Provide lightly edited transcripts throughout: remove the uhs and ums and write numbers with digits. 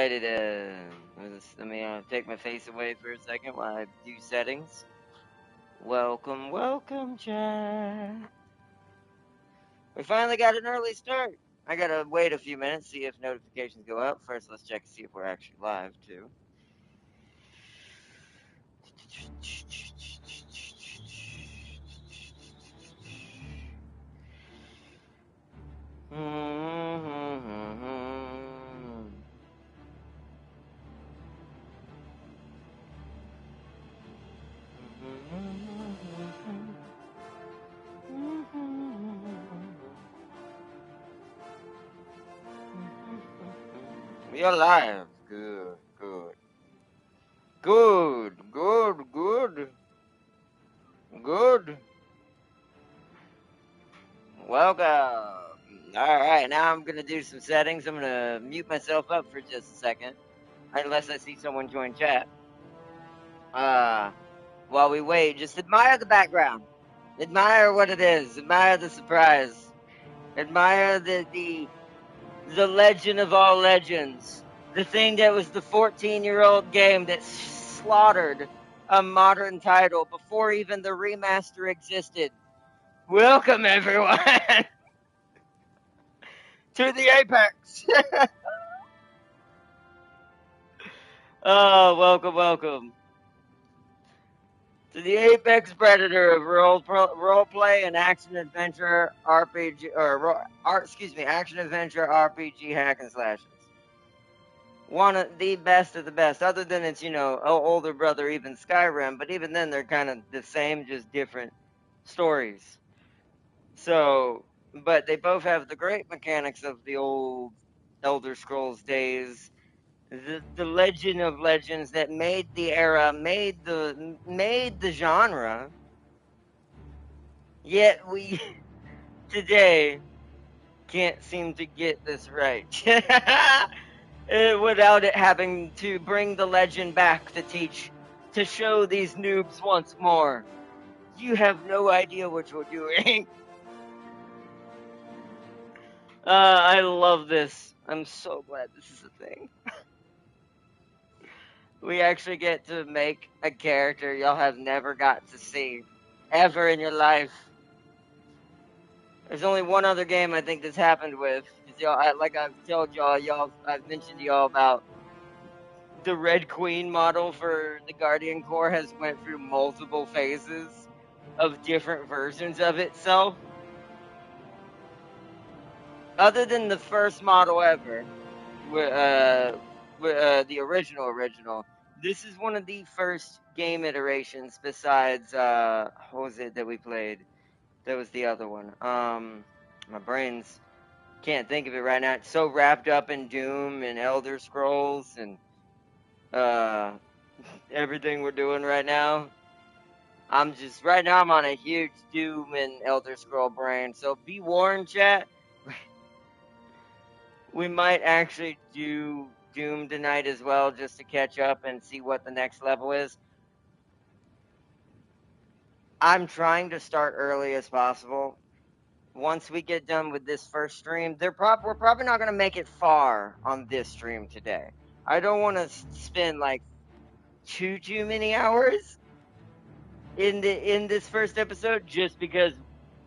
Alrighty then. Let me take my face away for a second while I do settings. Welcome, welcome, chat. We finally got an early start. I gotta wait a few minutes, see if notifications go up. First, let's check to see if we're actually live, too. We are live. Good, good. Good, good, good. Good. Welcome. Alright, now I'm gonna do some settings. I'm gonna mute myself up for just a second. Unless I see someone join chat. While we wait, just admire the background. Admire what it is. Admire the surprise. Admire the legend of all legends. The thing that was the 14-year-old game that slaughtered a modern title before even the remaster existed. Welcome, everyone, to the Apex. Oh, welcome, welcome to the Apex Predator of role-play and action-adventure RPG, action-adventure RPG hack and slashes. One of the best of the best, other than its, older brother, even Skyrim, but even then they're kind of the same, just different stories. So, but they both have the great mechanics of the old Elder Scrolls days, the legend of legends that made the era, made the genre. Yet we today can't seem to get this right. Without it having to bring the legend back to show these noobs once more. You have no idea what you're doing. I love this. I'm so glad this is a thing. We actually get to make a character y'all have never got to see ever in your life. There's only one other game I think this happened with. Like I've told I've mentioned to y'all about the Red Queen model for the Guardian Corps has went through multiple phases of different versions of itself. Other than the first model ever, the original, this is one of the first game iterations besides, what was it that we played? That was the other one. My brain's can't think of it right now. It's so wrapped up in Doom and Elder Scrolls and, everything we're doing right now. Right now I'm on a huge Doom and Elder Scroll brain, so be warned, chat. We might actually do Doom tonight as well, just to catch up and see what the next level is. I'm trying to start early as possible. Once we get done with this first stream, we're probably not going to make it far on this stream today. I don't want to spend like too many hours in this first episode, just because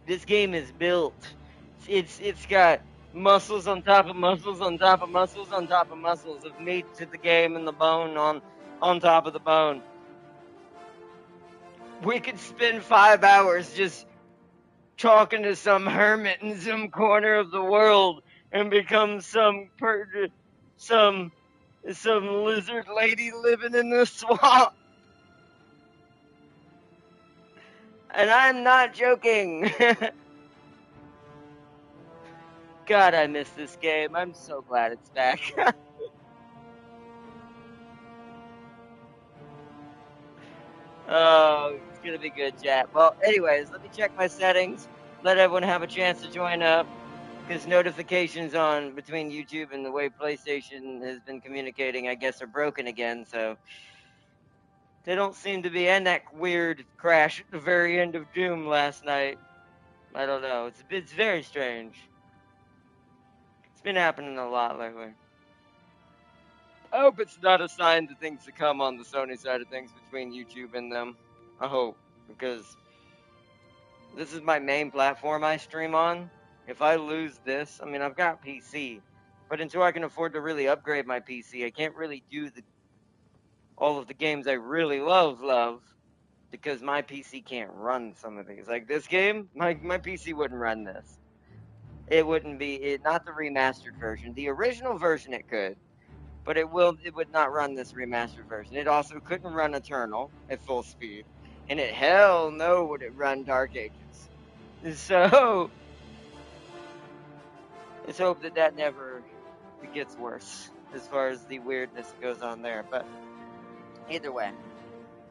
this game is built. It's got muscles on top of muscles on top of muscles on top of muscles of meat to the game and the bone on top of the bone. We could spend 5 hours just talking to some hermit in some corner of the world and become some lizard lady living in the swamp. And I'm not joking. God, I miss this game. I'm so glad it's back. Oh, it's gonna be good, chat. Well, anyways, let me check my settings. Let everyone have a chance to join up, because notifications on between YouTube and the way PlayStation has been communicating, I guess, are broken again. So they don't seem to be. And that weird crash at the very end of Doom last night. I don't know. It's very strange. It's been happening a lot lately. I hope it's not a sign to things to come on the Sony side of things between YouTube and them. I hope, because this is my main platform I stream on. If I lose this, I mean, I've got PC, but until I can afford to really upgrade my PC, I can't really do all of the games I really love, because my PC can't run some of these. Like this game, my PC wouldn't run this. It wouldn't be not the remastered version. The original version it could, but it would not run this remastered version. It also couldn't run Eternal at full speed, and it hell no would it run Dark Ages. So let's hope that never gets worse as far as the weirdness that goes on there. But either way,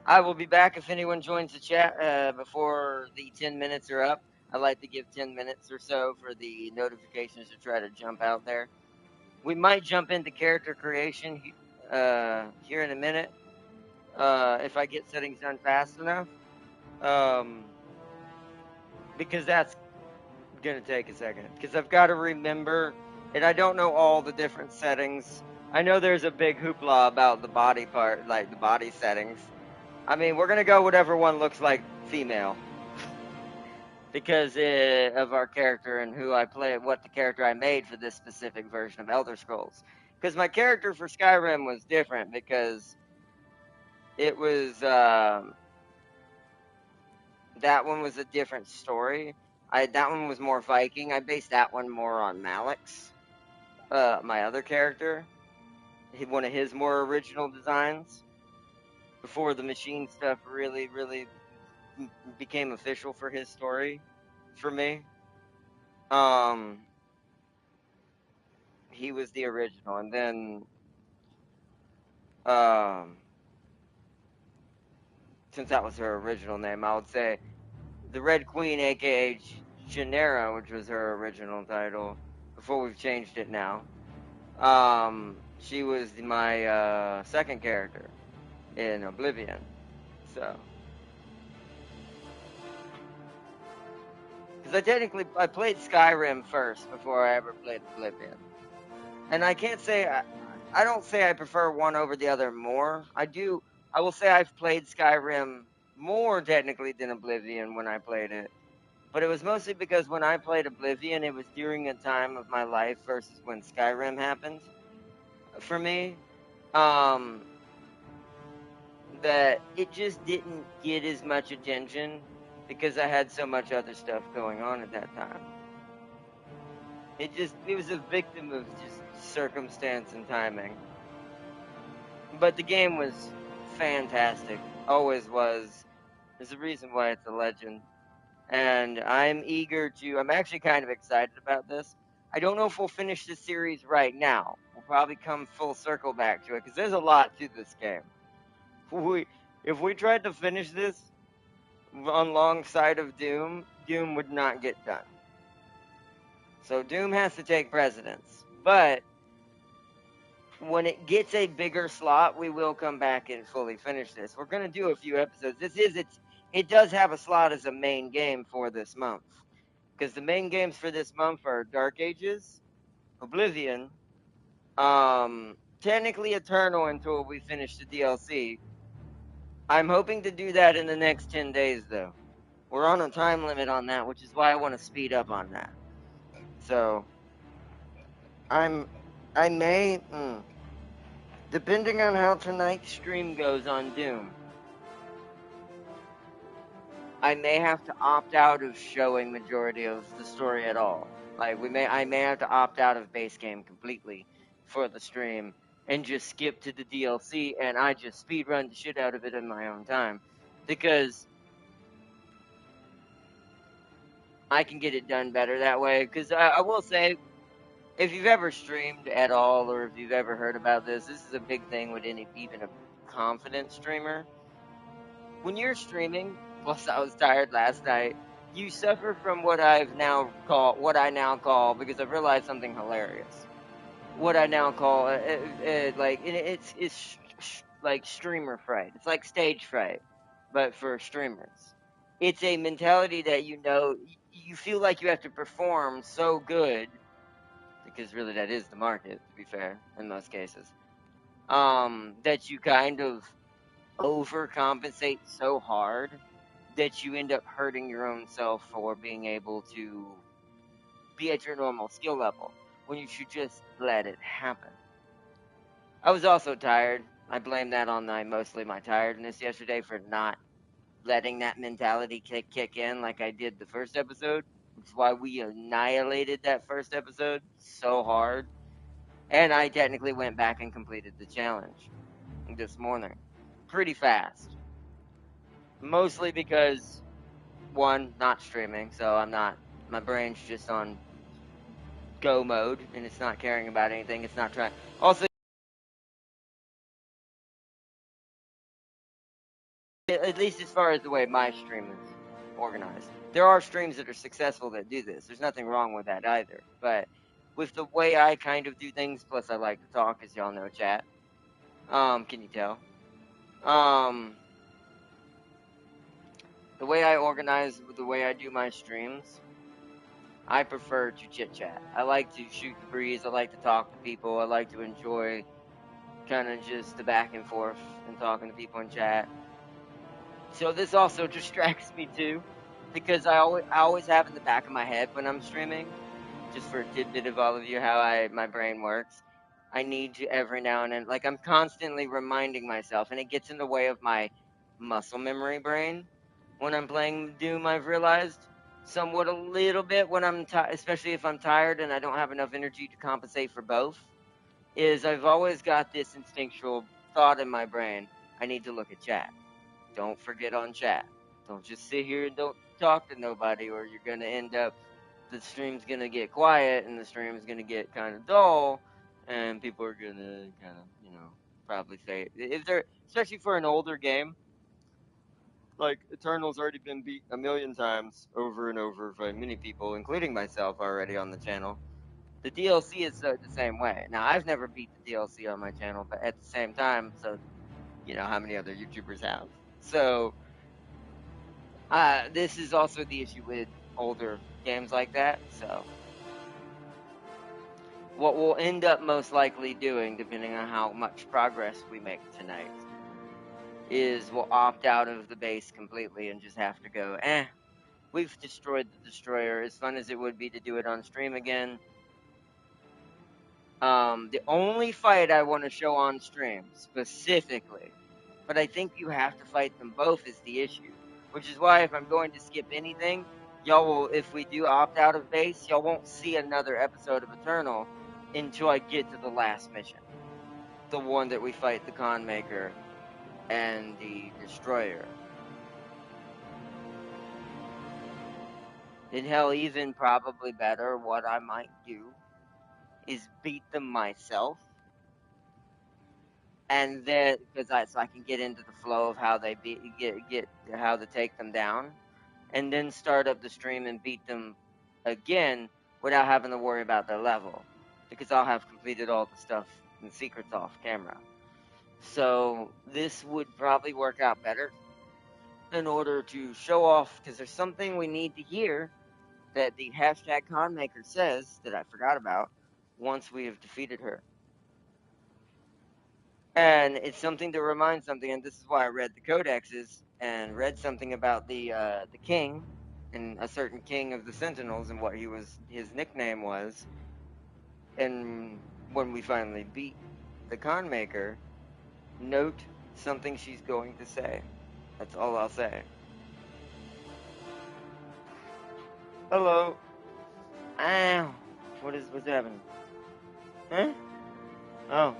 I will be back if anyone joins the chat before the 10 minutes are up. I like to give 10 minutes or so for the notifications to try to jump out there. We might jump into character creation here in a minute if I get settings done fast enough. Because that's going to take a second. Because I've got to remember, and I don't know all the different settings. I know there's a big hoopla about the body part, like the body settings. I mean, we're going to go whatever one looks like female. Because of our character and who I play, what the character I made for this specific version of Elder Scrolls. Because my character for Skyrim was different because it was, that one was a different story. That one was more Viking. I based that one more on Malix, my other character. One of his more original designs. Before the machine stuff really became official for his story, for me. He was the original, and then, since that was her original name, I would say the Red Queen, aka Genera, which was her original title, before we've changed it now. She was my second character in Oblivion. So, because I played Skyrim first before I ever played Oblivion, and I can't say I don't say I prefer one over the other more. I will say I've played Skyrim more technically than Oblivion when I played it. But it was mostly because when I played Oblivion, it was during a time of my life versus when Skyrim happened. For me, that it just didn't get as much attention because I had so much other stuff going on at that time. It was a victim of just circumstance and timing. But the game was fantastic. Always was. There's a reason why it's a legend. And I'm actually kind of excited about this. I don't know if we'll finish the series right now. We'll probably come full circle back to it, because there's a lot to this game. If we tried to finish this alongside of Doom, Doom would not get done. So Doom has to take precedence. But when it gets a bigger slot, we will come back and fully finish this. We're going to do a few episodes. It does have a slot as a main game for this month. Because the main games for this month are Dark Ages, Oblivion, technically Eternal until we finish the DLC. I'm hoping to do that in the next 10 days, though. We're on a time limit on that, which is why I want to speed up on that. So, depending on how tonight's stream goes on Doom, I may have to opt out of showing majority of the story at all. Like I may have to opt out of base game completely for the stream and just skip to the DLC, and I just speedrun the shit out of it in my own time, because I can get it done better that way. Because I will say, if you've ever streamed at all, or if you've ever heard about this is a big thing with even a confident streamer. When you're streaming, plus I was tired last night, you suffer from what I now call, because I've realized something hilarious. What I now call, it's like streamer fright. It's like stage fright, but for streamers. It's a mentality that you feel like you have to perform so good, because really that is the market, to be fair, in most cases. that you kind of overcompensate so hard that you end up hurting your own self for being able to be at your normal skill level when you should just let it happen. I was also tired. I blame that on mostly my tiredness yesterday for not letting that mentality kick in like I did the first episode, which is why we annihilated that first episode so hard. And I technically went back and completed the challenge this morning pretty fast. Mostly because, one, not streaming, so my brain's just on go mode and it's not caring about anything. It's not trying. Also, at least as far as the way my stream is organized. There are streams that are successful that do this. There's nothing wrong with that either. But with the way I kind of do things, plus I like to talk, as y'all know, chat. Can you tell? The way I organize, the way I do my streams, I prefer to chit chat. I like to shoot the breeze. I like to talk to people. I like to enjoy kind of just the back and forth and talking to people in chat. So this also distracts me too, because I always have in the back of my head when I'm streaming, just for a tidbit of all of you how my brain works. I need to every now and then, like I'm constantly reminding myself, and it gets in the way of my muscle memory brain when I'm playing Doom. I've realized somewhat a little bit when especially if I'm tired and I don't have enough energy to compensate for both. Is I've always got this instinctual thought in my brain: I need to look at chat. Don't forget on chat. Don't just sit here and don't talk to nobody, or you're gonna end up the stream's gonna get quiet and the stream's gonna get kind of dull, and people are gonna kind of probably say if they're especially for an older game. Like Eternal's already been beat a million times over and over by many people, including myself already on the channel. The DLC is the same way. Now I've never beat the DLC on my channel, but at the same time, so how many other YouTubers have. So this is also the issue with older games like that. So what we'll end up most likely doing, depending on how much progress we make tonight, is we'll opt out of the base completely and just have to go, we've destroyed the destroyer. As fun as it would be to do it on stream again, the only fight I want to show on stream specifically, but I think you have to fight them both is the issue, which is why if I'm going to skip anything, y'all will, if we do opt out of base, y'all won't see another episode of Eternal until I get to the last mission, the one that we fight the Con Maker and the Destroyer. And hell, even probably better, what I might do is beat them myself, and then so I can get into the flow of how they get how to take them down, and then start up the stream and beat them again without having to worry about their level, because I'll have completed all the stuff and secrets off camera. So this would probably work out better in order to show off, because there's something we need to hear that the hashtag conmaker says that I forgot about once we have defeated her. And it's something to remind something, and this is why I read the codexes and read something about the king and a certain king of the Sentinels and what his nickname was. And when we finally beat the con maker, note something she's going to say. That's all I'll say. Hello. Ow. What's happening? Huh? Oh.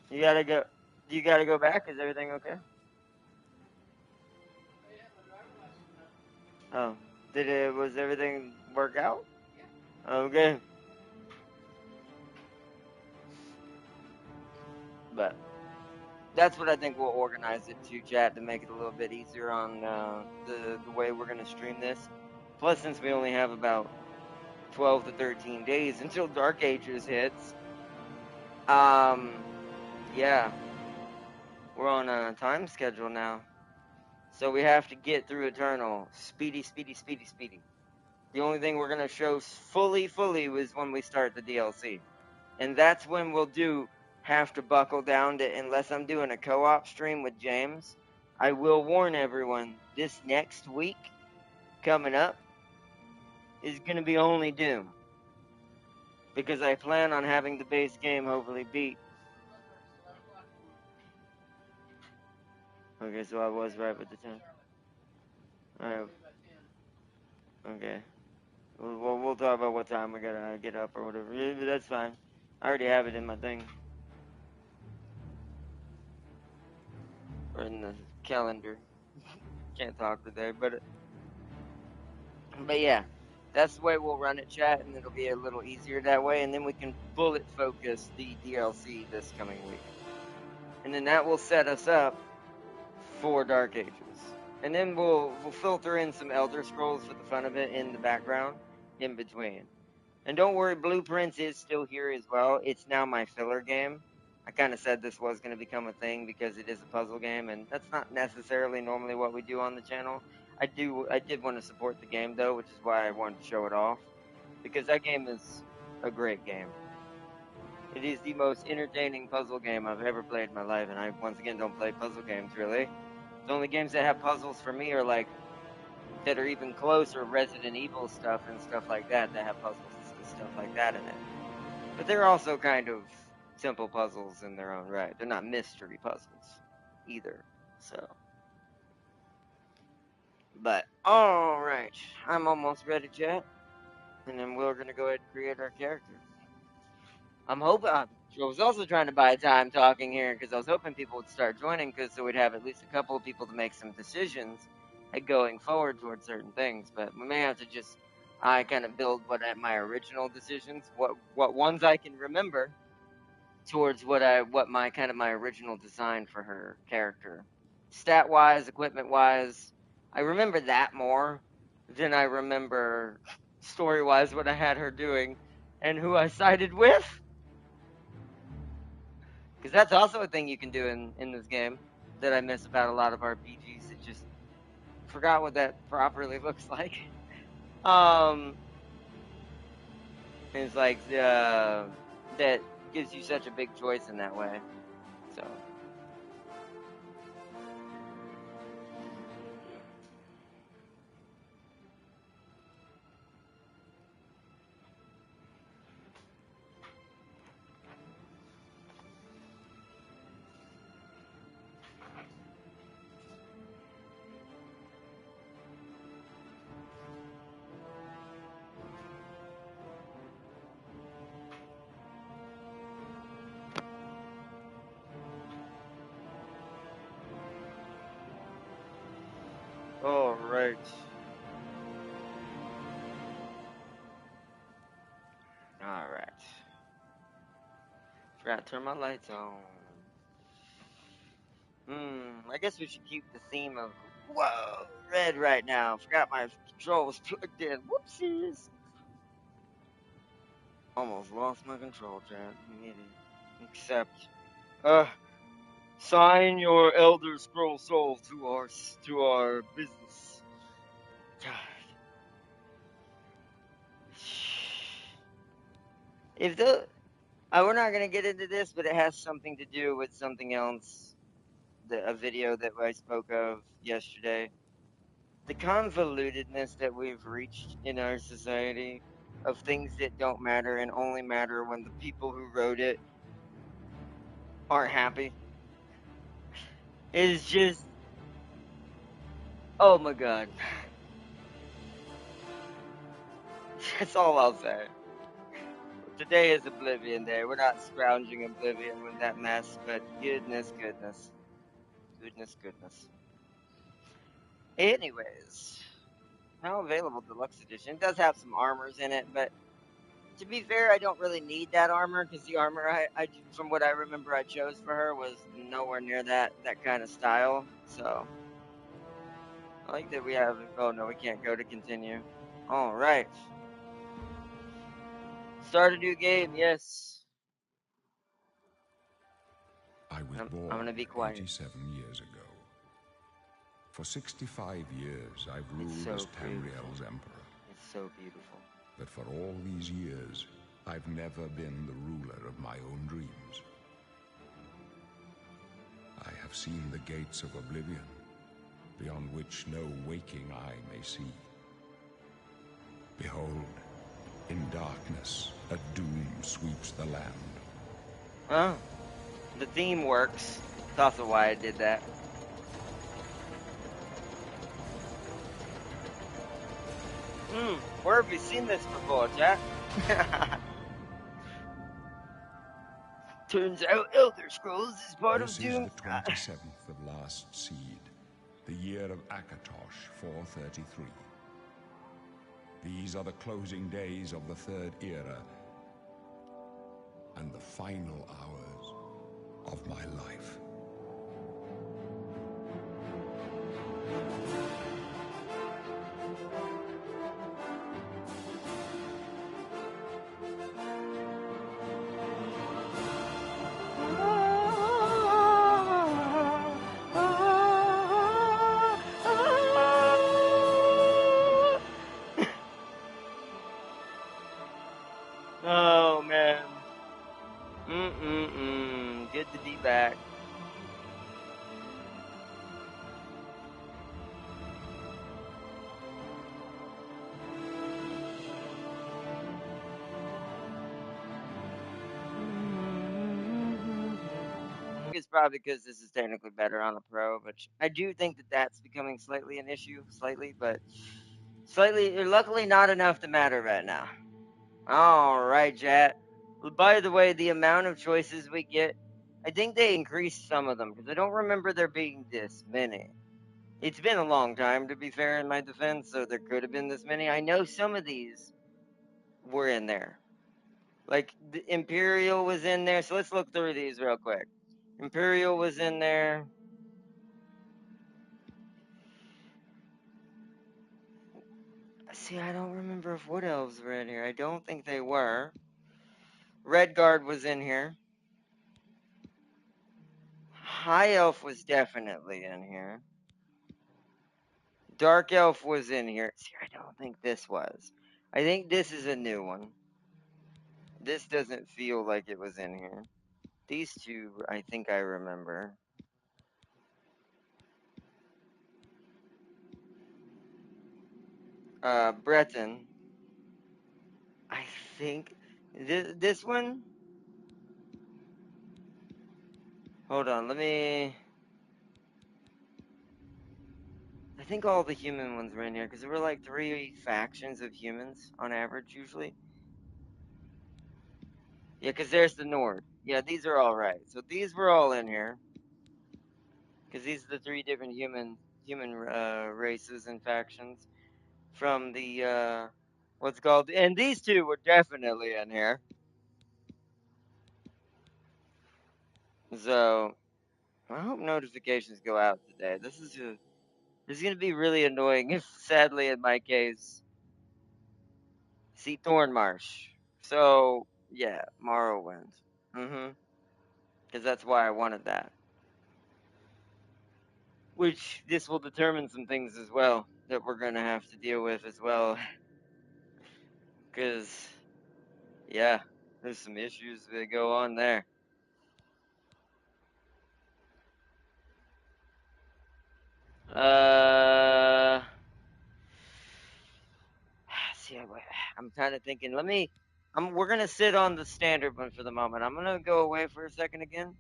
You gotta go. You gotta go back. Is everything okay? Oh. Was everything work out? Okay. But that's what I think we'll organize it to, chat, to make it a little bit easier on the way we're gonna stream this. Plus, since we only have about 12 to 13 days until Dark Ages hits, yeah, we're on a time schedule now. So we have to get through Eternal. Speedy, speedy, speedy, speedy. The only thing we're gonna show fully was when we start the DLC. And that's when we'll have to buckle down to, unless I'm doing a co-op stream with James. I will warn everyone, this next week coming up is going to be only Doom. Because I plan on having the base game hopefully beat. Okay, so I was right with the time. Alright. Okay. We'll talk about what time we gotta get up or whatever. Yeah, that's fine. I already have it in my thing. Or in the calendar. Can't talk today, but yeah. That's the way we'll run it, chat, and it'll be a little easier that way, and then we can bullet focus the DLC this coming week. And then that will set us up for Dark Ages. And then we'll filter in some Elder Scrolls for the fun of it in the background, in between. And don't worry, Blueprints is still here as well. It's now my filler game. I kind of said this was going to become a thing because it is a puzzle game, and that's not necessarily normally what we do on the channel. I did want to support the game, though, which is why I wanted to show it off. Because that game is a great game. It is the most entertaining puzzle game I've ever played in my life, and I, once again, don't play puzzle games, really. The only games that have puzzles for me are, like, that are even closer, Resident Evil stuff and stuff like that have puzzles and stuff like that in it. But they're also kind of simple puzzles in their own right. They're not mystery puzzles either. So, but alright, I'm almost ready, chat. And then we're gonna go ahead and create our character. I'm hoping, I was also trying to buy time talking here because I was hoping people would start joining because so we'd have at least a couple of people to make some decisions going forward towards certain things. But we may have to just, I kind of build my original decisions, what ones I can remember towards what my original design for her character. Stat wise, equipment wise, I remember that more than I remember story wise what I had her doing and who I sided with. Because that's also a thing you can do in this game that I miss about a lot of RPGs. It just forgot what that properly looks like. It's like that gives you such a big choice in that way. So. All right. All right. Forgot to turn my lights on. I guess we should keep the theme of whoa red right now. Forgot my controls plugged in. Whoopsies. Almost lost my control, chat. Except, sign your Elder Scroll soul to our business. God. If we're not gonna get into this, but it has something to do with something else. A video that I spoke of yesterday. The convolutedness that we've reached in our society of things that don't matter and only matter when the people who wrote it aren't happy is just, oh my god. That's all I'll say. Today is Oblivion Day. We're not scrounging Oblivion with that mess, but goodness. Anyways, now available deluxe edition. It does have some armors in it, but to be fair, I don't really need that armor because the armor I from what I remember I chose for her was nowhere near that kind of style. So I like that we have. Oh no, we can't go to continue. All right, start a new game. Yes. I was born I'm gonna be quiet. 87 years ago. For 65 years, I've ruled as Tamriel's emperor. It's so beautiful. But for all these years, I've never been the ruler of my own dreams. I have seen the gates of Oblivion, beyond which no waking eye may see. Behold, in darkness, a doom sweeps the land. Oh, the theme works. That's also why I did that. Where have we seen this before, chat? Turns out Elder Scrolls is part This of is Doom. the 27th of Last Seed, the year of Akatosh 433. These are the closing days of the Third Era, and the final hours of my life. Oh, man. Good to be back. It's probably because this is technically better on a Pro, but I do think that that's becoming slightly an issue, but luckily not enough to matter right now. All right, chat. By the way, the amount of choices we get, I think they increased some of them because I don't remember there being this many. It's been a long time, to be fair, in my defense, so there could have been this many. I know some of these were in there. Like, the Imperial was in there, so let's look through these real quick. Imperial was in there. See, I don't remember if Wood Elves were in here. I don't think they were. Redguard was in here. High Elf was definitely in here. Dark Elf was in here. See, I don't think this was. I think this is a new one. This doesn't feel like it was in here. These two, I think I remember. Breton. I think this one. Hold on, let me. I think all the human ones were in here because there were like 3 factions of humans on average usually. Yeah, because there's the Nord. Yeah, these are all right. So these were all in here because these are the 3 different human races and factions from the what's called. And these 2 were definitely in here. So I hope notifications go out today. This is gonna be really annoying if, sadly, in my case, see Thornmarsh. So yeah, Morrowind. Because that's why I wanted that. Which this will determine some things as well that we're gonna have to deal with as well. Because yeah, there's some issues that go on there. See, I'm kind of thinking. We're gonna sit on the standard one for the moment. I'm gonna go away for a second again.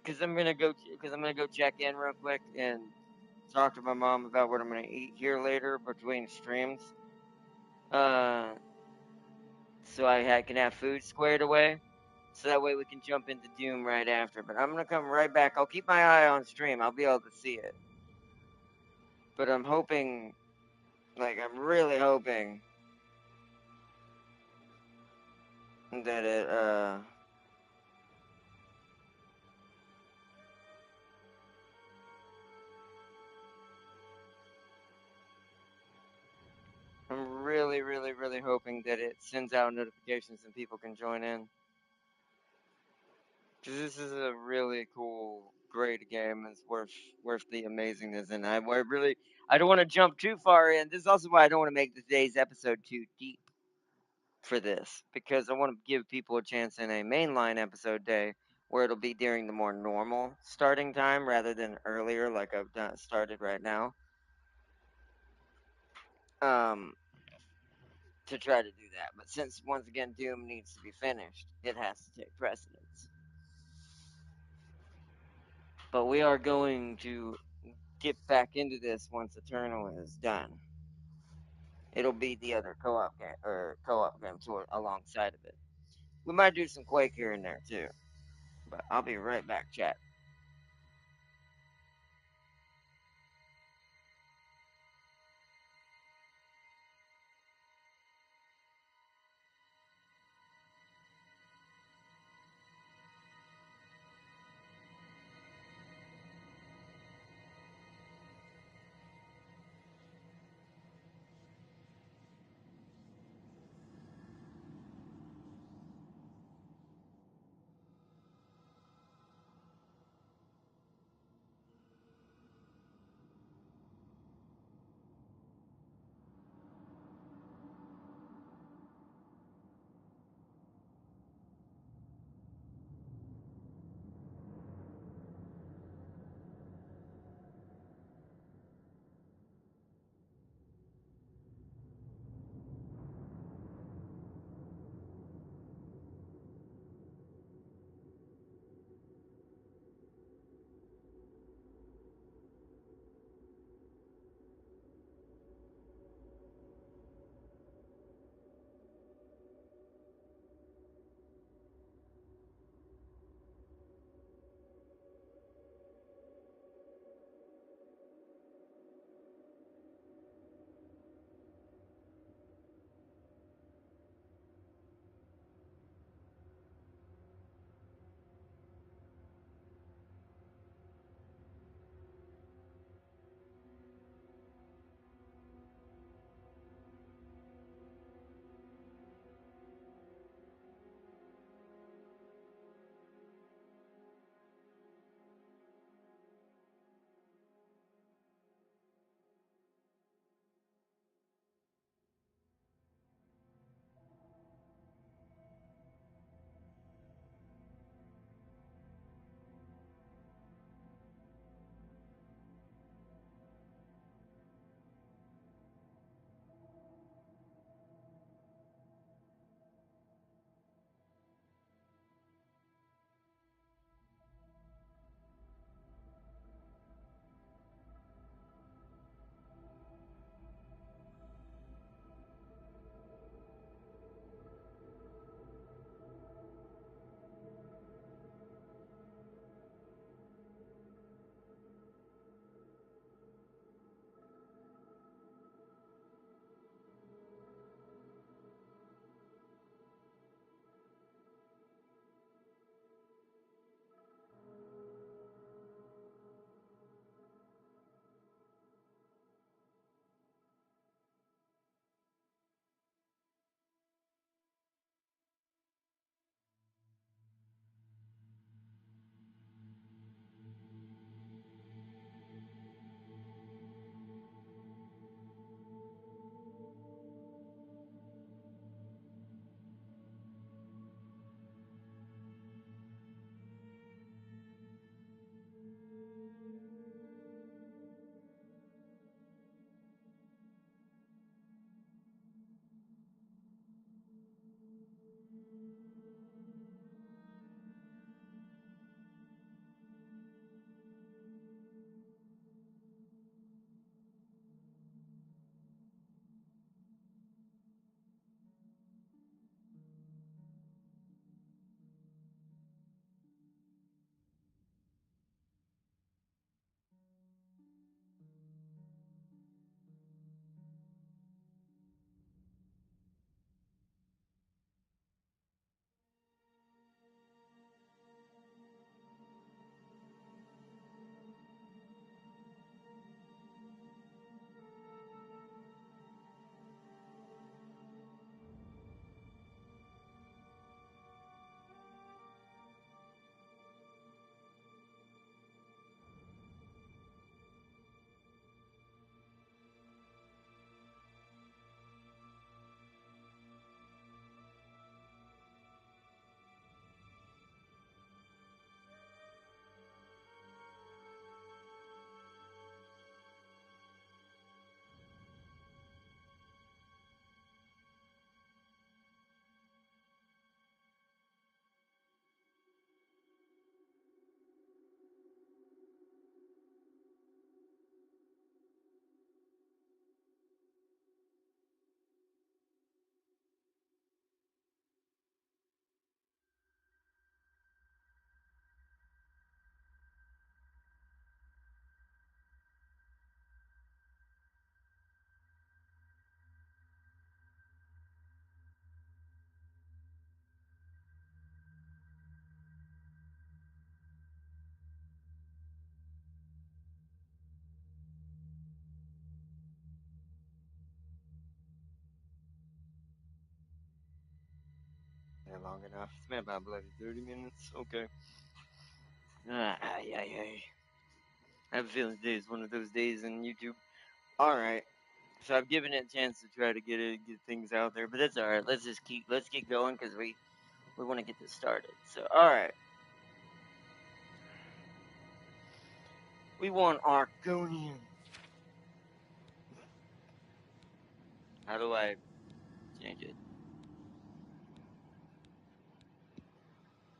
Because I'm gonna go check in real quick and talk to my mom about what I'm gonna eat here later between streams. So I can have food squared away. So that way we can jump into Doom right after. But I'm gonna come right back. I'll keep my eye on stream. I'll be able to see it. But I'm hoping, I'm really hoping that I'm really, really, really hoping that it sends out notifications and people can join in. Because this is a really cool great a game. It's worth the amazingness, and I don't want to jump too far in. This is also why I don't want to make today's episode too deep for this, because I want to give people a chance in a mainline episode day where it'll be during the more normal starting time rather than earlier like I've started right now. Um, to try to do that, but since once again Doom needs to be finished, it has to take precedence. But we are going to get back into this once Eternal is done. It'll be the other co-op game alongside of it. We might do some Quake here and there too. But I'll be right back, chat. there long enough. It's been about bloody 30 minutes. Okay. I have a feeling today is one of those days in YouTube. Alright. So I've given it a chance to try to get things out there, but that's alright. Let's get going because we want to get this started. So alright. We want Argonian. How do I change it?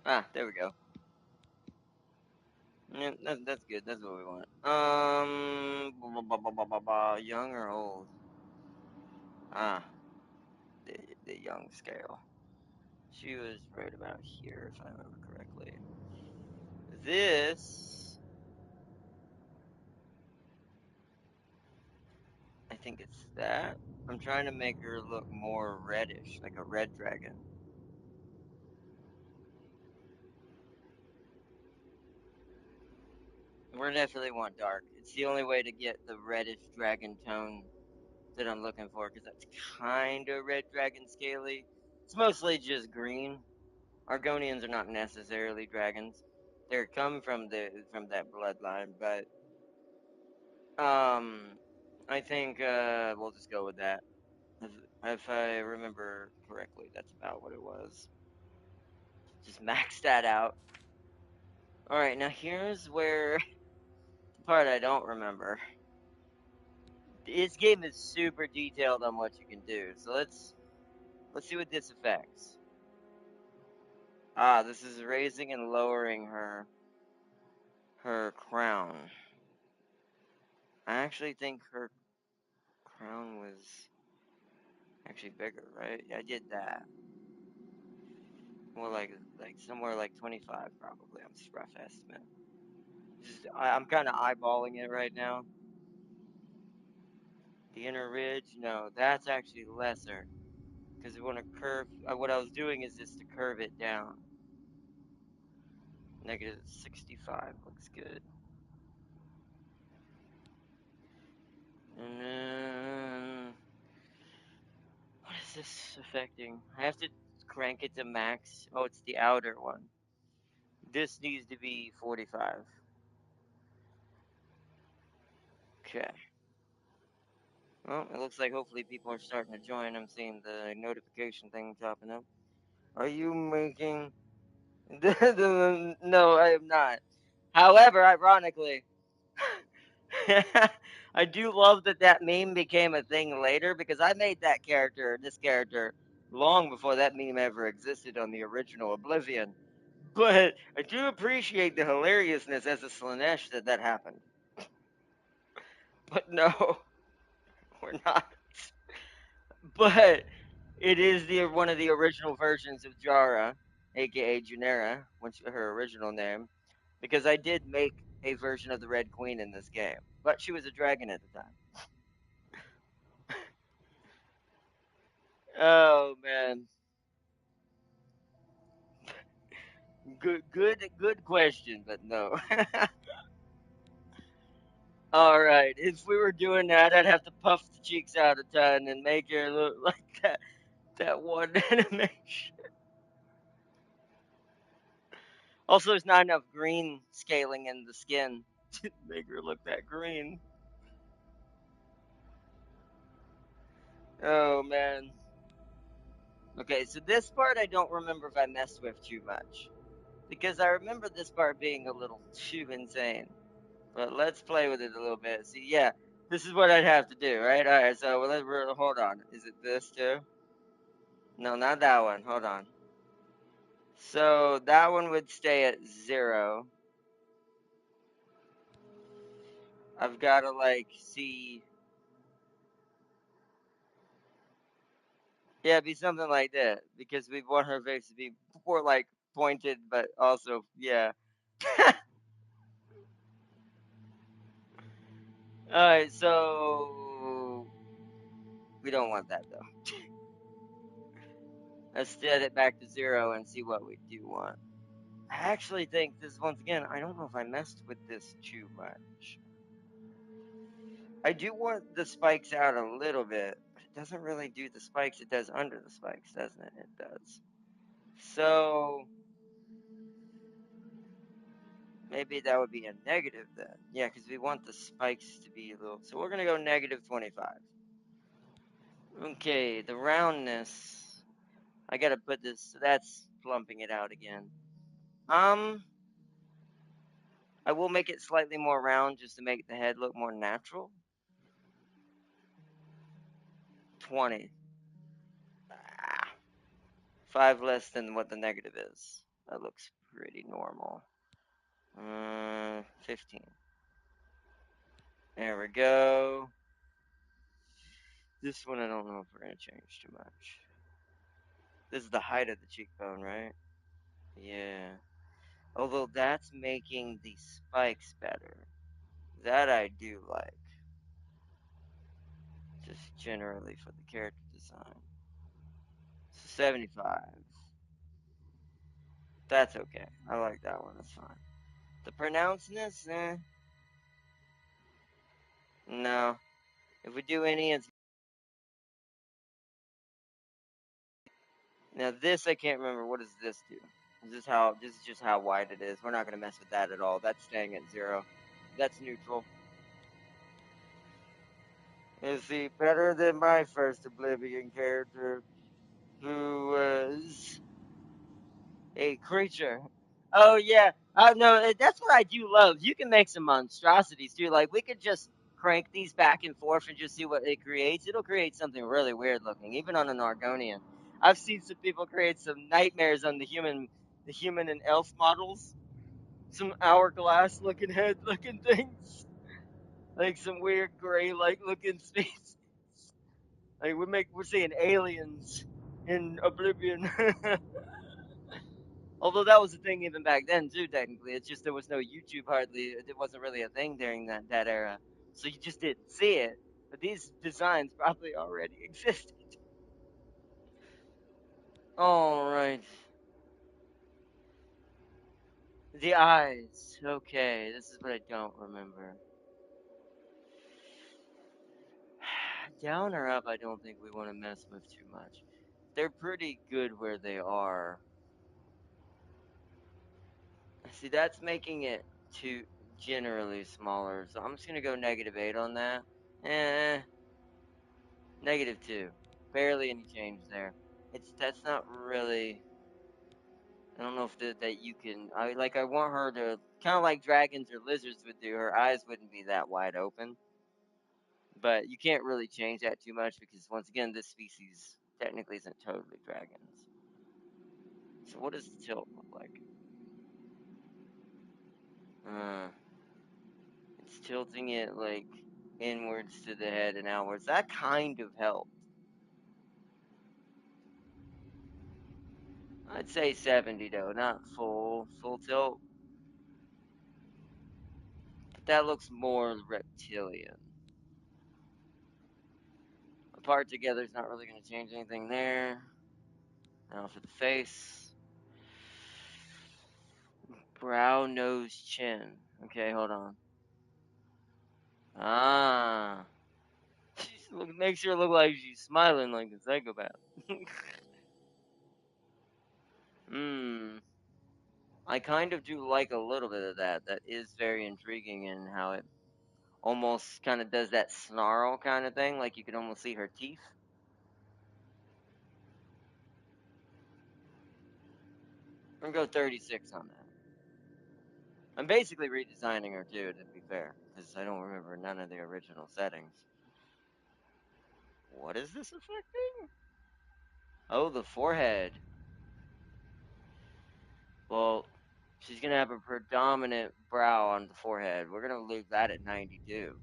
Ah, there we go. Yeah, that's good. That's what we want. Young or old? Ah, the young scale. She was right about here, if I remember correctly. This, I think it's that. I'm trying to make her look more reddish, like a red dragon. We definitely want dark. It's the only way to get the reddish dragon tone that I'm looking for, because that's kind of red dragon scaly. It's mostly just green. Argonians are not necessarily dragons. They come from that bloodline, but I think we'll just go with that. If I remember correctly, that's about what it was. Just max that out. All right, now here's where the part I don't remember. This game is super detailed on what you can do, so let's see what this affects. Ah, this is raising and lowering her crown. I actually think her crown was actually bigger, right? Yeah, I did that. More like somewhere like 25 probably. I'm just rough estimate. I'm kind of eyeballing it right now. The inner ridge, no, that's actually lesser because we want to curve. What I was doing is just to curve it down. Negative 65 looks good. And then what is this affecting? I have to crank it to max. Oh, it's the outer one. This needs to be 45. Okay. Well, it looks like hopefully people are starting to join. I'm seeing the notification thing popping up. Are you making? No, I am not. However, ironically, I do love that meme became a thing later because I made this character, long before that meme ever existed on the original Oblivion. But I do appreciate the hilariousness as a Slanesh that happened. But no, we're not. But it is the one of the original versions of Jara, aka Junera, her original name, because I did make a version of the Red Queen in this game, but she was a dragon at the time. Oh man, good question, but no. All right, if we were doing that, I'd have to puff the cheeks out a ton and make her look like that one animation. Also, there's not enough green scaling in the skin to make her look that green. Oh man. Okay, so this part I don't remember if I messed with too much. Because I remember this part being a little too insane. But let's play with it a little bit. See, yeah, this is what I'd have to do, right? Alright, so hold on. Is it this too? No, not that one. Hold on. So that one would stay at 0. I've got to, like, see. Yeah, it'd be something like that. Because we want her face to be more, like, pointed, but also, yeah. Alright, so we don't want that though. Let's set it back to 0 and see what we do want. I actually think this, once again, I don't know if I messed with this too much. I do want the spikes out a little bit, but it doesn't really do the spikes. It does under the spikes, doesn't it? It does. So maybe that would be a negative then. Yeah, because we want the spikes to be a little. So we're gonna go negative 25. Okay, the roundness. I gotta put this. So that's plumping it out again. I will make it slightly more round just to make the head look more natural. 20. Ah, 5 less than what the negative is. That looks pretty normal. 15. There we go. This one I don't know if we're gonna change too much. This is the height of the cheekbone, right? Yeah. Although that's making the spikes better. That I do like. Just generally for the character design. So 75. That's okay. I like that one. That's fine. The pronouncedness, no. If we do any, it's now this I can't remember. What does this do? This is just how wide it is. We're not gonna mess with that at all. That's staying at 0. That's neutral. Is he better than my first Oblivion character, who was a creature? Oh yeah. Oh no, that's what I do love. You can make some monstrosities too. Like we could just crank these back and forth and just see what it creates. It'll create something really weird looking, even on an Argonian. I've seen some people create some nightmares on the human and elf models. Some hourglass looking head looking things, like some weird gray like looking space. Like we're seeing aliens in Oblivion. Although that was a thing even back then too, technically. It's just there was no YouTube hardly. It wasn't really a thing during that era, so you just didn't see it. But these designs probably already existed. All right, the eyes. Okay, this is what I don't remember. Down or up? I don't think we want to mess with too much. They're pretty good where they are. See, that's making it too generally smaller, so I'm just gonna go -8 on that. Eh, -2. Barely any change there. That's not really. I don't know if that you can. I want her to kind of like dragons or lizards would do. Her eyes wouldn't be that wide open, but you can't really change that too much because once again, this species technically isn't totally dragons. So what does the tilt look like? Uh, it's tilting it like inwards to the head and outwards. That kind of helped. I'd say 70 though, not full tilt. But that looks more reptilian. Apart together is not really going to change anything there. Now for the face. Brow, nose, chin. Okay, hold on. Ah. Makes her look like she's smiling like a psychopath. Hmm. I kind of do like a little bit of that. That is very intriguing in how it almost kind of does that snarl kind of thing. Like you can almost see her teeth. I'm gonna go 36 on that. I'm basically redesigning her too, to be fair, because I don't remember none of the original settings. What is this affecting? Oh, the forehead. Well, she's gonna have a predominant brow on the forehead. We're gonna leave that at 92.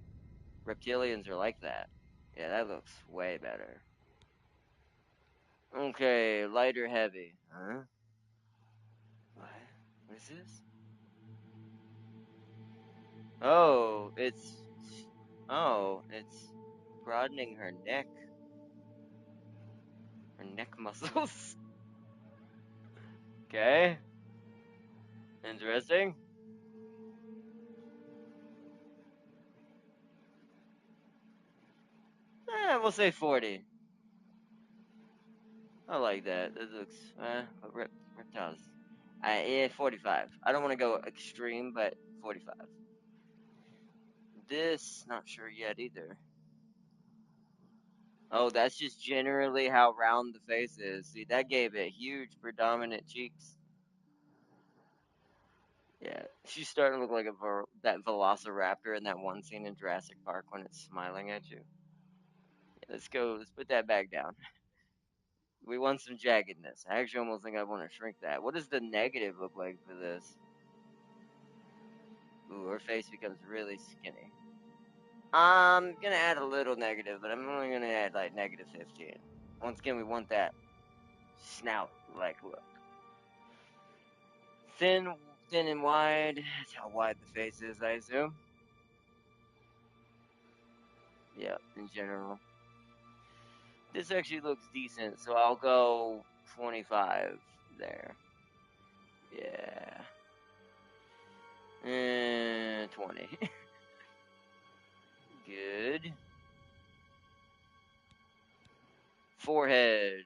Reptilians are like that. Yeah, that looks way better. Okay, light or heavy? Huh? What? What is this? Oh, it's broadening her neck muscles. Okay, interesting. We'll say 40. I like that. That looks, reptiles. 45. I don't want to go extreme, but 45. This, not sure yet either. Oh, that's just generally how round the face is. See, that gave it huge predominant cheeks. Yeah, she's starting to look like that velociraptor in that one scene in Jurassic Park when it's smiling at you. Yeah, let's go. Let's put that back down. We want some jaggedness. I actually almost think I want to shrink that. What does the negative look like for this? Ooh, her face becomes really skinny. I'm gonna add a little negative, but I'm only gonna add like negative 15. Once again, we want that snout-like look. Thin and wide. That's how wide the face is, I assume. Yeah, in general. This actually looks decent, so I'll go 25 there. Yeah. And 20. Good. Forehead.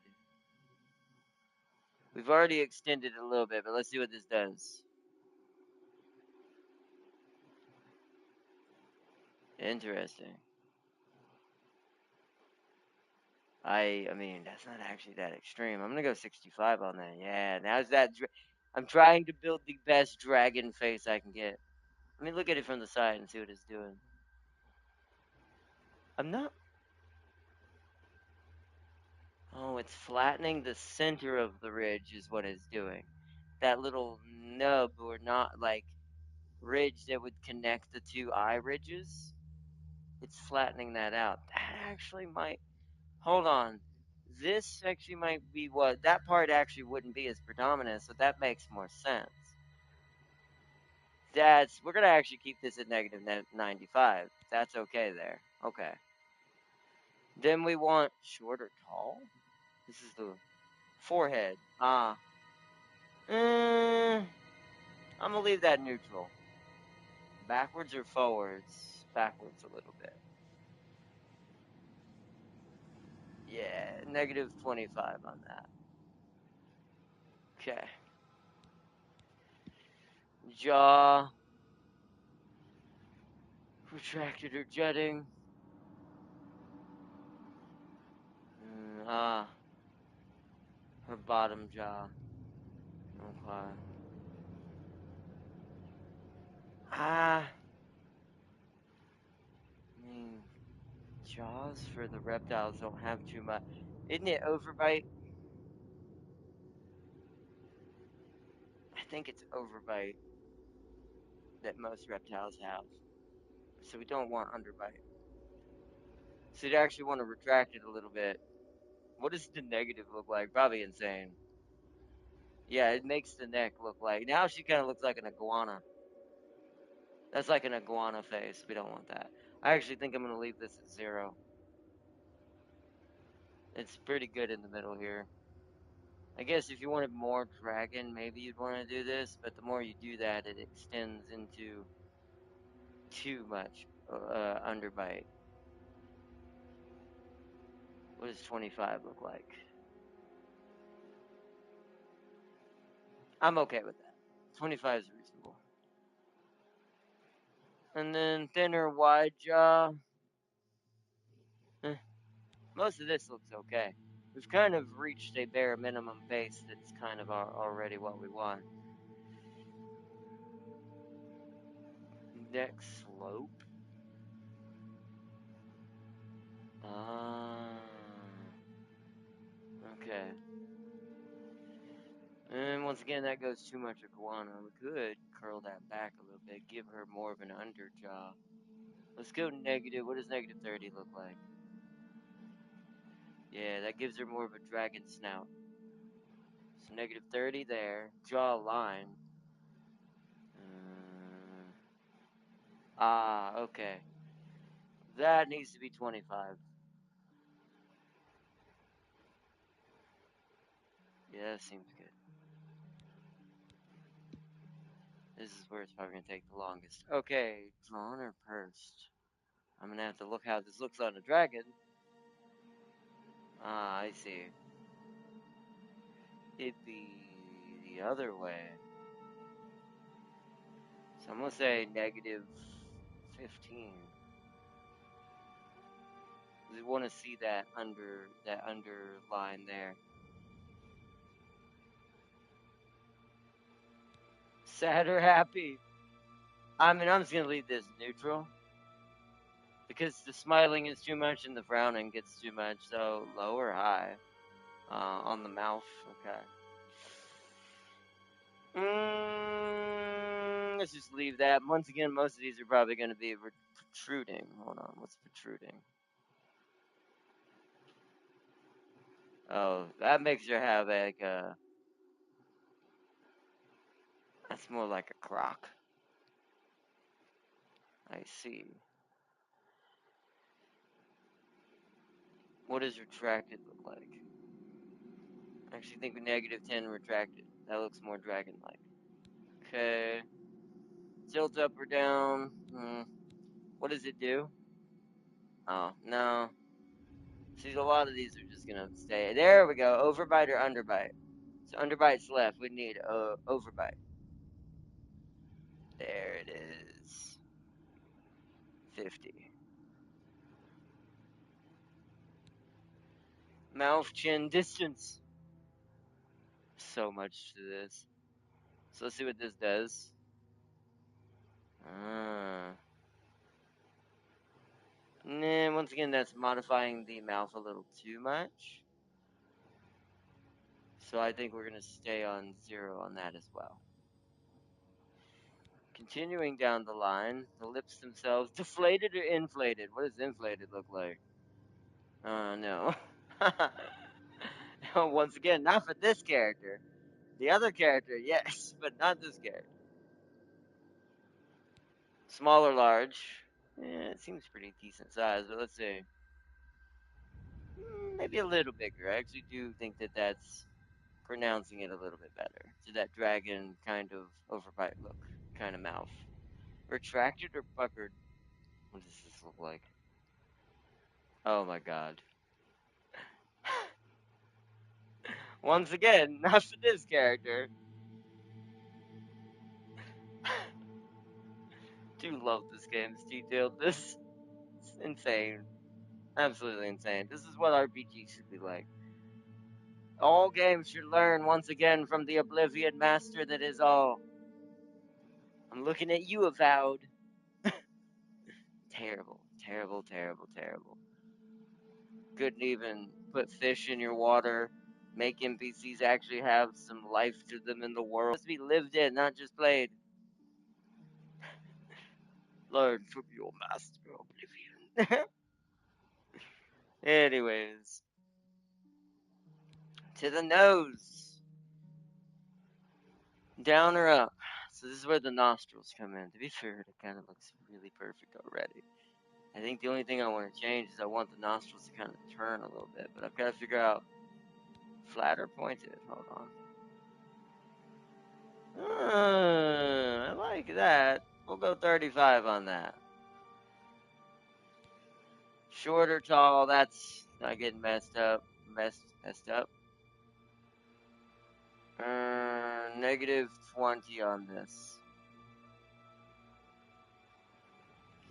We've already extended it a little bit, but let's see what this does. Interesting. I mean, that's not actually that extreme. I'm gonna go 65 on that. Yeah, now's that. I'm trying to build the best dragon face I can get. Let me look at it from the side and see what it's doing. I'm not. Oh, it's flattening the center of the ridge, is what it's doing. That little nub or not like ridge that would connect the two eye ridges. It's flattening that out. That actually might. Hold on. This actually might be what that part actually wouldn't be as predominant, so that makes more sense. We're gonna actually keep this at negative 95. That's okay there. Okay. Then we want short or tall. This is the forehead. I'm gonna leave that neutral. Backwards or forwards? Backwards a little bit. Yeah, negative 25 on that. Okay. Jaw. Retracted or jetting. Her bottom jaw. Okay. I mean, jaws for the reptiles don't have too much. Isn't it overbite? I think it's overbite that most reptiles have. So we don't want underbite. So you actually want to retract it a little bit. What does the negative look like? Probably insane. Yeah, it makes the neck look like. Now she kind of looks like an iguana. That's like an iguana face. We don't want that. I actually think I'm going to leave this at 0. It's pretty good in the middle here. I guess if you wanted more dragon, maybe you'd want to do this, but the more you do that, it extends into too much underbite. What does 25 look like? I'm okay with that. 25 is reasonable. And then thinner, wide jaw. Most of this looks okay. We've kind of reached a bare minimum base that's kind of already what we want. Neck slope. Okay. And once again, that goes too much iguana. We could curl that back a little bit, give her more of an under jaw. Let's go negative. What does negative 30 look like? Yeah, that gives her more of a dragon snout. So negative 30 there. Jaw line. Okay. That needs to be 25. Yeah, that seems good. This is where it's probably going to take the longest. Okay, drawn or pursed? I'm going to have to look how this looks on a dragon. I see. It'd be the other way. So I'm gonna say negative 15. We want to see that underline there. Sad or happy? I mean, I'm just gonna leave this neutral because the smiling is too much and the frowning gets too much. So low or high on the mouth. Okay. Let's just leave that. Once again, most of these are probably going to be protruding. Hold on, what's protruding? Oh, that makes her have like a. That's more like a croc. I see. What does retracted look like? I actually think negative 10 retracted. That looks more dragon-like. Okay. Tilt up or down. What does it do? Oh, no. See, a lot of these are just gonna stay. There we go. Overbite or underbite. So underbite's left. We need overbite. There it is. 50. Mouth, chin, distance. So much to this. So let's see what this does. Nah, once again, that's modifying the mouth a little too much. So I think we're going to stay on 0 on that as well. Continuing down the line, the lips themselves, deflated or inflated? What does inflated look like? No. Once again, not for this character. The other character, yes, but not this character. Small or large? Yeah, it seems pretty decent size, but let's see. Maybe a little bigger. I actually do think that that's pronouncing it a little bit better. To that dragon kind of overbite look, kind of mouth. Retracted or puckered? What does this look like? Oh my god. Once again, not for this character. Do love this game's detailed. This is insane. Absolutely insane. This is what RPG should be like. All games should learn once again from the Oblivion master that is all. I'm looking at you, Avowed. Terrible, terrible, terrible, terrible. Couldn't even put fish in your water. Make NPCs actually have some life to them in the world. It must be lived in, not just played. Learn from your master, Oblivion. Anyways. To the nose. Down or up. So this is where the nostrils come in. To be fair, it kind of looks really perfect already. I think the only thing I want to change is I want the nostrils to kind of turn a little bit. But I've got to figure out flat or pointed. Hold on. I like that. We'll go 35 on that. Short or tall, that's not getting messed up. Messed up. Negative 20 on this.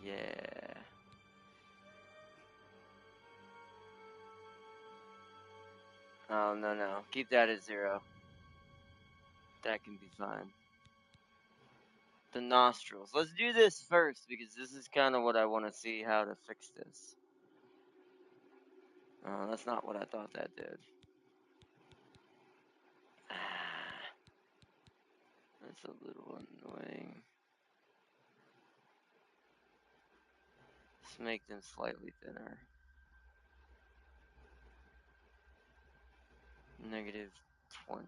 Yeah. Oh, no. Keep that at 0. That can be fine. The nostrils. Let's do this first because this is kind of what I want to see how to fix this. Oh, that's not what I thought that did. That's a little annoying. Let's make them slightly thinner. Negative 20.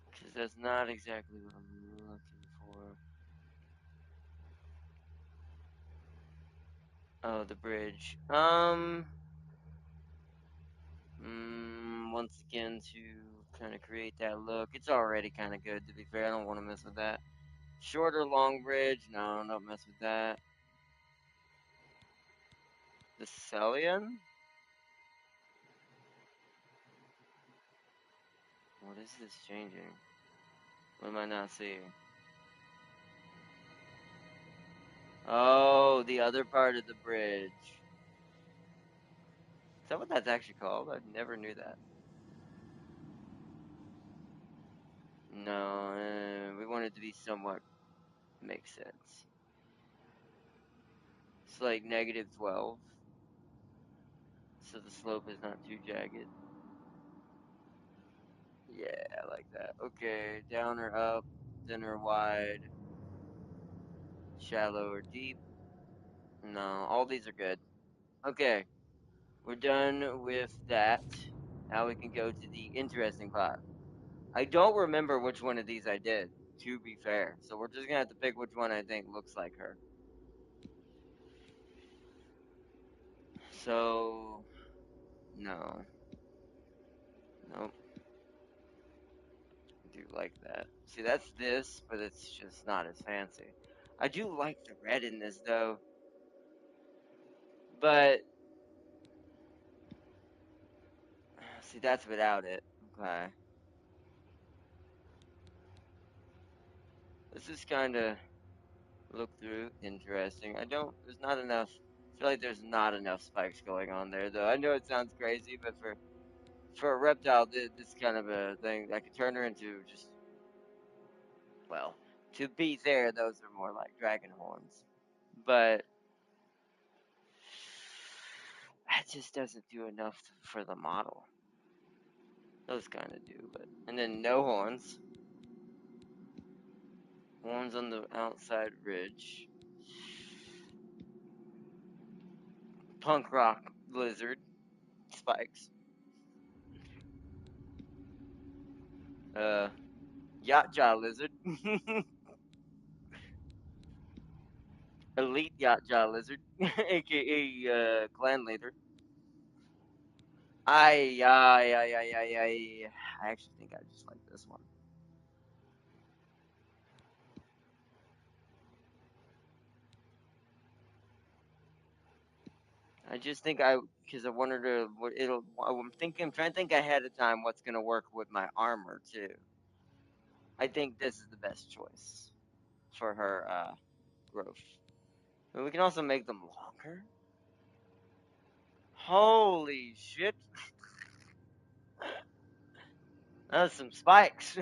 Because that's not exactly what I'm looking for. Oh, the bridge. Once again, to kind of create that look. It's already kind of good, to be fair. I don't want to mess with that. Short or long bridge? No, don't mess with that. The Celian? What is this changing? What am I not seeing? Oh, the other part of the bridge. Is that what that's actually called? I never knew that. No, we want it to be somewhat makes sense. It's like -12. So the slope is not too jagged. Yeah, I like that. Okay, down or up, thin or wide, shallow or deep. No, all these are good. Okay, we're done with that. Now we can go to the interesting part. I don't remember which one of these I did, to be fair. So we're just gonna have to pick which one I think looks like her. So, no. Nope. I do like that. See, that's this, but it's just not as fancy. I do like the red in this, though. But, see, that's without it. Okay. This is kind of look through interesting. There's not enough. I feel like there's not enough spikes going on there, though. I know it sounds crazy, but for a reptile, this kind of a thing, I could turn her into just, well, to be fair, those are more like dragon horns. But that just doesn't do enough for the model. Those kind of do, but. And then no horns. Horns on the outside ridge. Punk rock lizard. Spikes. Yacht jaw lizard. Elite yacht jaw lizard. AKA, clan leader. I actually think I just like this one. I just think because I wanted to, I'm trying to think ahead of time what's going to work with my armor, too. I think this is the best choice for her, growth. But we can also make them longer. Holy shit. That's some spikes.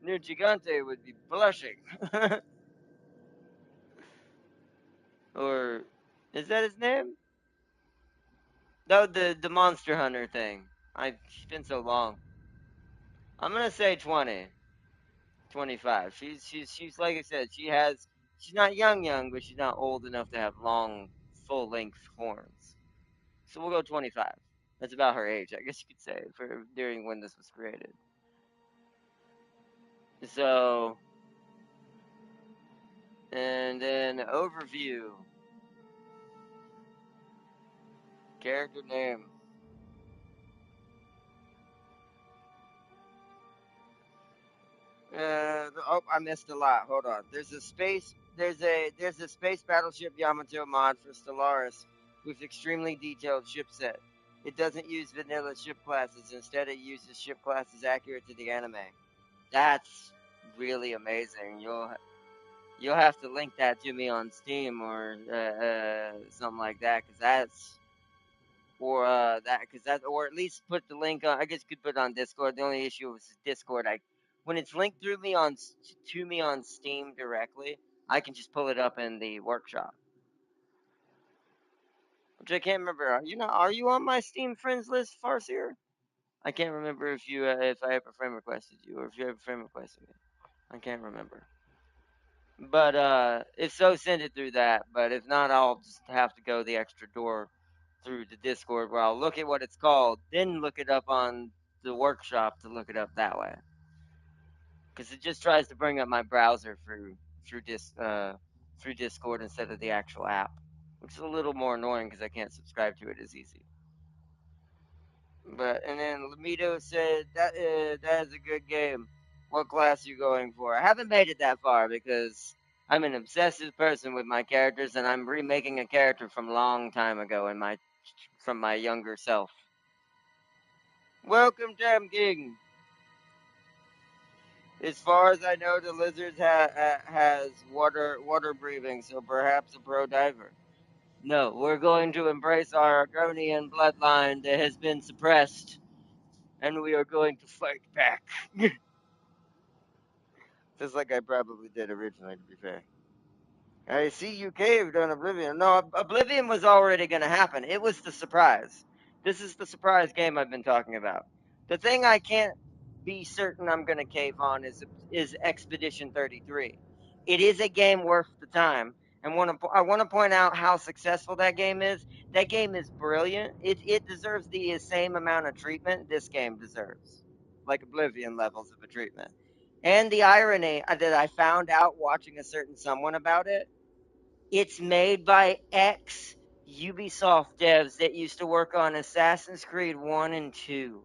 New Gigante would be blushing. Or, is that his name? No, the Monster Hunter thing. It's been so long. I'm gonna say 20. 25. She's like I said, she's not young, but she's not old enough to have long, full length horns. So we'll go 25. That's about her age, I guess you could say, for during when this was created. So, and then overview, character name. Oh, I missed a lot. Hold on. There's a space battleship Yamato mod for Stellaris with extremely detailed ship set. It doesn't use vanilla ship classes. Instead, it uses ship classes accurate to the anime. That's really amazing. You'll have to link that to me on Steam or something like that, because that's or at least put the link on. I guess you could put it on Discord. The only issue is Discord. When it's linked through me to me on Steam directly, I can just pull it up in the workshop. Which I can't remember. Are you on my Steam friends list, Farseer? I can't remember if I ever friend requested you or if you ever friend requested me. I can't remember. But if so, send it through that. But if not, I'll just have to go the extra door through the Discord where I'll look at what it's called, then look it up on the workshop to look it up that way. Because it just tries to bring up my browser through Discord instead of the actual app, which is a little more annoying because I can't subscribe to it as easy. But and then Lamito said that is a good game. What class are you going for? I haven't made it that far because I'm an obsessive person with my characters, and I'm remaking a character from a long time ago from my younger self. Welcome, Jam King. As far as I know, the lizard has water breathing, so perhaps a pro diver. No, we're going to embrace our Argonian bloodline that has been suppressed, and we are going to fight back. Just like I probably did originally, to be fair. I see you caved on Oblivion. No, Oblivion was already going to happen. It was the surprise. This is the surprise game I've been talking about. The thing I can't be certain I'm going to cave on is Expedition 33. It is a game worth the time, and I want to point out how successful that game is. That game is brilliant. It deserves the same amount of treatment this game deserves, like Oblivion levels of a treatment. And the irony that I found out watching a certain someone about it, it's made by ex Ubisoft devs that used to work on Assassin's Creed 1 and 2.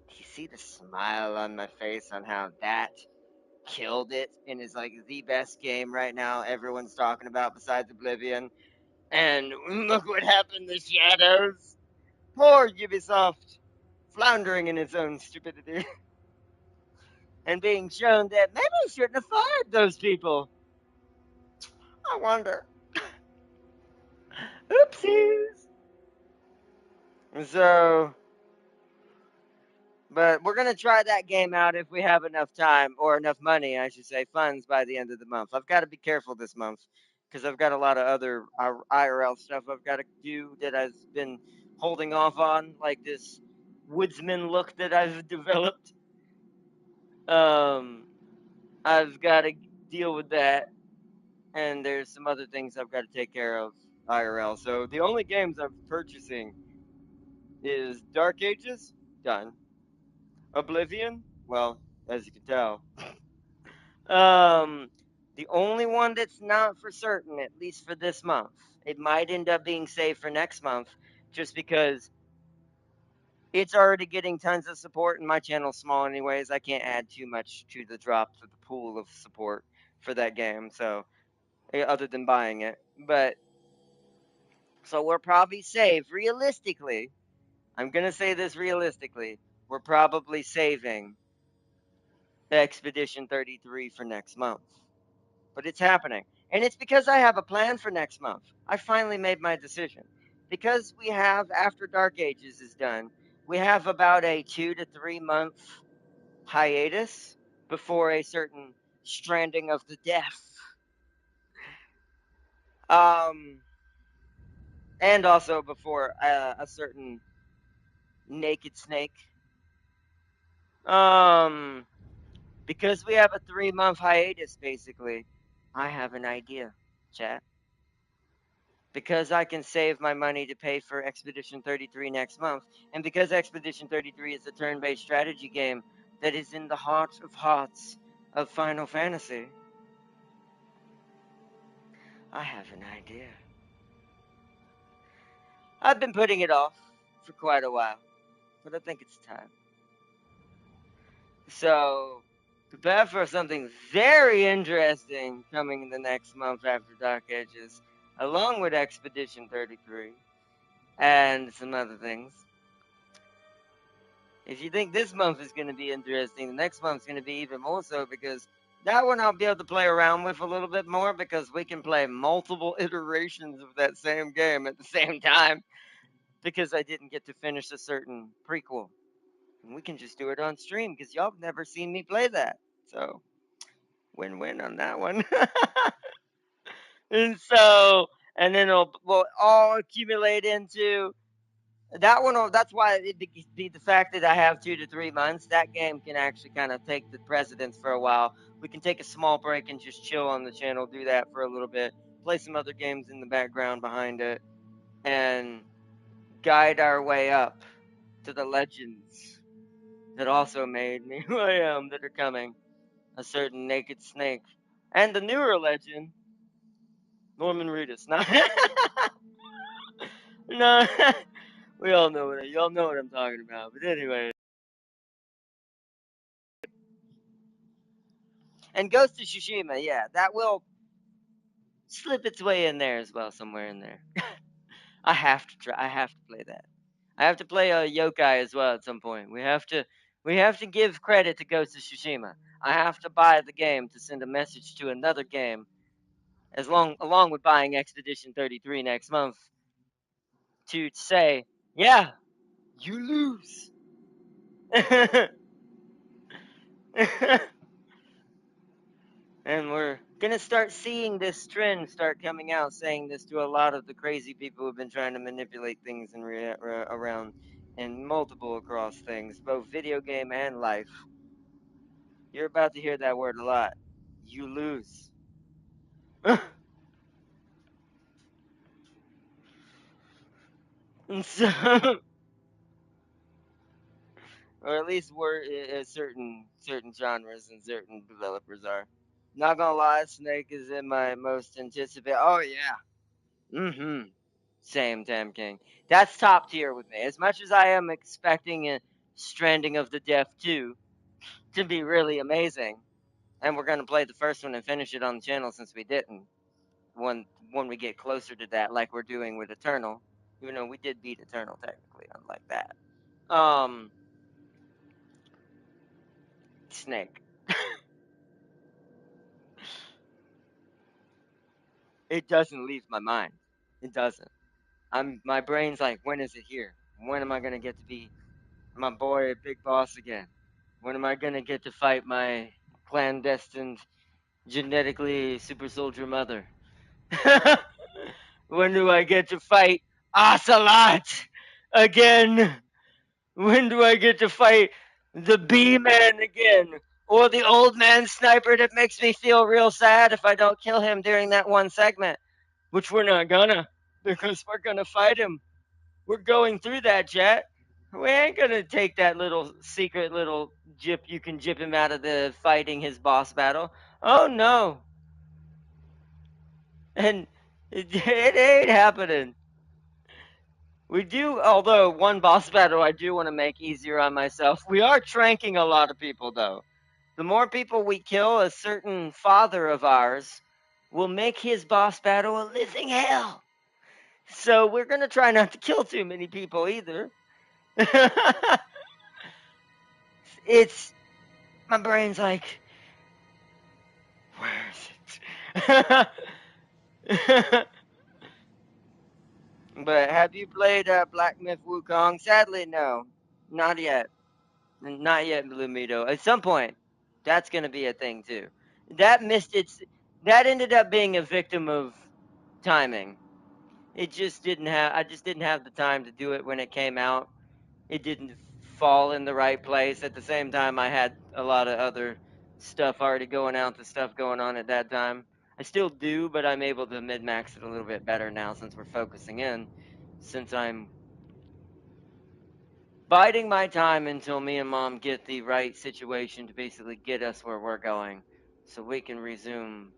Do you see the smile on my face on how that killed it and is like the best game right now everyone's talking about besides Oblivion? And look what happened to Shadows. Poor Ubisoft, floundering in its own stupidity and being shown that maybe I shouldn't have fired those people. I wonder. Oopsies. So, but we're gonna try that game out if we have enough time or enough money, I should say, funds by the end of the month. I've got to be careful this month because I've got a lot of other IRL stuff I've got to do that I've been holding off on, like this woodsman look that I've developed. Um, I've got to deal with that, and there's some other things I've got to take care of IRL. So the only games I'm purchasing is Dark Ages, done. Oblivion, well, as you can tell. Um, the only one that's not for certain, at least for this month, it might end up being saved for next month, just because it's already getting tons of support, and my channel's small anyways. I can't add too much to the drop to the pool of support for that game. So, other than buying it, but so we're probably saved realistically. I'm gonna say this realistically. We're probably saving Expedition 33 for next month. But it's happening. And it's because I have a plan for next month. I finally made my decision. Because we have, after Dark Ages is done, we have about a 2 to 3 month hiatus before a certain stranding of the deaf. Um, and also before a certain naked snake. Um, because we have a 3 month hiatus, basically, I have an idea, chat. Because I can save my money to pay for Expedition 33 next month, and because Expedition 33 is a turn based strategy game that is in the heart of hearts of Final Fantasy, I have an idea. I've been putting it off for quite a while, but I think it's time. So, prepare for something very interesting coming in the next month after Dark Ages, along with Expedition 33 and some other things. If you think this month is going to be interesting, the next month's going to be even more so, because that one I'll be able to play around with a little bit more, because we can play multiple iterations of that same game at the same time, because I didn't get to finish a certain prequel. And we can just do it on stream because y'all have never seen me play that. So, win-win on that one. And so, and then we'll all accumulate into that one. That's why it be the fact that I have 2 to 3 months. That game can actually kind of take the precedence for a while. We can take a small break and just chill on the channel, do that for a little bit, play some other games in the background behind it, and guide our way up to the legends that also made me who I am, that are coming. A certain naked snake, and the newer legend, Norman Reedus. No, no, we all know y'all know what I'm talking about. But anyway. And Ghost of Tsushima, yeah, that will slip its way in there as well, somewhere in there. I have to try. I have to play that. I have to play a yokai as well at some point. We have to. We have to give credit to Ghost of Tsushima. I have to buy the game to send a message to another game, along with buying Expedition 33 next month, to say, yeah, you lose. And we're gonna start seeing this trend start coming out, saying this to a lot of the crazy people who've been trying to manipulate things around and multiple across things, both video game and life. You're about to hear that word a lot. You lose. And so, or at least we're certain genres and certain developers are. Not gonna lie, Snake is in my most anticipated. Oh yeah. Mm-hmm. Same, Tam King. That's top tier with me. As much as I am expecting a Stranding of the Deaf 2 to be really amazing, and we're gonna play the first one and finish it on the channel since we didn't. When we get closer to that, like we're doing with Eternal, even though we did beat Eternal technically, unlike that. Snake. It doesn't leave my mind. It doesn't. My brain's like, when is it here? When am I gonna get to be my boy Big Boss again? When am I gonna get to fight my clandestine, genetically super soldier mother? When do I get to fight Ocelot again? When do I get to fight the Bee Man again? Or the old man sniper that makes me feel real sad if I don't kill him during that one segment? Which we're not gonna, because we're gonna fight him. We're going through that, chat. We ain't gonna take that little secret little jip. You can jip him out of the fighting his boss battle. Oh no. And it ain't happening. We do, although one boss battle I do want to make easier on myself. We are tranking a lot of people, though. The more people we kill, a certain father of ours will make his boss battle a living hell. So we're going to try not to kill too many people either. It's, my brain's like, where is it? But have you played Black Myth Wukong? Sadly, no. Not yet. Not yet, Blue Mito. At some point, that's going to be a thing too. That missed its. That ended up being a victim of timing. It just didn't have. I just didn't have the time to do it when it came out. It didn't fall in the right place. At the same time, I had a lot of other stuff already going out. The stuff going on at that time. I still do, but I'm able to mid max it a little bit better now since we're focusing in. Since I'm biding my time until me and mom get the right situation to basically get us where we're going, so we can resume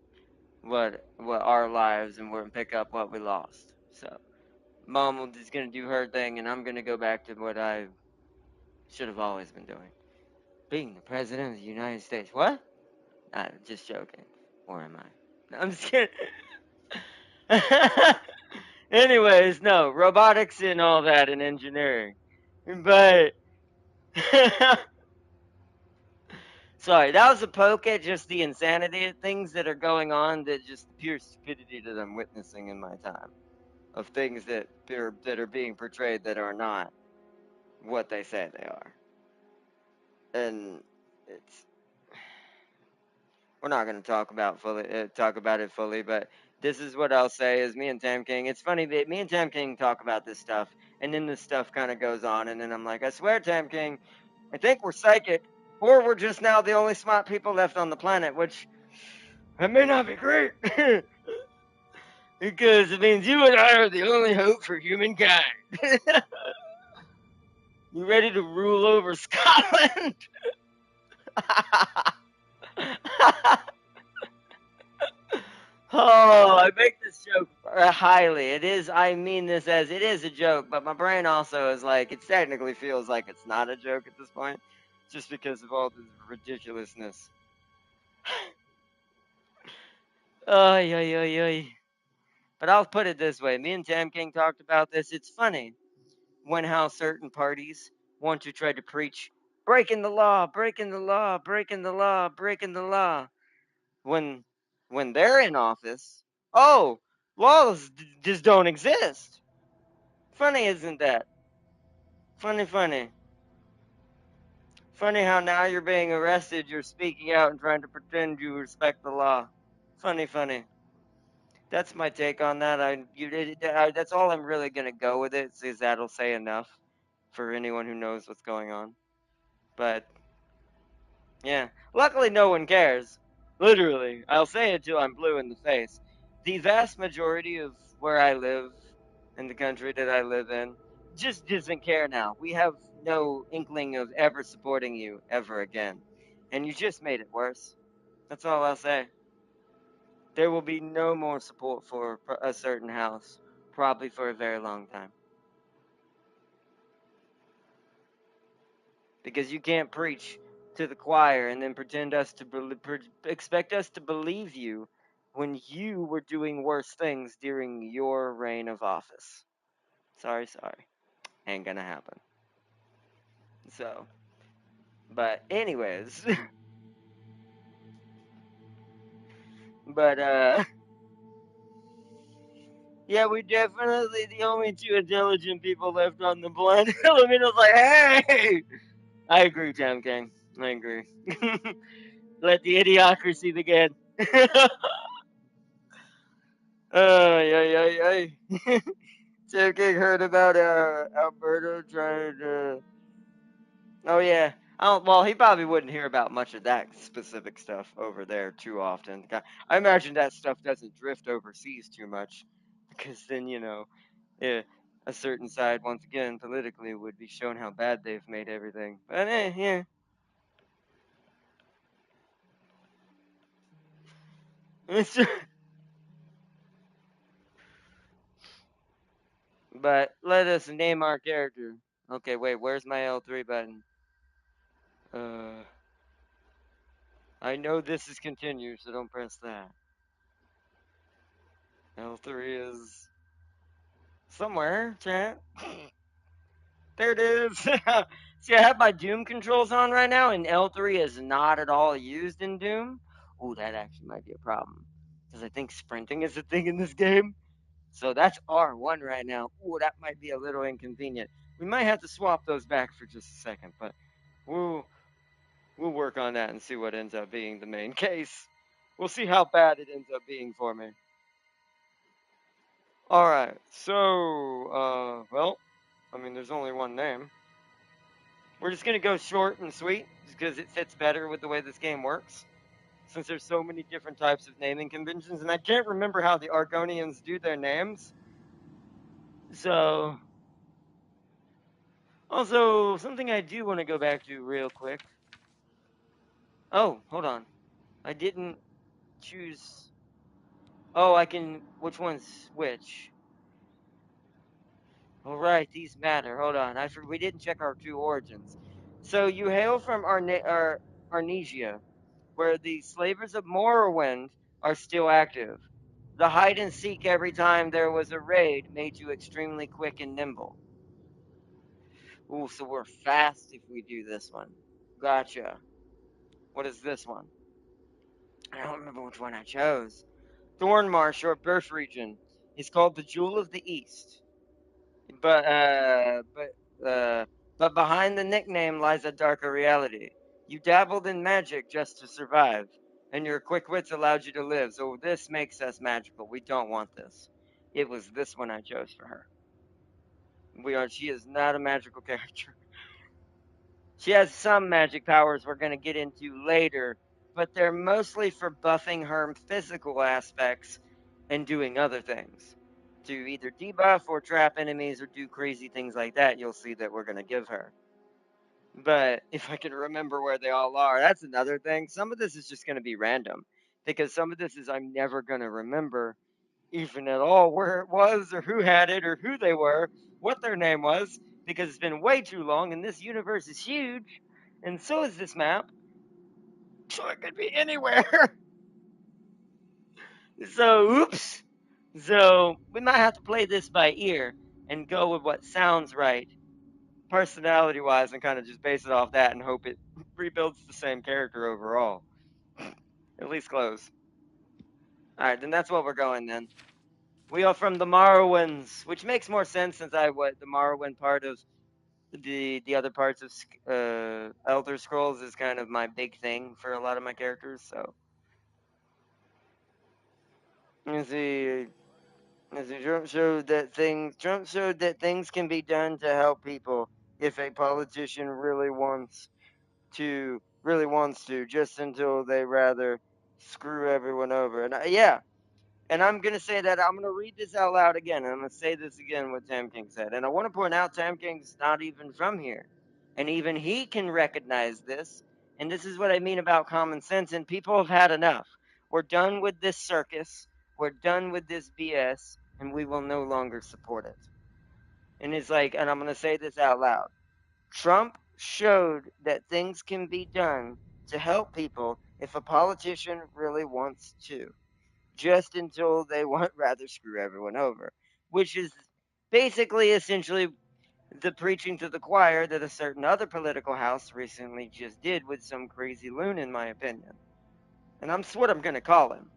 what our lives and we're pick up what we lost. So mom is gonna do her thing, and I'm gonna go back to what I should have always been doing: being the president of the United States. What? I'm just joking. Or am I? No, I'm just kidding. Anyways, no robotics and all that and engineering, but. Sorry, that was a poke at just the insanity of things that are going on, that just the pure stupidity that I'm witnessing in my time, of things that are being portrayed that are not what they say they are. And it's we're not going to talk about it fully, but this is what I'll say is me and Tam King. It's funny that me and Tam King talk about this stuff, and then this stuff kind of goes on, and then I'm like, I swear, Tam King, I think we're psychic, or we're just now the only smart people left on the planet, which that may not be great. Because it means you and I are the only hope for humankind. You ready to rule over Scotland? Oh, I make this joke highly. It is, I mean this as it is a joke, but my brain also is like, it technically feels like it's not a joke at this point, just because of all the ridiculousness. Oy, oy, oy, oy. But I'll put it this way: me and Tam King talked about this. It's funny when how certain parties want to try to preach breaking the law, breaking the law, breaking the law, breaking the law. When when they're in office, oh, laws just don't exist. Funny, isn't that? Funny, funny. Funny how now you're being arrested, you're speaking out and trying to pretend you respect the law. Funny, funny. That's my take on that. That's all I'm really gonna go with it, is that'll say enough for anyone who knows what's going on. But yeah, luckily no one cares. Literally, I'll say it till I'm blue in the face. The vast majority of where I live, in the country that I live in, just doesn't care now. We have no inkling of ever supporting you ever again, and you just made it worse. That's all I'll say. There will be no more support for a certain house, probably for a very long time. Because you can't preach to the choir and then expect us to believe you when you were doing worse things during your reign of office. Sorry, sorry. Ain't gonna happen. So, but anyways, but yeah, we definitely the only two intelligent people left on the planet. Elemental's like, hey, I agree, Tam King. I agree. Let the idiocracy begin. Oh, yeah, yeah, yeah. Tam King heard about Alberto trying to. Oh, yeah. Well, he probably wouldn't hear about much of that specific stuff over there too often. I imagine that stuff doesn't drift overseas too much, because then, yeah, a certain side, once again, politically, would be shown how bad they've made everything. But, yeah. But let us name our character. Okay, wait, where's my L3 button? Uh, I know this is continue, so don't press that. L3 is somewhere, chat. There it is. See, I have my Doom controls on right now, and L3 is not at all used in Doom. Ooh, that actually might be a problem. Because I think sprinting is a thing in this game. So that's R1 right now. Ooh, that might be a little inconvenient. We might have to swap those back for just a second, but we'll we'll work on that and see what ends up being the main case. We'll see how bad it ends up being for me. All right. So, well, I mean, there's only one name. We're just gonna go short and sweet because it fits better with the way this game works. Since there's so many different types of naming conventions, and I can't remember how the Argonians do their names. So, also something I do want to go back to real quick. Oh, hold on. I didn't choose. Oh, I can. Which one's which? All right, these matter. Hold on. We didn't check our two origins. So you hail from Arnesia, where the slavers of Morrowind are still active. The hide and seek every time there was a raid made you extremely quick and nimble. Ooh, so we're fast if we do this one. Gotcha. What is this one? I don't remember which one I chose. Thornmarsh, or birth region, is called the Jewel of the East. But uh, but but behind the nickname lies a darker reality. You dabbled in magic just to survive, and your quick wits allowed you to live. So this makes us magical. We don't want this. It was this one I chose for her. She is not a magical character. She has some magic powers we're gonna get into later, but they're mostly for buffing her physical aspects and doing other things. To either debuff or trap enemies or do crazy things like that, you'll see that we're gonna give her. But if I can remember where they all are, that's another thing. Some of this is just gonna be random. Because some of this is I'm never gonna remember even at all where it was or who had it or who they were, what their name was, because it's been way too long and this universe is huge, and so is this map, so it could be anywhere. So, oops. So, we might have to play this by ear and go with what sounds right personality-wise, and kind of just base it off that and hope it rebuilds the same character overall. At least close. All right, then that's what we're going then. We are from the Morrowinds, which makes more sense since what the Morrowind part of the other parts of Elder Scrolls is kind of my big thing for a lot of my characters. So, you see, Trump showed that things can be done to help people if a politician really wants to, just until they rather screw everyone over. And yeah, and I'm gonna say that I'm gonna read this out loud again, and I'm gonna say this again what Tam King said. And I want to point out Tam King's not even from here, and even he can recognize this. And this is what I mean about common sense. And people have had enough. We're done with this circus. We're done with this BS, and we will no longer support it. And it's like, and I'm gonna say this out loud. Trump showed that things can be done to help people if a politician really wants to, just until they want rather screw everyone over, which is basically essentially the preaching to the choir that a certain other political house recently just did with some crazy loon, in my opinion. And that's what I'm going to call him.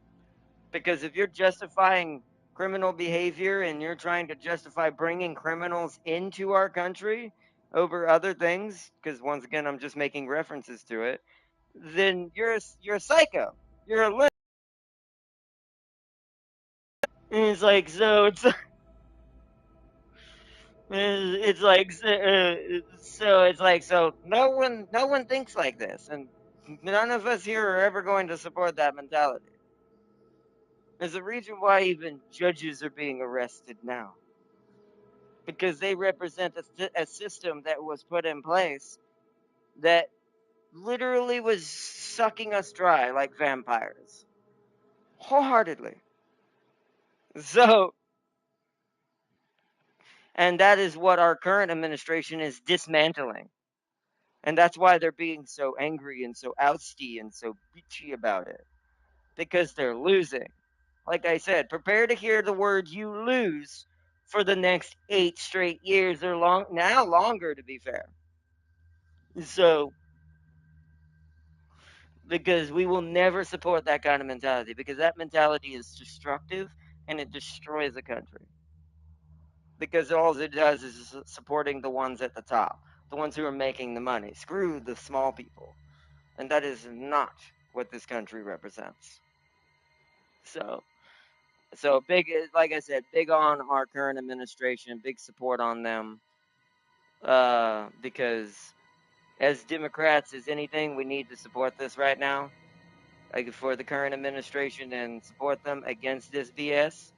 Because if you're justifying criminal behavior and you're trying to justify bringing criminals into our country over other things, because once again, I'm just making references to it, then you're a psycho. You're a lunatic. And it's like, so it's like so it's like so no one thinks like this, and none of us here are ever going to support that mentality. There's a reason why even judges are being arrested now, because they represent a system that was put in place that literally was sucking us dry like vampires, wholeheartedly. So, and that is what our current administration is dismantling. And that's why they're being so angry and so ousty and so bitchy about it. Because they're losing. Like I said, prepare to hear the word you lose for the next 8 straight years or longer to be fair. So, because we will never support that kind of mentality, because that mentality is destructive and it destroys a country. Because all it does is supporting the ones at the top, the ones who are making the money. Screw the small people. And that is not what this country represents. So, so big, like I said, big on our current administration, big support on them. Because as Democrats, as anything, we need to support this right now, like for the current administration, and support them against this BS.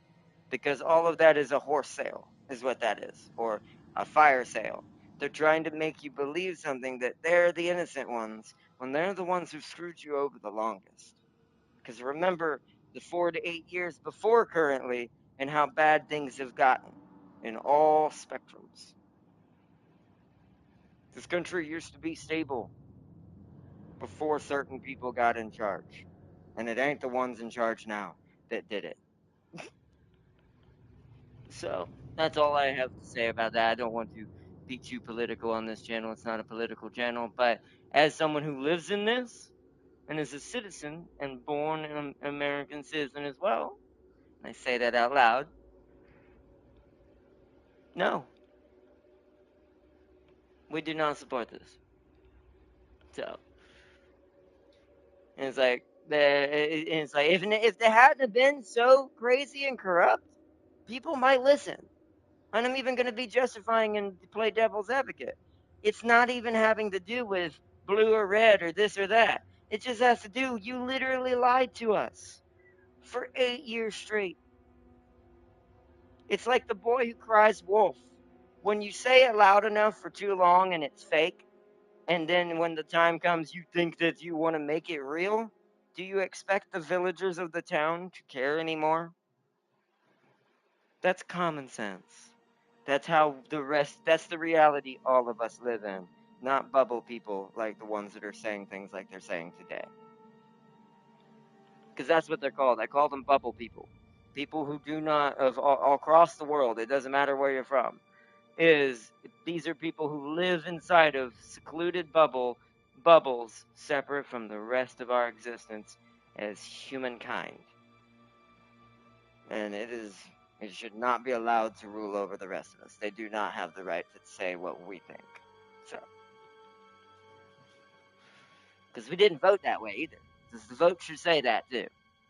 Because all of that is a horse sale, is what that is, or a fire sale. They're trying to make you believe something that they're the innocent ones when they're the ones who screwed you over the longest. Because remember the 4 to 8 years before currently and how bad things have gotten in all spectrums. This country used to be stable before certain people got in charge. And it ain't the ones in charge now that did it. So that's all I have to say about that. I don't want to be too political on this channel. It's not a political channel. But as someone who lives in this and is a citizen and born an American citizen as well, I say that out loud. No, we do not support this. So, and it's like if they hadn't been so crazy and corrupt, people might listen. And I'm even going to be justifying and play devil's advocate. It's not even having to do with blue or red or this or that. It just has to do. You literally lied to us for 8 years straight. It's like the boy who cries wolf. When you say it loud enough for too long and it's fake, and then when the time comes, you think that you want to make it real, do you expect the villagers of the town to care anymore? That's common sense. That's the reality all of us live in, not bubble people like the ones that are saying things like they're saying today. Because that's what they're called. I call them bubble people. People who do not, all across the world, it doesn't matter where you're from. is these are people who live inside of secluded bubbles separate from the rest of our existence as humankind. And it should not be allowed to rule over the rest of us. They do not have the right to say what we think. So, because we didn't vote that way either. The vote should say that too.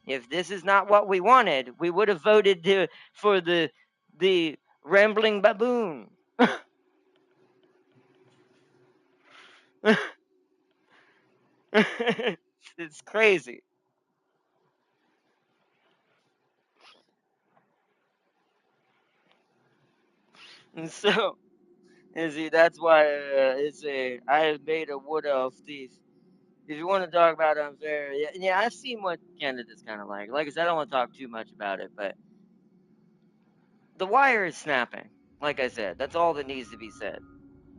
If this is not what we wanted, we would have voted for the rambling baboon. It's crazy. And so, you see, that's why I have made a wood elf thief. If you want to talk about unfair, yeah, I've seen what Canada's kind of like. Like I said, I don't want to talk too much about it, but the wire is snapping. Like I said, that's all that needs to be said.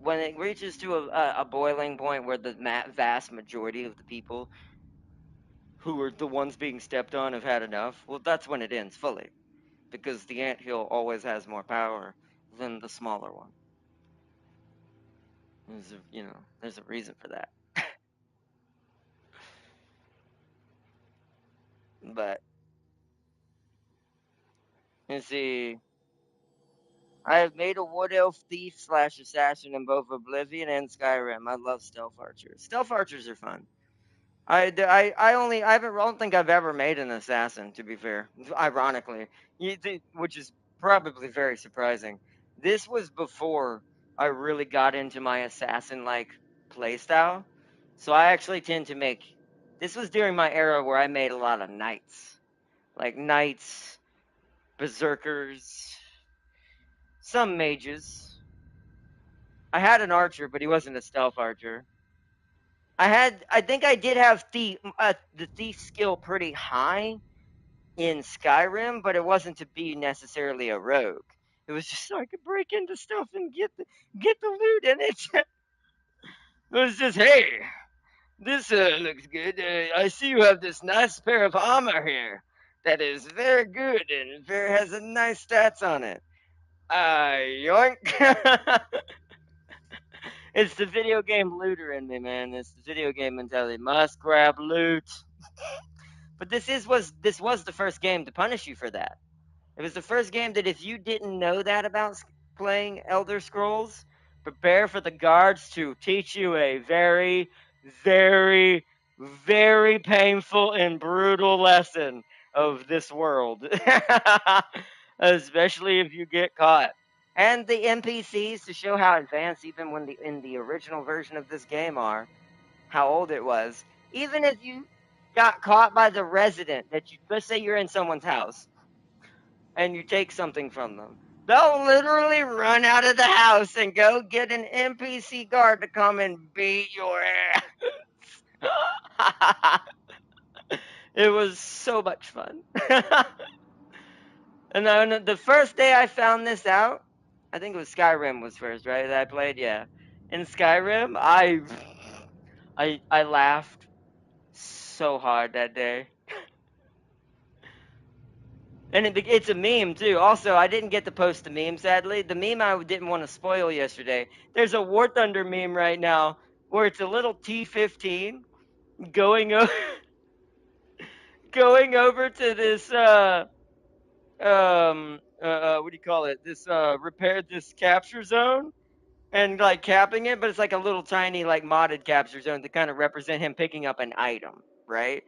When it reaches to a boiling point where the vast majority of the people who are the ones being stepped on have had enough, well, that's when it ends fully. Because the anthill always has more power than the smaller one. There's a reason for that. But, you see, I have made a wood elf thief / assassin in both Oblivion and Skyrim. I love stealth archers. Stealth archers are fun. I don't think I've ever made an assassin, to be fair. Ironically, which is probably very surprising. This was before I really got into my assassin-like playstyle. So I actually tend to make. This was during my era where I made a lot of knights, like knights, berserkers, some mages. I had an archer, but he wasn't a stealth archer. I think I did have the thief skill pretty high in Skyrim, but it wasn't to be necessarily a rogue. It was just so I could break into stuff and get the loot, and it was just, hey, this looks good. I see you have this nice pair of armor here that is very good and has a nice stats on it. Yoink. It's the video game looter in me, man. It's the video game mentality. Must grab loot. But this was the first game to punish you for that. It was the first game that if you didn't know that about playing Elder Scrolls, prepare for the guards to teach you a very, very, very painful and brutal lesson of this world. Especially if you get caught. And the NPCs to show how advanced even when in the original version of this game are, how old it was. Even if you got caught by the resident let's say you're in someone's house and you take something from them, they'll literally run out of the house and go get an NPC guard to come and beat your ass. It was so much fun. And then the first day I found this out, I think it was Skyrim was first, right? That I played, yeah. In Skyrim, I laughed so hard that day. And it's a meme too. Also, I didn't get to post the meme, sadly. The meme I didn't want to spoil yesterday. There's a War Thunder meme right now where it's a little T-15 going over going over to this what do you call it? This capture zone and like capping it, but it's like a little tiny like modded capture zone to kind of represent him picking up an item, right?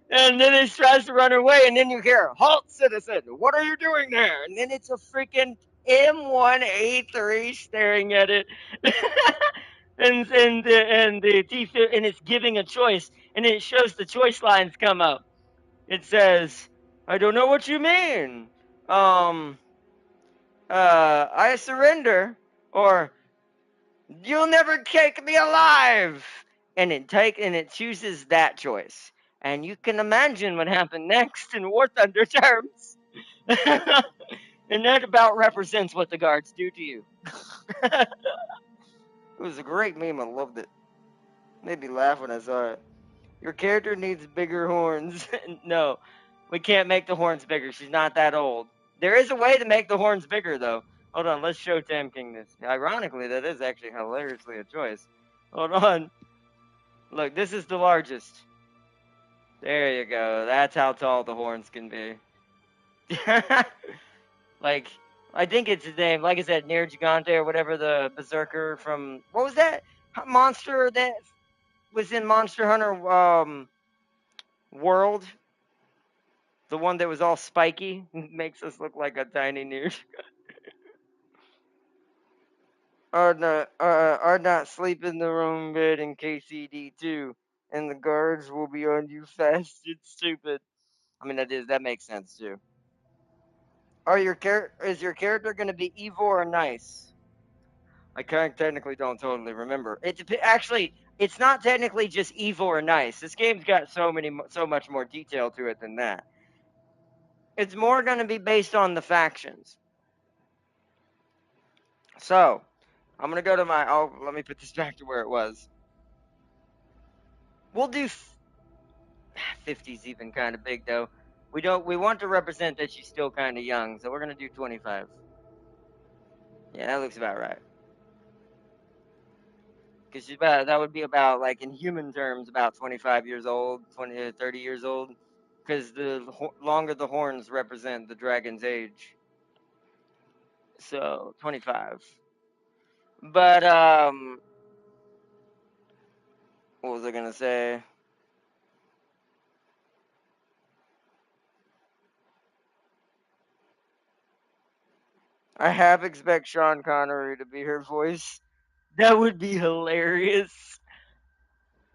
And then he tries to run away, and then you hear, "Halt, citizen! What are you doing there?" And then it's a freaking M1A3 staring at it, and it's giving a choice, and it shows the choice lines come up. It says, "I don't know what you mean. I surrender," or "You'll never take me alive," and it chooses that choice. And you can imagine what happened next in War Thunder terms. And that about represents what the guards do to you. It was a great meme. I loved it. Made me laugh when I saw it. Your character needs bigger horns. No, we can't make the horns bigger. She's not that old. There is a way to make the horns bigger, though. Hold on, let's show Tam King this. Ironically, that is actually hilariously a choice. Hold on. Look, this is the largest. There you go. That's how tall the horns can be. Like, I think it's his name. Like I said, Nir Gigante or whatever, the berserker from what was that monster that was in Monster Hunter World? The one that was all spiky makes us look like a tiny Nir. Are not sleep in the room bed in KCD2, and the guards will be on you fast. It's stupid. I mean, that makes sense too. Is your character going to be evil or nice? I kind of technically don't totally remember. Actually, it's not technically just evil or nice. This game's got so much more detail to it than that. It's more going to be based on the factions. So, I'm going to go to my. Oh, let me put this back to where it was. We'll do 50's even kind of big though. We want to represent that she's still kind of young, so we're going to do 25. Yeah, that looks about right. Because that would be about, like, in human terms, about 25 years old, 20 to 30 years old. Because the longer the horns represent the dragon's age. So, 25. But, what was I going to say? I half expect Sean Connery to be her voice. That would be hilarious.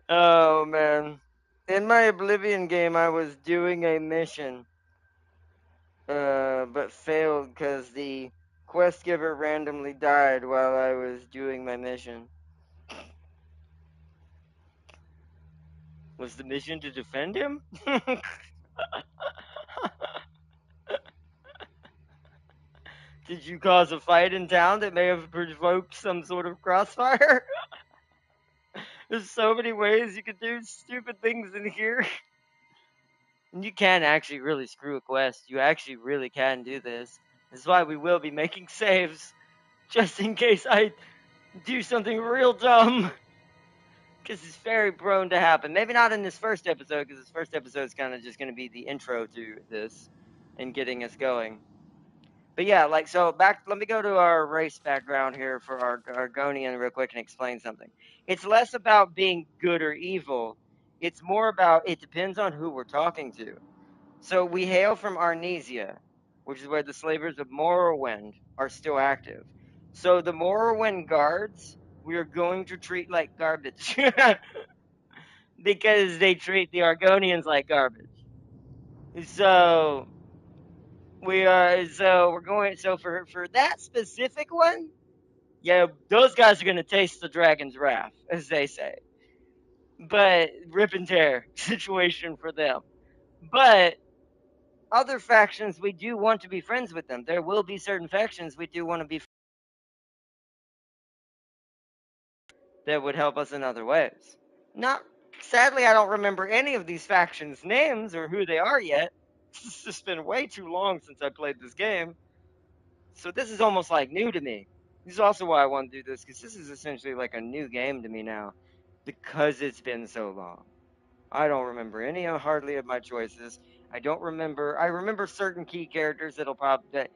Oh, man. In my Oblivion game, I was doing a mission, but failed because the quest giver randomly died while I was doing my mission. Was the mission to defend him? Did you cause a fight in town that may have provoked some sort of crossfire? There's so many ways you could do stupid things in here. And you can actually really screw a quest. You actually really can do this. This is why we will be making saves. Just in case I do something real dumb. Because it's very prone to happen. Maybe not in this first episode, because this first episode is kind of just going to be the intro to this and getting us going. But yeah, like, so let me go to our race background here for our Argonian real quick and explain something. It's less about being good or evil. It's more about, it depends on who we're talking to. So we hail from Arnesia, which is where the slavers of Morrowind are still active. So the Morrowind guards, we are going to treat like garbage. Because they treat the Argonians like garbage. So we're going for that specific one, yeah, those guys are gonna taste the dragon's wrath, as they say. But rip and tear situation for them. But other factions, we do want to be friends with them. There will be certain factions we do want to be that would help us in other ways. Not sadly, I don't remember any of these factions' names or who they are yet. It's just been way too long since I played this game. So this is almost like new to me. This is also why I want to do this, because this is essentially like a new game to me now, because it's been so long. I don't remember any hardly of my choices. I remember certain key characters that'll pop that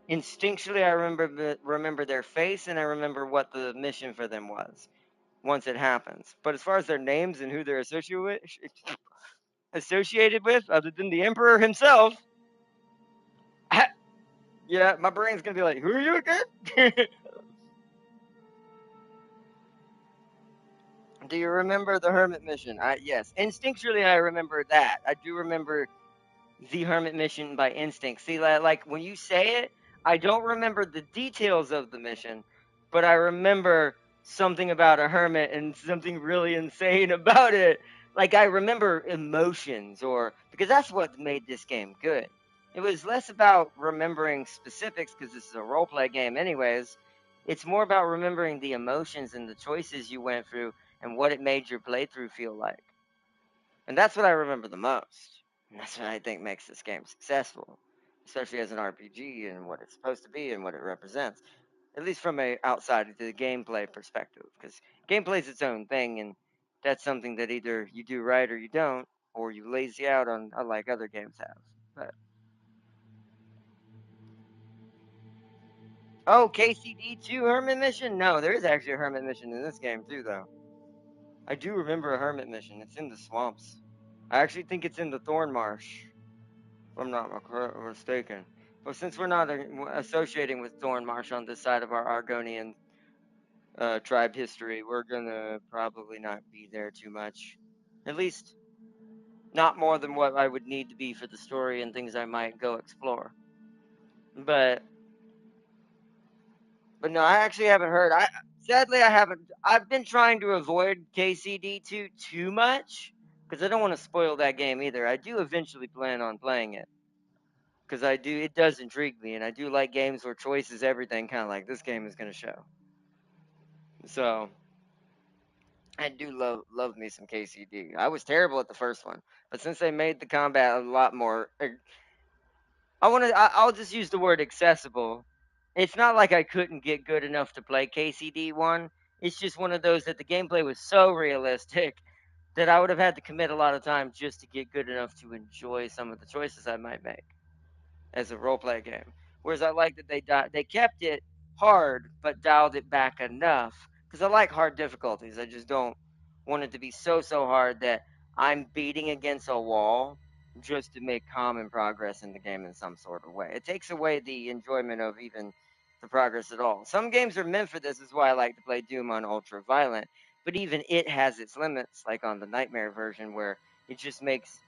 instinctually I remember their face, and I remember what the mission for them was once it happens. But as far as their names and who they're associated with, other than the Emperor himself, yeah, my brain's gonna be like, who are you again? Do you remember the Hermit mission? Yes. Instinctually, I remember that. I do remember the Hermit mission by instinct. See, like when you say it, I don't remember the details of the mission, but I remember something about a hermit and something really insane about it. Like I remember emotions, or because that's what made this game good. It was less about remembering specifics because this is a role play game, anyways. It's more about remembering the emotions and the choices you went through and what it made your playthrough feel like. And that's what I remember the most. And that's what I think makes this game successful. especially as an RPG and what it's supposed to be and what it represents. At least from a outside of the gameplay perspective, because gameplay is its own thing, and that's something that either you do right or you don't, or you lazy out on, unlike other games have. But oh, KCD2 Hermit Mission? No, there is actually a Hermit Mission in this game too, though. I do remember a Hermit Mission. It's in the swamps. I actually think it's in the Thorn Marsh, if I'm not mistaken. But since we're not associating with Thorn Marsh on this side of our Argonian tribe history, we're gonna probably not be there too much. At least, not more than what I would need to be for the story and things I might go explore. But no, I actually haven't heard. I sadly I haven't. I've been trying to avoid KCD2 too much because I don't want to spoil that game either. I do eventually plan on playing it because I do. It does intrigue me, and I do like games where choice is everything, kind of like this game is going to show. So I do love me some KCD. I was terrible at the first one, but since they made the combat a lot more, I want to. I'll just use the word accessible. It's not like I couldn't get good enough to play KCD one. It's just one of those that the gameplay was so realistic that I would have had to commit a lot of time just to get good enough to enjoy some of the choices I might make as a role play game. Whereas I like that they kept it hard but dialed it back enough because I like hard difficulties. I just don't want it to be so hard that I'm beating against a wall just to make common progress in the game in some sort of way. It takes away the enjoyment of even the progress at all. Some games are meant for this. Is why I like to play Doom on ultra violent, but even it has its limits, like on the Nightmare version, where it just makes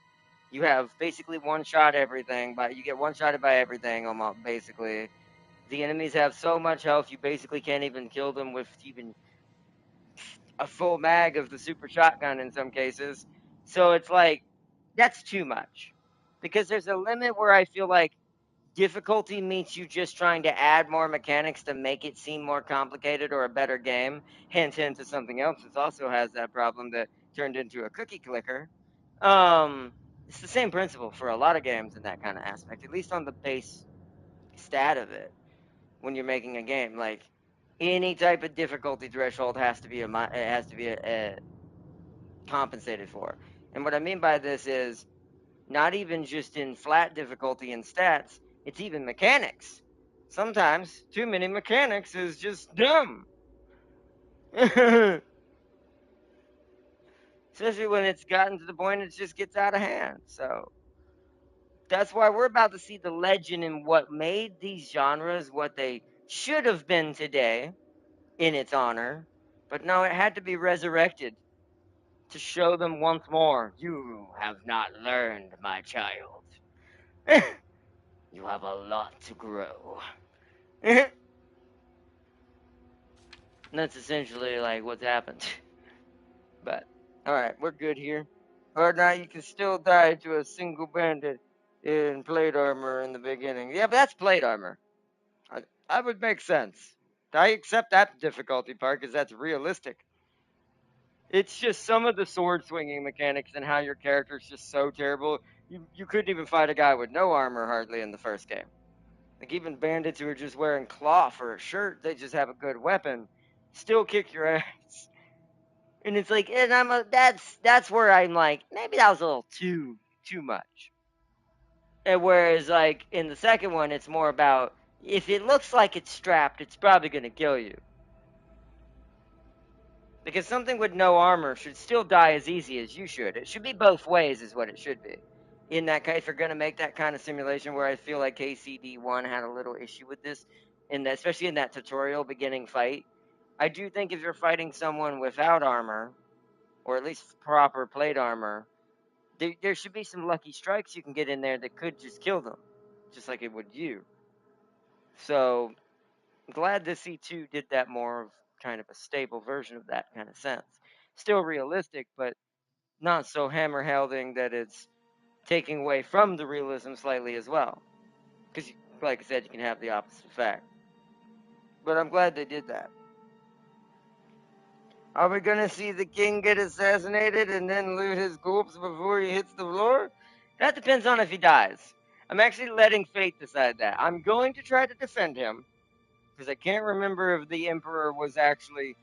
you have basically one shot everything, but you get one shotted by everything almost basically. The enemies have so much health you basically can't even kill them with even a full mag of the super shotgun in some cases. So it's like that's too much. Because there's a limit where I feel like difficulty means you just trying to add more mechanics to make it seem more complicated or a better game. Hint to something else that also has that problem that turned into a cookie clicker. It's the same principle for a lot of games in that kind of aspect, at least on the base stat of it. When you're making a game, like any type of difficulty threshold has to be compensated for. And what I mean by this is not even just in flat difficulty and stats, it's even mechanics. Sometimes too many mechanics is just dumb. Especially when it's gotten to the point it just gets out of hand. So that's why we're about to see the legend in what made these genres what they should have been today in its honor. But no, it had to be resurrected to show them once more you have not learned, my child. You have a lot to grow. And that's essentially like what's happened. But alright, we're good here. Or now you can still die to a single bandit in plate armor in the beginning. Yeah, but that's plate armor. That would make sense. I accept that difficulty part because that's realistic. It's just some of the sword swinging mechanics and how your character's just so terrible. You couldn't even fight a guy with no armor hardly in the first game. Like even bandits who are just wearing cloth or a shirt, they just have a good weapon, still kick your ass. And it's like, and that's where I'm like, maybe that was a little too much. And whereas like in the second one, it's more about if it looks like it's strapped, it's probably gonna kill you. Because something with no armor should still die as easy as you should. It should be both ways, is what it should be. In that case, if you're going to make that kind of simulation, where I feel like KCD1 had a little issue with this, especially in that tutorial beginning fight, I do think if you're fighting someone without armor, or at least proper plate armor, there should be some lucky strikes you can get in there that could just kill them, just like it would you. So I'm glad this C2 did that more of kind of a stable version of that kind of sense. Still realistic, but not so hammer holding that it's taking away from the realism slightly as well. Because, like I said, you can have the opposite effect. But I'm glad they did that. Are we gonna see the king get assassinated and then loot his corpse before he hits the floor? That depends on if he dies. I'm actually letting fate decide that. I'm going to try to defend him because I can't remember if the Emperor was actually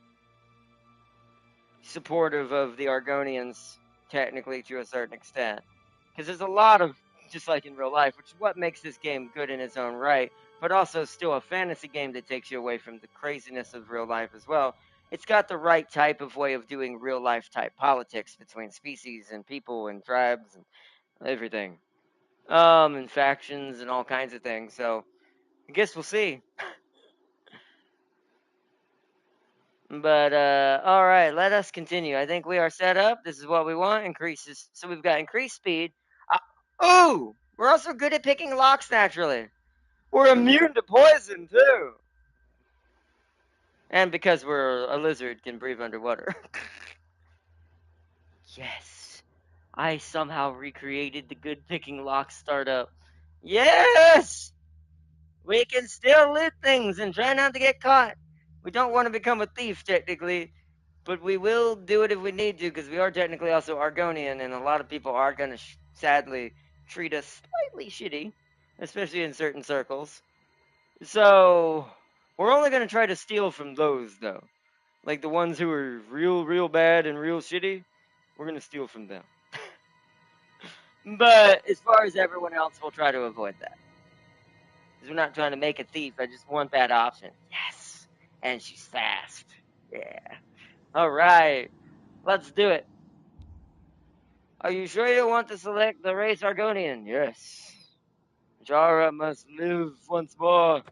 supportive of the Argonians, technically to a certain extent. Because there's a lot of, just like in real life, which is what makes this game good in its own right, but also still a fantasy game that takes you away from the craziness of real life as well. It's got the right type of way of doing real life type politics between species and people and tribes and everything. And factions and all kinds of things. So I guess we'll see. But all right, let us continue. I think we are set up. This is what we want. Increases. So we've got increased speed. Ooh, we're also good at picking locks naturally. We're immune to poison too. And because we're a lizard, can breathe underwater. Yes, I somehow recreated the good picking locks startup. Yes, we can still loot things and try not to get caught. We don't want to become a thief technically, but we will do it if we need to, because we are technically also Argonian, and a lot of people are going to sadly treat us slightly shitty, especially in certain circles. So, we're only going to try to steal from those, though. Like the ones who are real, real bad and real shitty, we're going to steal from them. But as far as everyone else, we'll try to avoid that. Because we're not trying to make a thief, I just want that option. Yes! And she's fast. Yeah. Alright. Let's do it. Are you sure you want to select the race Argonian? Yes. Jara must live once more.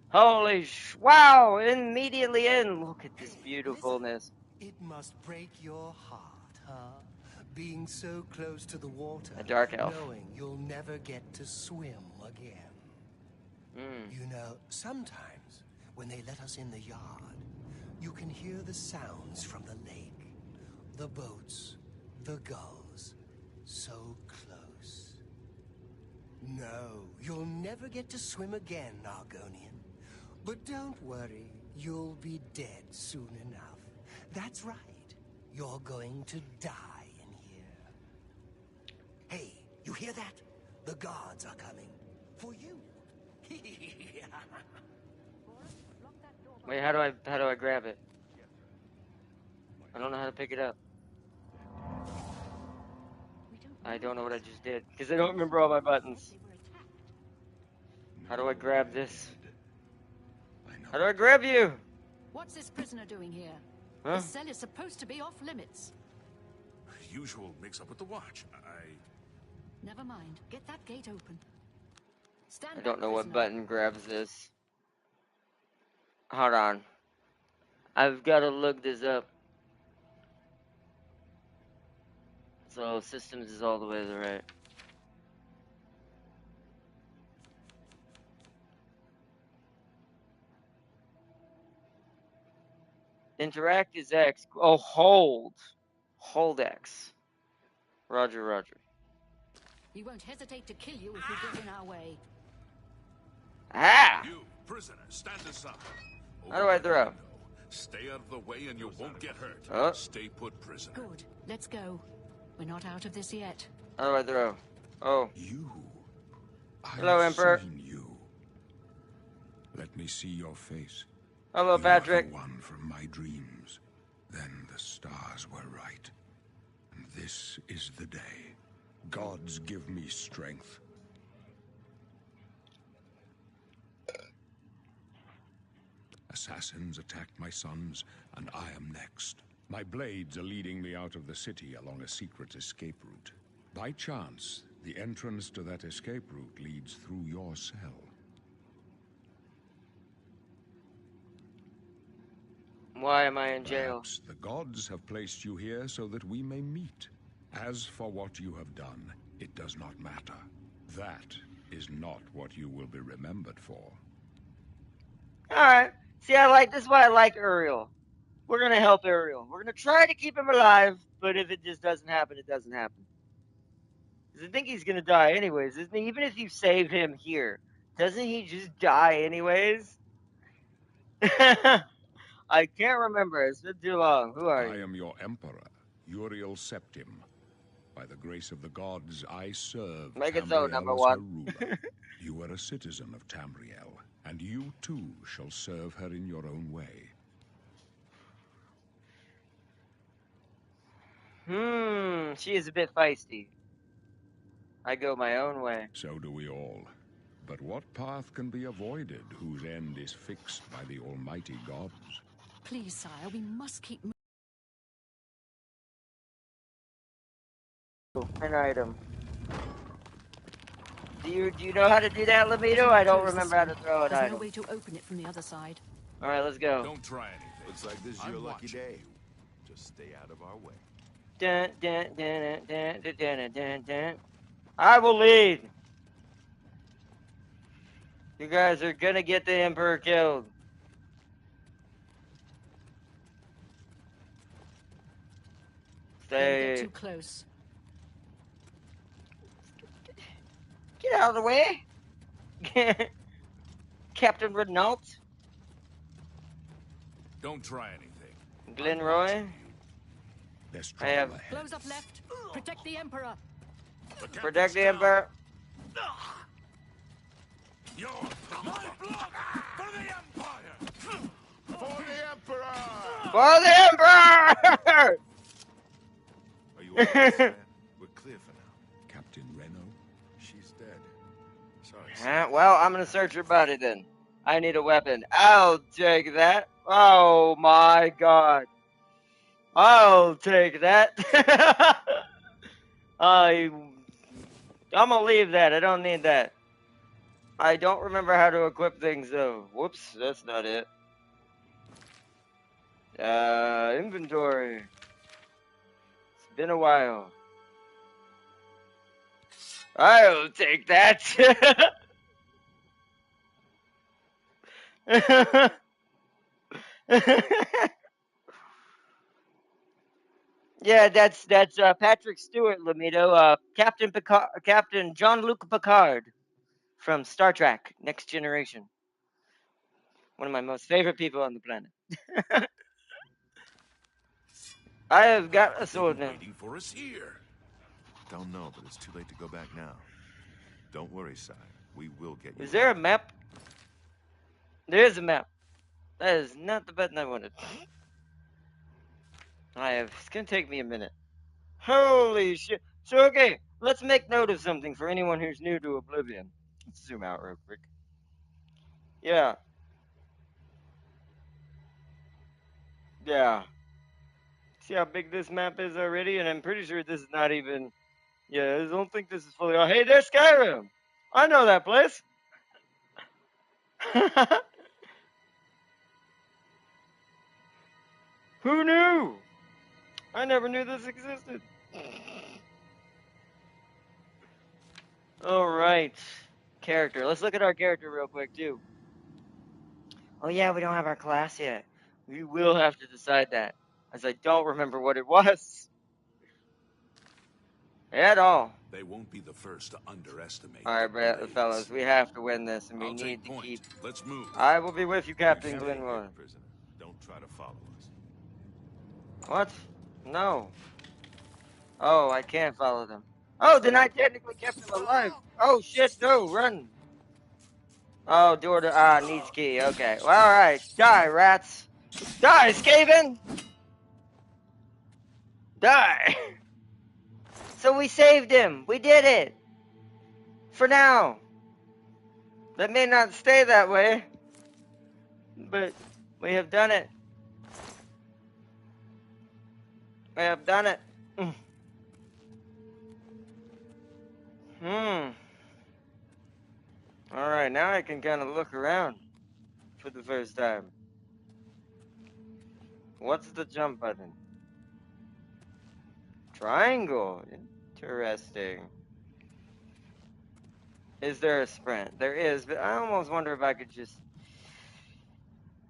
Holy wow! Immediately in. Look at this beautifulness. It must break your heart, huh? Being so close to the water, A dark elf. knowing you'll never get to swim again. You know, sometimes when they let us in the yard, you can hear the sounds from the lake, the boats, the gulls, so close. No, you'll never get to swim again, Argonian. But don't worry, you'll be dead soon enough. That's right, you're going to die in here. Hey, you hear that? The guards are coming. For you. Wait, how do I grab it? I don't know how to pick it up. I don't know what I just did, because I don't remember all my buttons. How do I grab this? How do I grab you? What's this prisoner doing here? Huh? The cell is supposed to be off limits. Usual mix-up with the watch. Never mind. Get that gate open. Stand I don't back, know what prisoner. button grabs this. Hold on. I've got to look this up. So systems is all the way to the right. Interact is X. Oh, hold. Hold X. Roger, roger. We won't hesitate to kill you if you get in our way. Ah! You, prisoner, stand aside. How do I throw? Stay out of the way and you won't get hurt. Oh. Stay put, prisoner. Good. Let's go. We're not out of this yet. How do I throw? Oh. You. Hello, I've Emperor. seen you. Let me see your face. Hello, You Patrick. are the one from my dreams. Then the stars were right. And this is the day. Gods give me strength. Assassins attacked my sons, and I am next. My blades are leading me out of the city along a secret escape route. By chance, the entrance to that escape route leads through your cell. Why am I in jail? Perhaps the gods have placed you here so that we may meet. As for what you have done, it does not matter. That is not what you will be remembered for. Alright. See, this is why I like Uriel. We're gonna help Uriel. We're gonna try to keep him alive, but if it just doesn't happen, it doesn't happen. Because I think he's gonna die anyways, isn't he? Even if you save him here, doesn't he just die anyways? I can't remember. It's been too long. Who are I you? am your emperor, Uriel Septim. By the grace of the gods, I serve Make it so, number Tamriel as her one. ruler. You are a citizen of Tamriel, and you too shall serve her in your own way. She is a bit feisty. I go my own way. So do we all. But what path can be avoided whose end is fixed by the almighty gods? Please, sire, we must keep moving. An item. Do you know how to do that, Libido? I don't remember how to throw an There's item. no way to open it from the other side. All right, let's go. Don't try anything. Looks like this is your lucky day. Just stay out of our way. Dun, dun, dun, dun, dun, dun, dun, dun. I will lead. You guys are gonna get the Emperor killed. Don't get Stay. too close. Get out of the way. Captain Renault. Don't try anything. Glenroy. There's I have- trouble ahead. Blows up left. Protect the Emperor. Protect the Emperor. Your my blood for the Empire. For the Emperor! For the Emperor! Are you okay, man? We're clear for now. Captain Reno? She's dead. Sorry. Well, I'm gonna search her body then. I need a weapon. I'll take that. Oh my god. I'll take that. I'm gonna leave that. I don't need that. I don't remember how to equip things though. Whoops, that's not it. Inventory. It's been a while. I'll take that. Yeah, that's Patrick Stewart, Lamido. Captain Picard, Captain Jean-Luc Picard from Star Trek: Next Generation. One of my most favorite people on the planet. I have got a sword now. Waiting for us here. Don't know, but it's too late to go back now. Don't worry, sire. We will get you. Is there a map? There is a map. That is not the button I wanted. It's gonna take me a minute. Holy shit. So, okay, let's make note of something for anyone who's new to Oblivion. Let's zoom out real quick. Yeah. Yeah. See how big this map is already? And I'm pretty sure this is not even... Yeah, I don't think this is fully... Oh, hey, there's Skyrim! I know that place! Who knew? I never knew this existed. Alright. Character. Let's look at our character real quick, too. Oh, yeah, we don't have our class yet. We will have to decide that, as I don't remember what it was. At all. They won't be the first to underestimate. Alright, fellas, we have to win this, and we I'll need take to point. keep... Let's move. I will be with you, Captain Stay here, Glenroy. prisoner. Don't try to follow us. What? No. Oh, I can't follow them. Oh, then I technically kept them alive. Oh, shit, no, run. Oh, door to, needs key, okay. Well, alright, die, rats. Die, Skaven! Die! So we saved him. We did it. For now. That may not stay that way. But we have done it. We have done it. Alright, now I can kind of look around for the first time. What's the jump button? Triangle. Interesting. Is there a sprint? There is, but I almost wonder if I could just...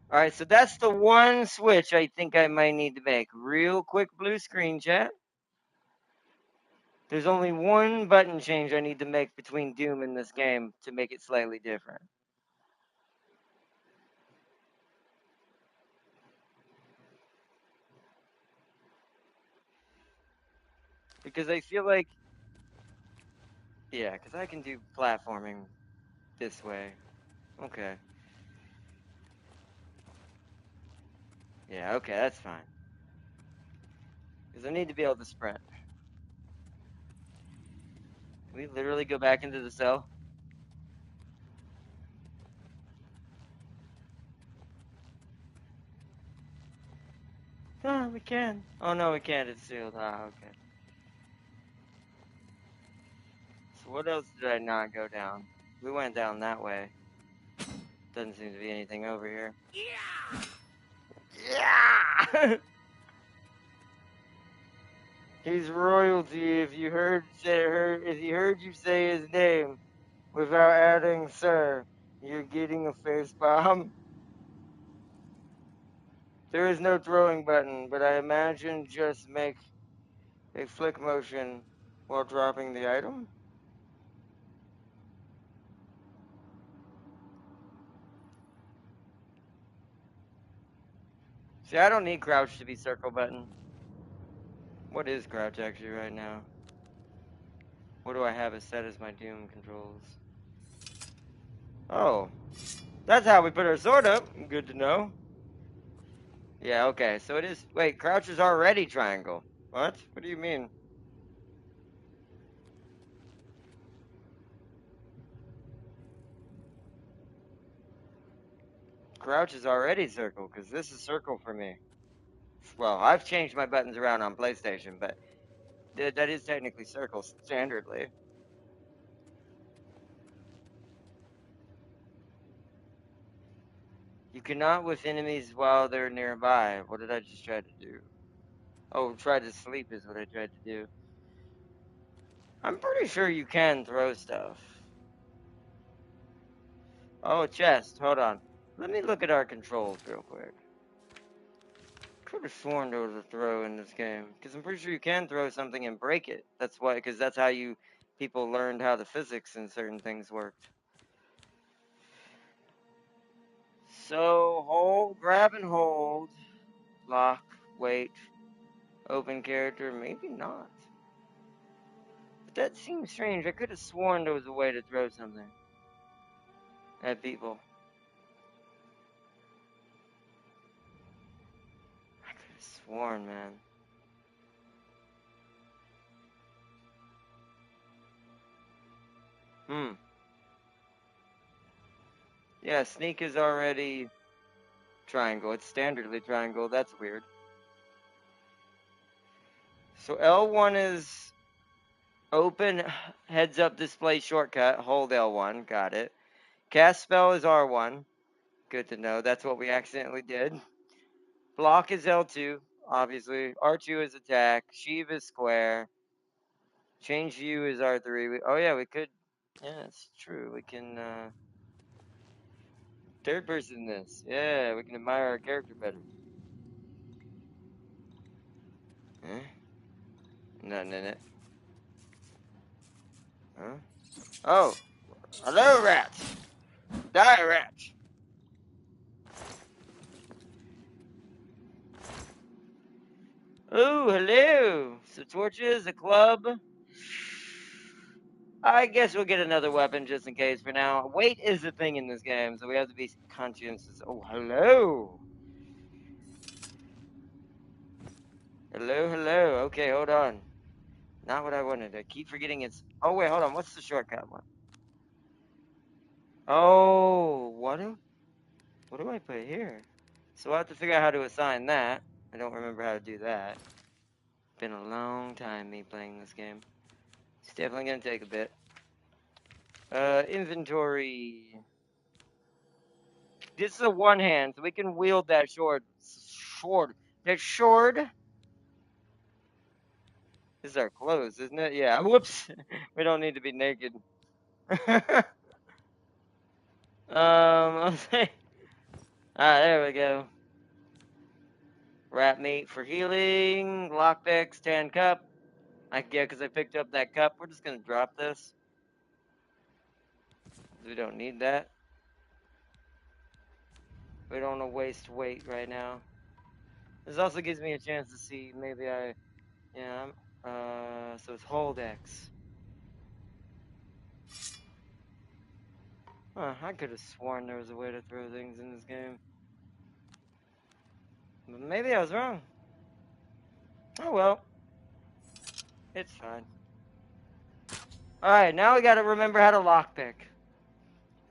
Alright, so that's the one switch I think I might need to make. Real quick blue screen, chat. There's only one button change I need to make between Doom and this game to make it slightly different. Because I feel like, yeah, because I can do platforming this way. Okay. Yeah, okay, that's fine. Because I need to be able to sprint. Can we literally go back into the cell? Oh, we can. Oh, no, we can't. It's sealed. Ah, okay. So what else did I not go down? We went down that way. Doesn't seem to be anything over here. Yeah! Yeah! He's royalty if you heard you say his name without adding sir. You're getting a face bomb. There is no throwing button, but I imagine just make a flick motion while dropping the item. See, I don't need crouch to be circle button. What is crouch actually right now? What do I have as set as my Doom controls? Oh, that's how we put our sword up. Good to know. Yeah, okay, so it is. Wait, crouch is already triangle. What? What do you mean? Crouch is already circle, because this is circle for me. Well, I've changed my buttons around on PlayStation, but that is technically circle standardly. You cannot with enemies while they're nearby. What did I just try to do? Oh, try to sleep is what I tried to do. I'm pretty sure you can throw stuff. Oh, chest. Hold on. Let me look at our controls real quick. Could have sworn there was a throw in this game, because I'm pretty sure you can throw something and break it. That's why, because that's how people learned how the physics in certain things worked. So hold, grab and hold, lock, wait, open character, maybe not. But that seems strange. I could have sworn there was a way to throw something at people. I could have sworn, man. Yeah, sneak is already triangle. It's standardly triangle. That's weird. So L1 is open heads up display shortcut. Hold L1. Got it. Cast spell is R1. Good to know. That's what we accidentally did. Block is L2. Obviously. R2 is attack. Sheave is square. Change view is R3. Oh yeah, we could. Yeah, it's true. We can third person this. Yeah, we can admire our character better. Huh? Nothing in it. Huh? Oh. Hello, rats. Die, rats. Oh, hello. So torches, a club. I guess we'll get another weapon just in case for now. Weight is the thing in this game, so we have to be conscientious. Oh, hello. Hello, hello. Okay, hold on. Not what I wanted. I keep forgetting it's... Oh, wait, hold on. What's the shortcut one? Oh, what do I put here? So I'll have to figure out how to assign that. I don't remember how to do that. Been a long time me playing this game. It's definitely gonna take a bit. Inventory. This is a one hand, so we can wield that sword. That sword. This is our clothes, isn't it? Yeah. Whoops. We don't need to be naked. Let's see. Alright, there we go. Rat meat for healing. Lockpicks, tan cup. Yeah, because I picked up that cup. We're just gonna drop this. We don't need that. We don't want to waste weight right now. This also gives me a chance to see maybe So it's hold X. Huh, I could have sworn there was a way to throw things in this game. But maybe I was wrong. Oh well. It's fine. Alright, now we gotta remember how to lockpick.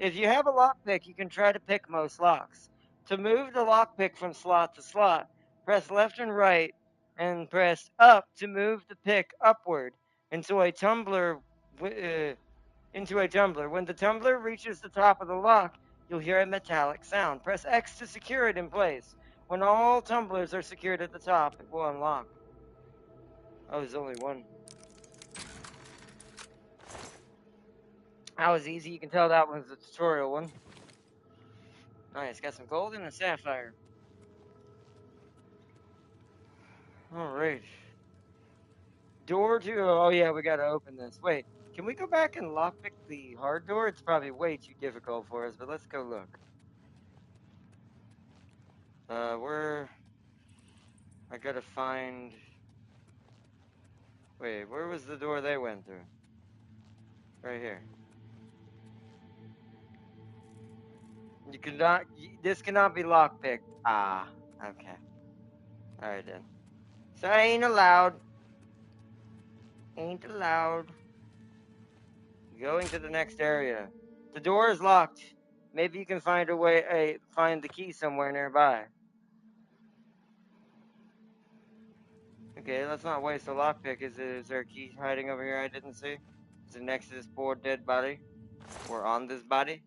If you have a lockpick, you can try to pick most locks. To move the lockpick from slot to slot, press left and right, and press up to move the pick upward into a tumbler. Into a tumbler. When the tumbler reaches the top of the lock, you'll hear a metallic sound. Press X to secure it in place. When all tumblers are secured at the top, it will unlock. Oh, there's only one. That was easy. You can tell that one's the tutorial one. Nice. Got some gold and a sapphire. Alright. Door to... Oh, yeah, we gotta open this. Wait, can we go back and lockpick the hard door? It's probably way too difficult for us, but let's go look. I gotta find... Wait, where was the door they went through? Right here. You cannot... This cannot be lockpicked. Ah, okay. Alright then. So ain't allowed. Ain't allowed. Going to the next area. The door is locked. Maybe you can find a way, find the key somewhere nearby. Okay, let's not waste a lockpick. Is there a key hiding over here I didn't see? Is it next to this poor dead body? Or on this body?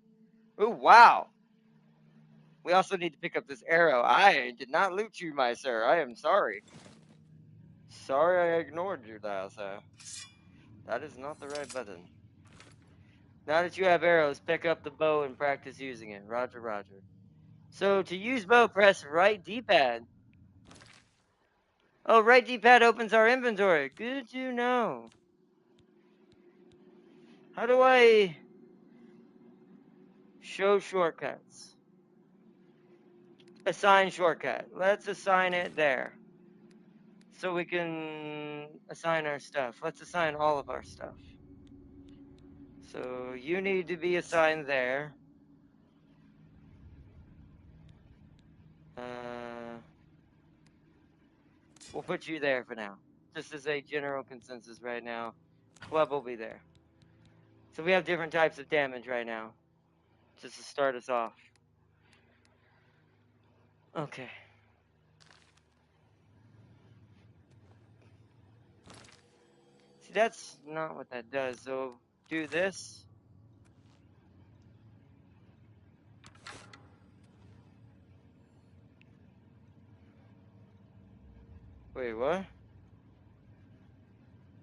Ooh, wow! We also need to pick up this arrow. I did not loot you, my sir. I am sorry. Sorry I ignored you there, sir. That is not the right button. Now that you have arrows, pick up the bow and practice using it. Roger, roger. So, to use bow, press right D-pad. Oh, right D-pad opens our inventory. Good to know. How do I show shortcuts? Assign shortcut. Let's assign it there. So we can assign our stuff. Let's assign all of our stuff. So you need to be assigned there. We'll put you there for now. Just as a general consensus right now. Club will be there. So we have different types of damage right now. Just to start us off. Okay. See, that's not what that does. So do this. Wait, what?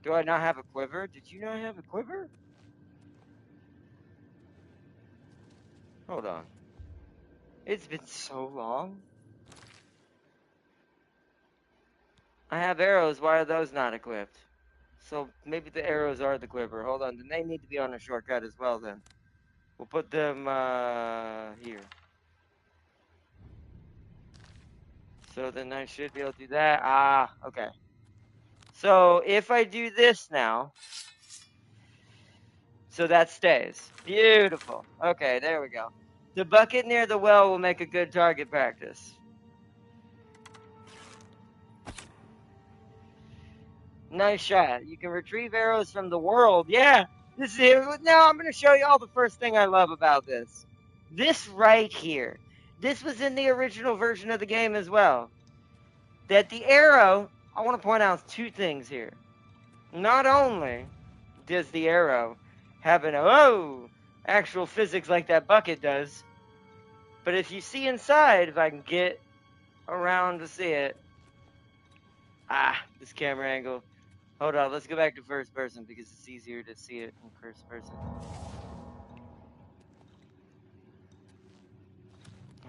Do I not have a quiver? Did you not have a quiver? Hold on. It's been so long. I have arrows. Why are those not equipped? So maybe the arrows are the quiver. Hold on. Then they need to be on a shortcut as well then. We'll put them here. So then I should be able to do that. Ah, okay. So if I do this now, so that stays. Beautiful. Okay, there we go. The bucket near the well will make a good target practice. Nice shot. You can retrieve arrows from the world. Yeah. This is it. Now I'm going to show you all the first thing I love about this. This right here. This was in the original version of the game as well. That the arrow, I want to point out two things here. Not only does the arrow have an actual physics like that bucket does, but if you see inside, if I can get around to see it. This camera angle. Hold on, let's go back to first person because it's easier to see it in first person.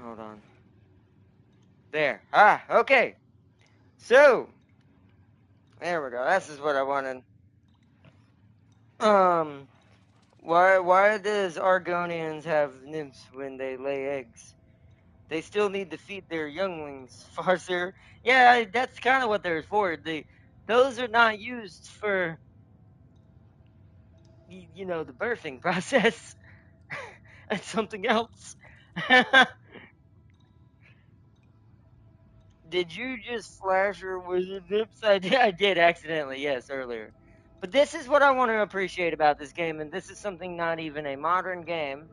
Hold on. There. Okay. So, there we go. This is what I wanted. Why does Argonians have nymphs when they lay eggs? They still need to feed their younglings, Farseer. Yeah, that's kind of what they're for. Those are not used for, you know, the birthing process. That's something else. Did you just flash your wizard lips? I did accidentally, yes, earlier. But this is what I want to appreciate about this game, and this is something not even a modern game,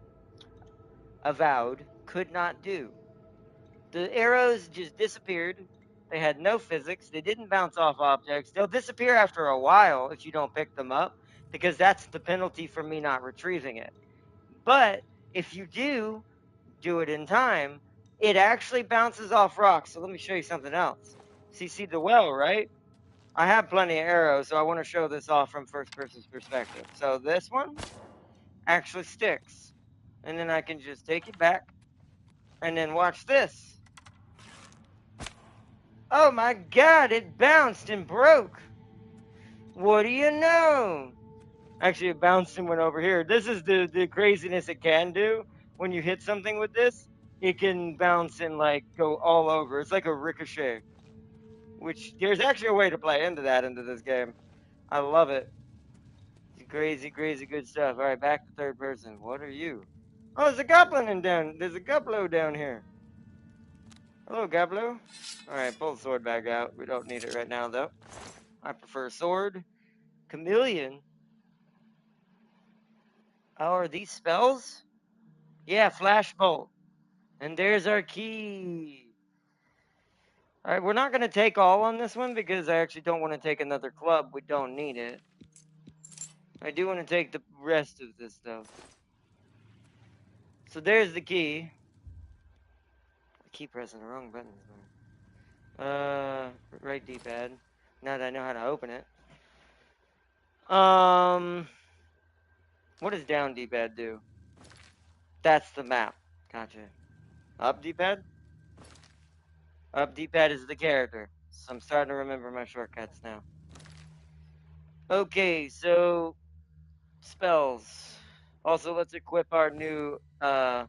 Avowed, could not do. The arrows just disappeared. They had no physics. They didn't bounce off objects. They'll disappear after a while if you don't pick them up, because that's the penalty for me not retrieving it. But if you do it in time, it actually bounces off rocks. So let me show you something else. See the well, right? I have plenty of arrows, so I want to show this off from first person's perspective. So this one actually sticks. And then I can just take it back. And then watch this. Oh my god, it bounced and broke. What do you know? Actually, it bounced and went over here. This is the craziness it can do. When you hit something with this, it can bounce and like go all over. It's like a ricochet. Which there's actually a way to play into this game. I love it. It's crazy, crazy good stuff. All right, back to third person. What are you? Oh, there's a goblin there's a goblo down here. Hello, goblo. All right, pull the sword back out. We don't need it right now, though. I prefer sword. Chameleon. Oh, are these spells? Yeah, flashbolt. And there's our key. All right, we're not going to take all on this one because I actually don't want to take another club. We don't need it. I do want to take the rest of this stuff. So there's the key. I keep pressing the wrong buttons, man. Right D-pad. Now that I know how to open it. What does down D-pad do? That's the map. Gotcha. Up D-pad? Up D-pad is the character. So I'm starting to remember my shortcuts now. Okay, so spells. Also, let's equip our new uh-huh.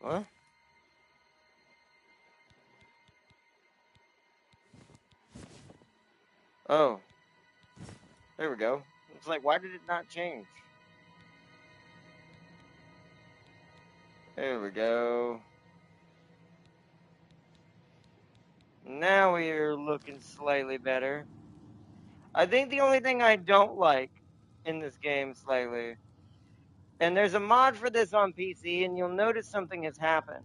What? Oh. There we go. It's like, why did it not change? There we go. Now we are looking slightly better. I think the only thing I don't like in this game slightly, and there's a mod for this on PC, and you'll notice something has happened.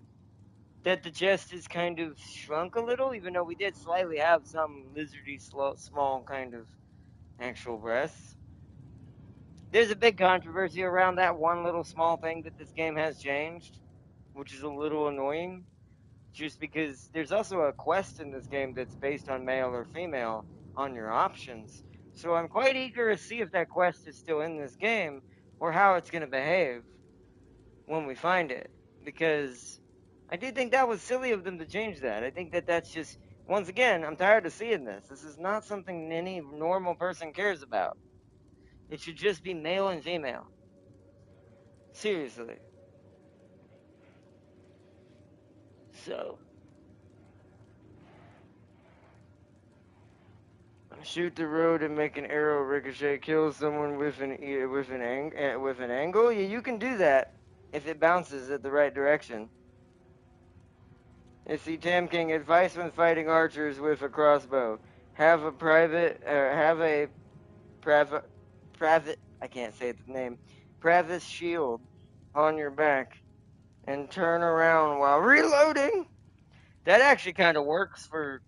That the chest is kind of shrunk a little, even though we did slightly have some lizardy, small kind of actual breasts. There's a big controversy around that one little small thing that this game has changed, which is a little annoying. Just because there's also a quest in this game that's based on male or female on your options. So I'm quite eager to see if that quest is still in this game or how it's going to behave when we find it. Because I do think that was silly of them to change that. I think that that's just, once again, I'm tired of seeing this. This is not something any normal person cares about. It should just be male and female. Seriously. So, shoot the road and make an arrow ricochet kill someone with an angle. Yeah, you can do that if it bounces at the right direction. It's the Tam King advice when fighting archers with a crossbow. Have a private. I can't say the name. Pravis shield on your back and turn around while reloading. That actually kind of works for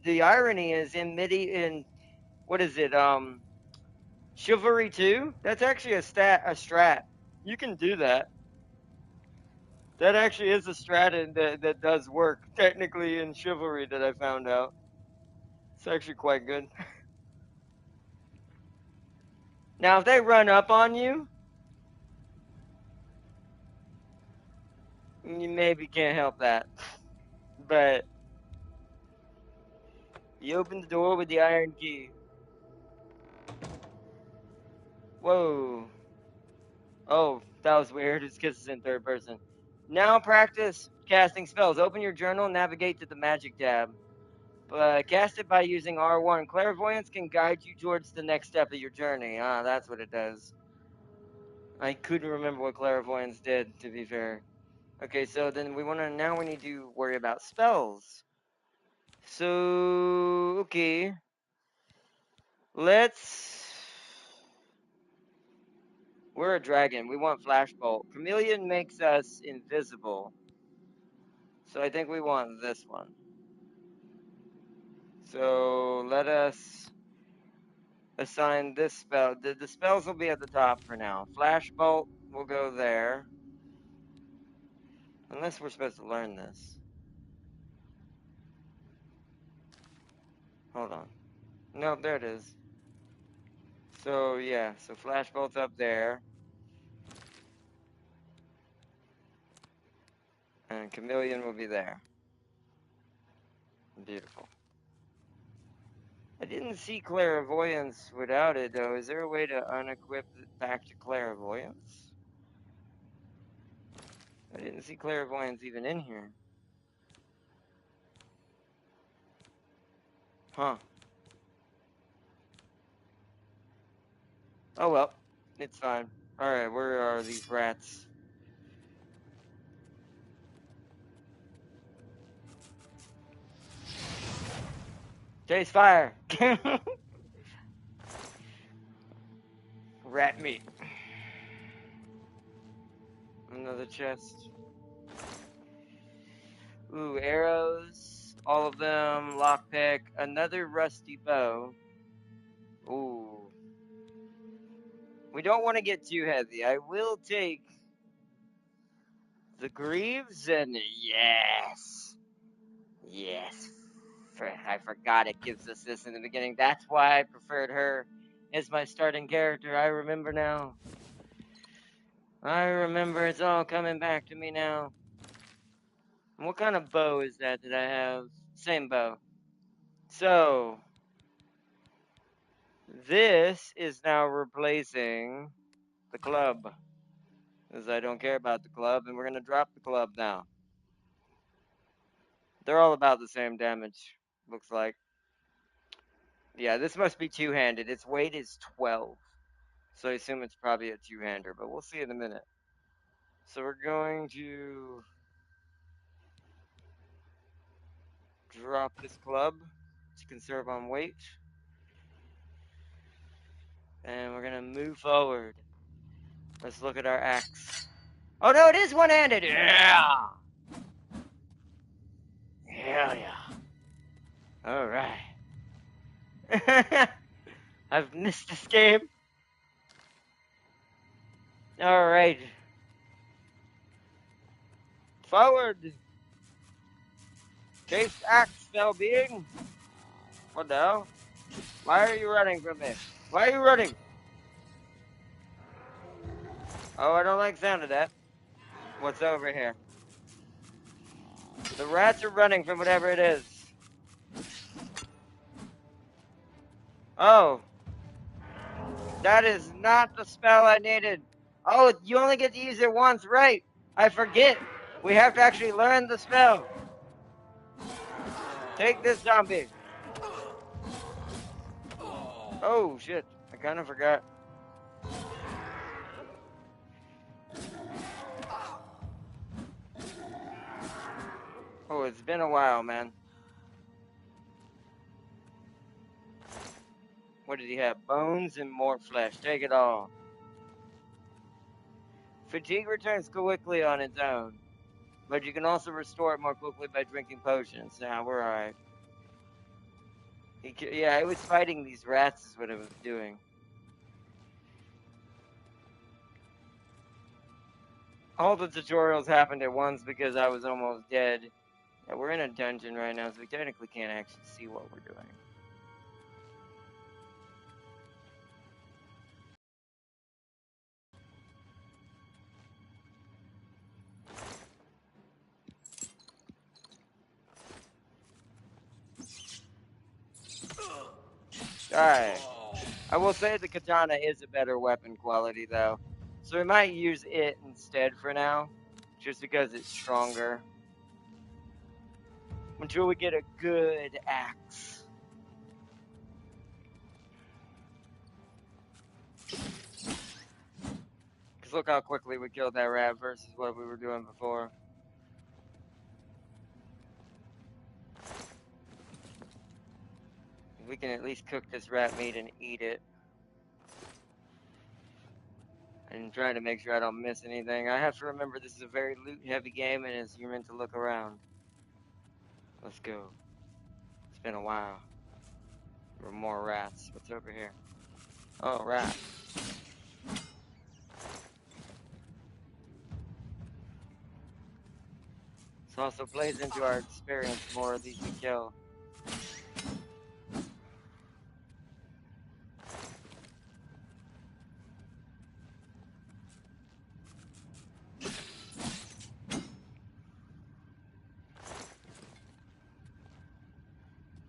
the irony is in what is it? Chivalry 2? That's actually a strat. You can do that. That actually is a strat that does work technically in Chivalry that I found out. It's actually quite good. Now, if they run up on you, you maybe can't help that. But you open the door with the iron key. Whoa. Oh, that was weird. It's because it's in third person. Now practice casting spells. Open your journal and navigate to the magic tab. Cast it by using R1. Clairvoyance can guide you towards the next step of your journey. Ah, that's what it does. I couldn't remember what clairvoyance did, to be fair. Okay, so then we need to worry about spells. So, okay. We're a dragon. We want Flashbolt. Chameleon makes us invisible. So I think we want this one. So let us assign this spell. The spells will be at the top for now. Flashbolt will go there. Unless we're supposed to learn this. Hold on. No, there it is. So, yeah. So Flashbolt's up there. And Chameleon will be there. Beautiful. I didn't see Clairvoyance without it, though. Is there a way to unequip it back to Clairvoyance? I didn't see Clairvoyance even in here. Huh. Oh well. It's fine. Alright, where are these rats? Chase fire! Rat meat. Another chest. Ooh, arrows. All of them. Lockpick. Another rusty bow. Ooh. We don't want to get too heavy. I will take the greaves and yes. Yes. I forgot it gives us this in the beginning. That's why I preferred her as my starting character. I remember now. I remember, it's all coming back to me now. And what kind of bow is that I have? Same bow. So, this is now replacing the club. Because I don't care about the club, and we're going to drop the club now. They're all about the same damage, looks like. Yeah, this must be two-handed. Its weight is 12. So I assume it's probably a two-hander, but we'll see in a minute. So we're going to drop this club to conserve on weight. And we're going to move forward. Let's look at our axe. Oh no, it is one-handed! Yeah! Hell yeah. Alright. I've missed this game. Alright. Forward. Chase axe, fell being. What the hell? Why are you running from me? Why are you running? Oh, I don't like the sound of that. What's over here? The rats are running from whatever it is. Oh. That is not the spell I needed. Oh, you only get to use it once, right? I forget. We have to actually learn the spell. Take this zombie. Oh, shit. I kind of forgot. Oh, it's been a while, man. What did he have? Bones and more flesh. Take it all. Fatigue returns quickly on its own, but you can also restore it more quickly by drinking potions. Nah, we're alright. Yeah, I was fighting these rats is what I was doing. All the tutorials happened at once because I was almost dead. Yeah, we're in a dungeon right now, so we technically can't actually see what we're doing. Alright. I will say the katana is a better weapon quality, though. So we might use it instead for now, just because it's stronger. Until we get a good axe. Because look how quickly we killed that rat versus what we were doing before. We can at least cook this rat meat and eat it. And try to make sure I don't miss anything. I have to remember this is a very loot-heavy game, and you're meant to look around. Let's go. It's been a while. There were more rats. What's over here? Oh, rat. This also plays into our experience. More of these we kill.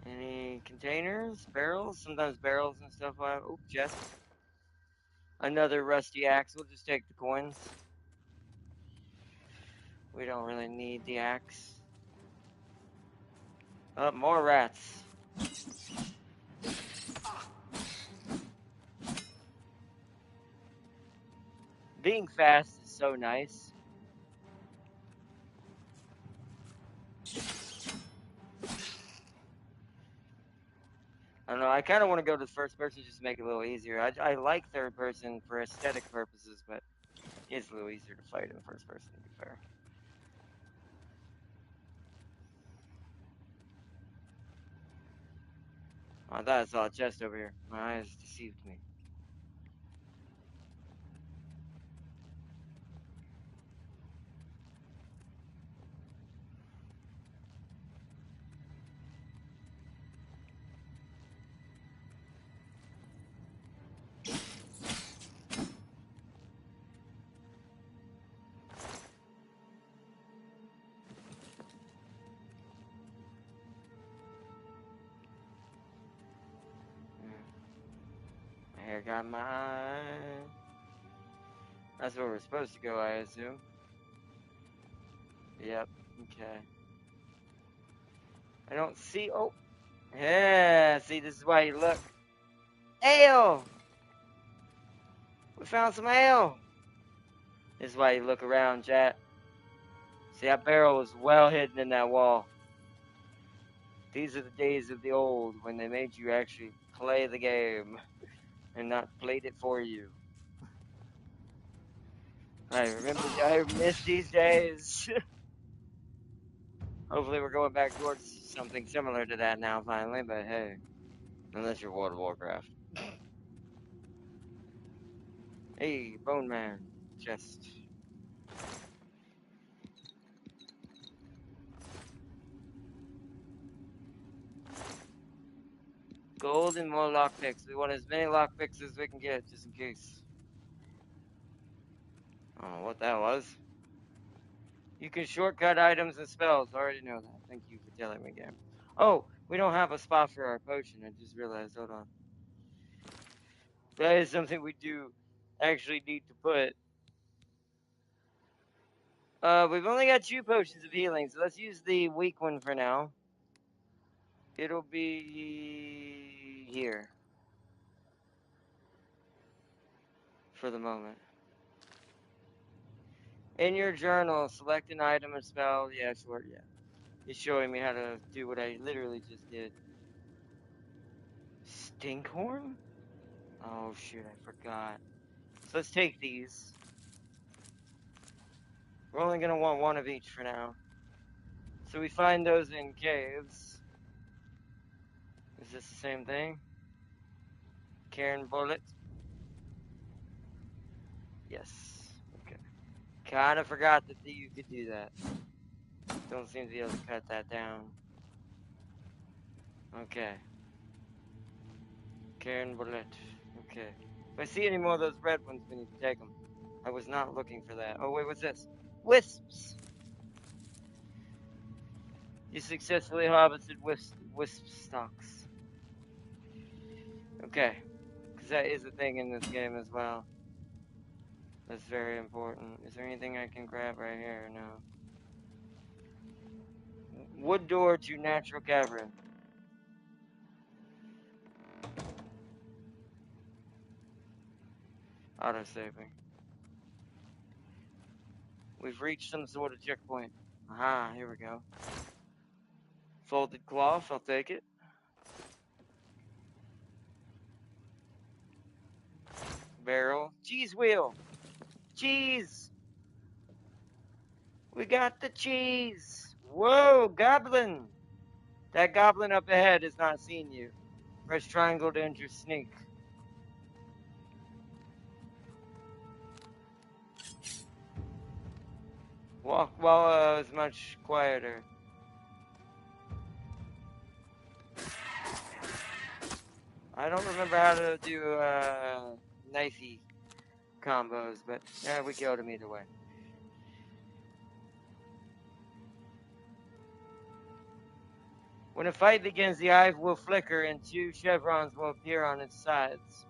Any containers? Barrels? Sometimes barrels and stuff. Oh, chest. Another rusty axe. We'll just take the coins. We don't really need the axe. Oh, more rats. Being fast is so nice. I don't know, I kind of want to go to first person just to make it a little easier. I like third person for aesthetic purposes, but it's a little easier to fight in first person, to be fair. Oh, I thought I saw a chest over here. My eyes deceived me. My hair got my eye. That's where we're supposed to go, I assume. Yep, okay. I don't see. Oh, yeah. See, this is why you look. Ale! We found some ale. This is why you look around, chat. See, that barrel was well hidden in that wall. These are the days of the old when they made you actually play the game and not played it for you. I miss these days. Hopefully we're going back towards something similar to that now finally, but hey, unless you're World of Warcraft. Hey, Bone Man, chest. Gold and more lockpicks. We want as many lockpicks as we can get, just in case. I don't know what that was. You can shortcut items and spells. I already know that. Thank you for telling me, game. Oh, we don't have a spot for our potion. I just realized. Hold on. That is something we do actually need to put. We've only got 2 potions of healing, so let's use the weak one for now. It'll be here. For the moment. In your journal, select an item or spell. Yeah, sure, yeah. He's showing me how to do what I literally just did. Stinkhorn? Oh, shoot, I forgot. So let's take these. We're only going to want 1 of each for now. So we find those in caves. Is this the same thing? Karen bullet? Yes. Okay. Kinda forgot that you could do that. Don't seem to be able to cut that down. Okay. Karen bullet. Okay. If I see any more of those red ones, we need to take them. I was not looking for that. Oh, wait, what's this? Wisps! You successfully harvested wisp stalks. Okay. Because that is a thing in this game as well. That's very important. Is there anything I can grab right here? No. Wood door to natural cavern. Auto-saving. We've reached some sort of checkpoint. Aha, here we go. Folded cloth, I'll take it. Barrel. Cheese wheel. Cheese. We got the cheese. Whoa, goblin. That goblin up ahead has not seen you. Press triangle to enter sneak. Walk while it's much quieter. I don't remember how to do knifey combos, but yeah, we killed him either way. When a fight begins, the eye will flicker and 2 chevrons will appear on its sides.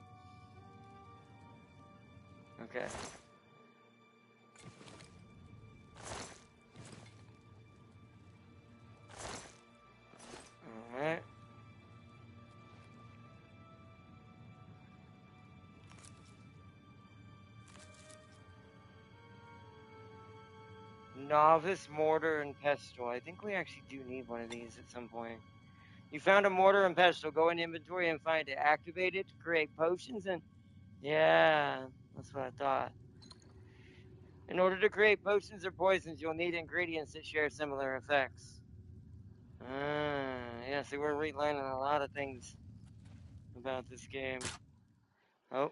Okay. Alright. Novice, mortar, and pestle. I think we actually do need one of these at some point. You found a mortar and pestle. Go in inventory and find it. Activate it to create potions and... Yeah, that's what I thought. In order to create potions or poisons, you'll need ingredients that share similar effects. Yeah, see, we're relearning a lot of things about this game. Oh.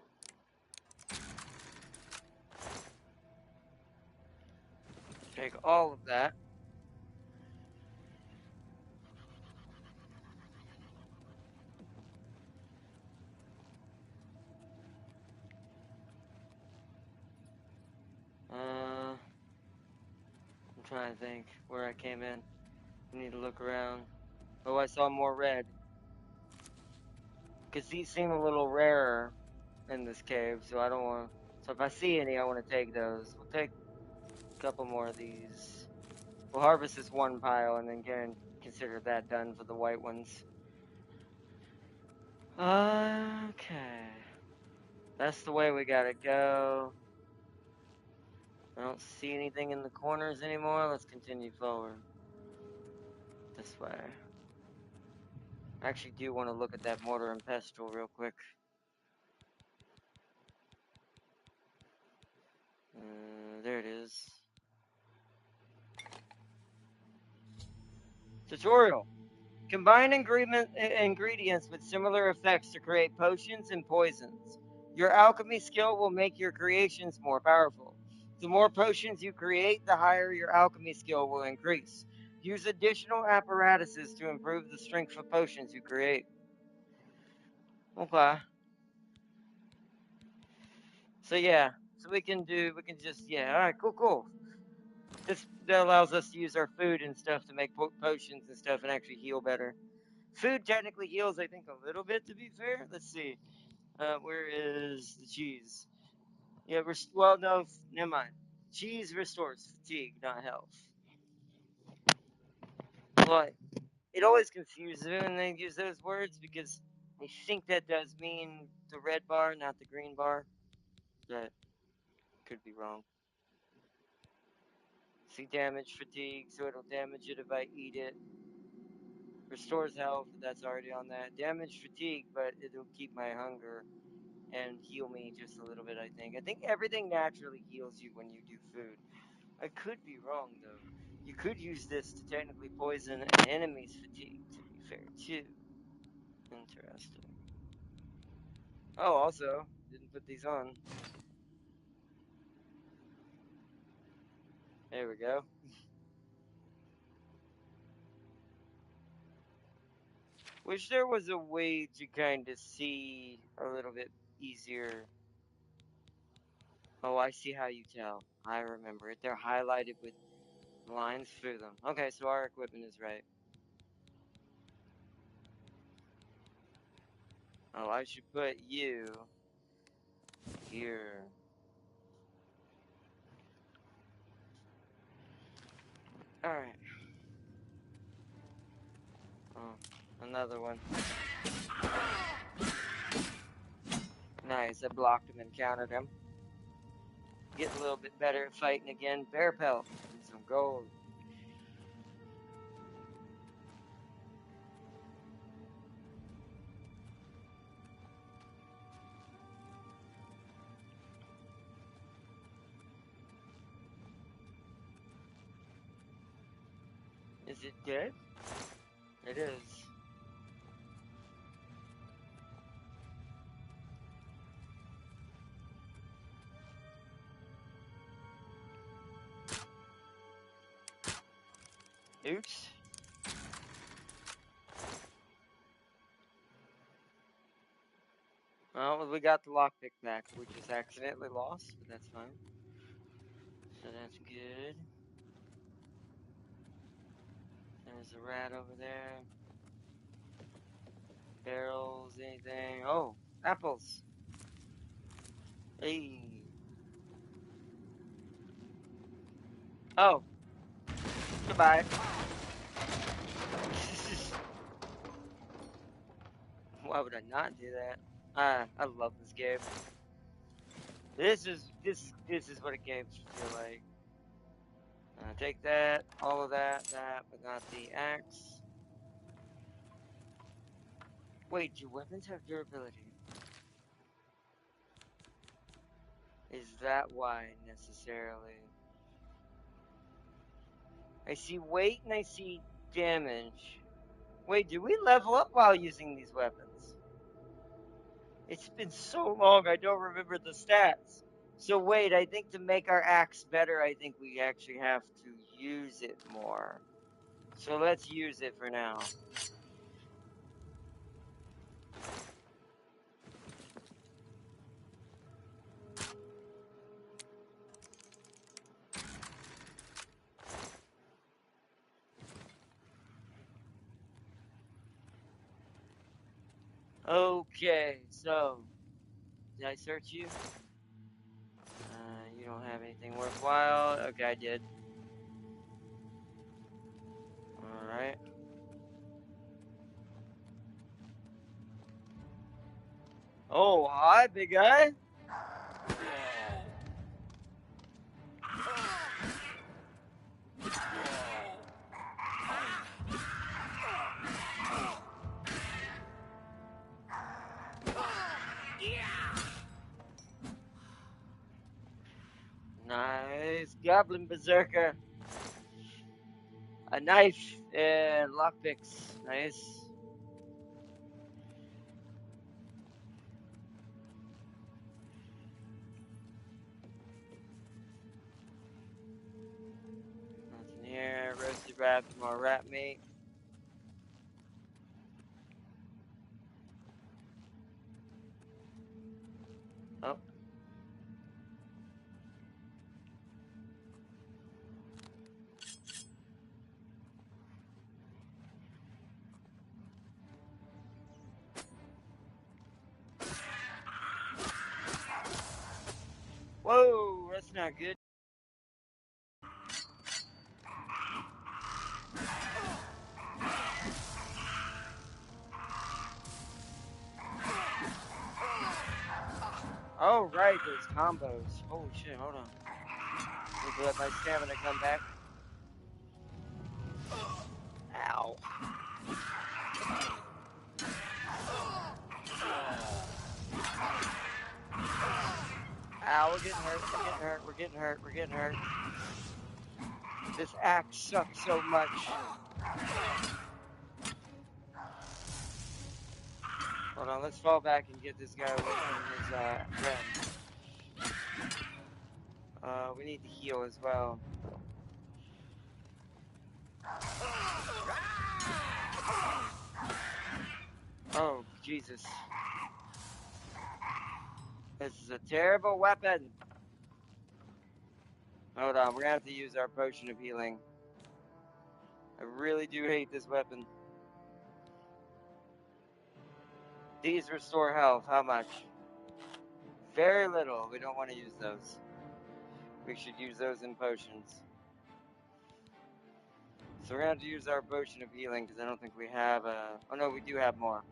Take all of that. I'm trying to think where I came in. I need to look around. Oh, I saw more red. Because these seem a little rarer in this cave, so I don't want... So if I see any, I want to take those. We'll take a couple more of these. We'll harvest this one pile and then consider that done for the white ones. Okay. That's the way we gotta go. I don't see anything in the corners anymore. Let's continue forward. This way. I actually do want to look at that mortar and pestle real quick. There it is. Tutorial. Combine ingredients with similar effects to create potions and poisons. Your alchemy skill will make your creations more powerful. The more potions you create, the higher your alchemy skill will increase. Use additional apparatuses to improve the strength of potions you create. Okay. So yeah, so we can just, yeah, alright, cool. That allows us to use our food and stuff to make potions and stuff and actually heal better. Food technically heals, I think, a little bit, to be fair. Let's see. Where is the cheese? Yeah, well, no, never mind. Cheese restores fatigue, not health. But it always confuses me when they use those words because I think that does mean the red bar, not the green bar. But could be wrong. See, damage fatigue, so it'll damage it if I eat it. Restores health, that's already on that. Damage fatigue, but it'll keep my hunger and heal me just a little bit, I think. I think everything naturally heals you when you do food. I could be wrong, though. You could use this to technically poison an enemy's fatigue, to be fair, too. Interesting. Oh, also, didn't put these on. There we go. Wish there was a way to kind of see a little bit easier. Oh, I see how you tell. I remember it. They're highlighted with lines through them. Okay, so our equipment is right. Oh, I should put you here. Alright. Oh, another one. Nice, I blocked him and countered him. Getting a little bit better at fighting again. Bear pelt and some gold. Is it dead? It is. Oops. Well, we got the lockpick back. We just accidentally lost, but that's fine. So that's good. There's a rat over there. Barrels, anything. Oh, apples. Hey. Oh. Goodbye. Why would I not do that? I love this game. This is what a game should feel like. Take that, all of that, but not the axe. Wait, do weapons have durability? Is that why necessarily? I see weight and I see damage. Wait, do we level up while using these weapons? It's been so long, I don't remember the stats. So wait, I think to make our axe better, I think we actually have to use it more. So let's use it for now. Okay, so did I search you? You don't have anything worthwhile. Okay, I did. Alright. Oh, hi, big guy. Nice. Goblin Berserker. A knife and lockpicks. Nice. Nothing here. Roasted rat, more rat meat. Oh. Whoa, that's not good. Oh, right, those combos. Holy shit, hold on. Need to let my stamina come back. Ow. Ow, we're getting hurt, we're getting hurt, we're getting hurt, we're getting hurt. This axe sucks so much. Hold on, let's fall back and get this guy away from his friend. We need to heal as well. Oh, Jesus. This is a terrible weapon. Hold on, we're gonna have to use our potion of healing. I really do hate this weapon. These restore health. How much? Very little. We don't want to use those. We should use those in potions. So we're gonna have to use our potion of healing because I don't think we have oh no, we do have more.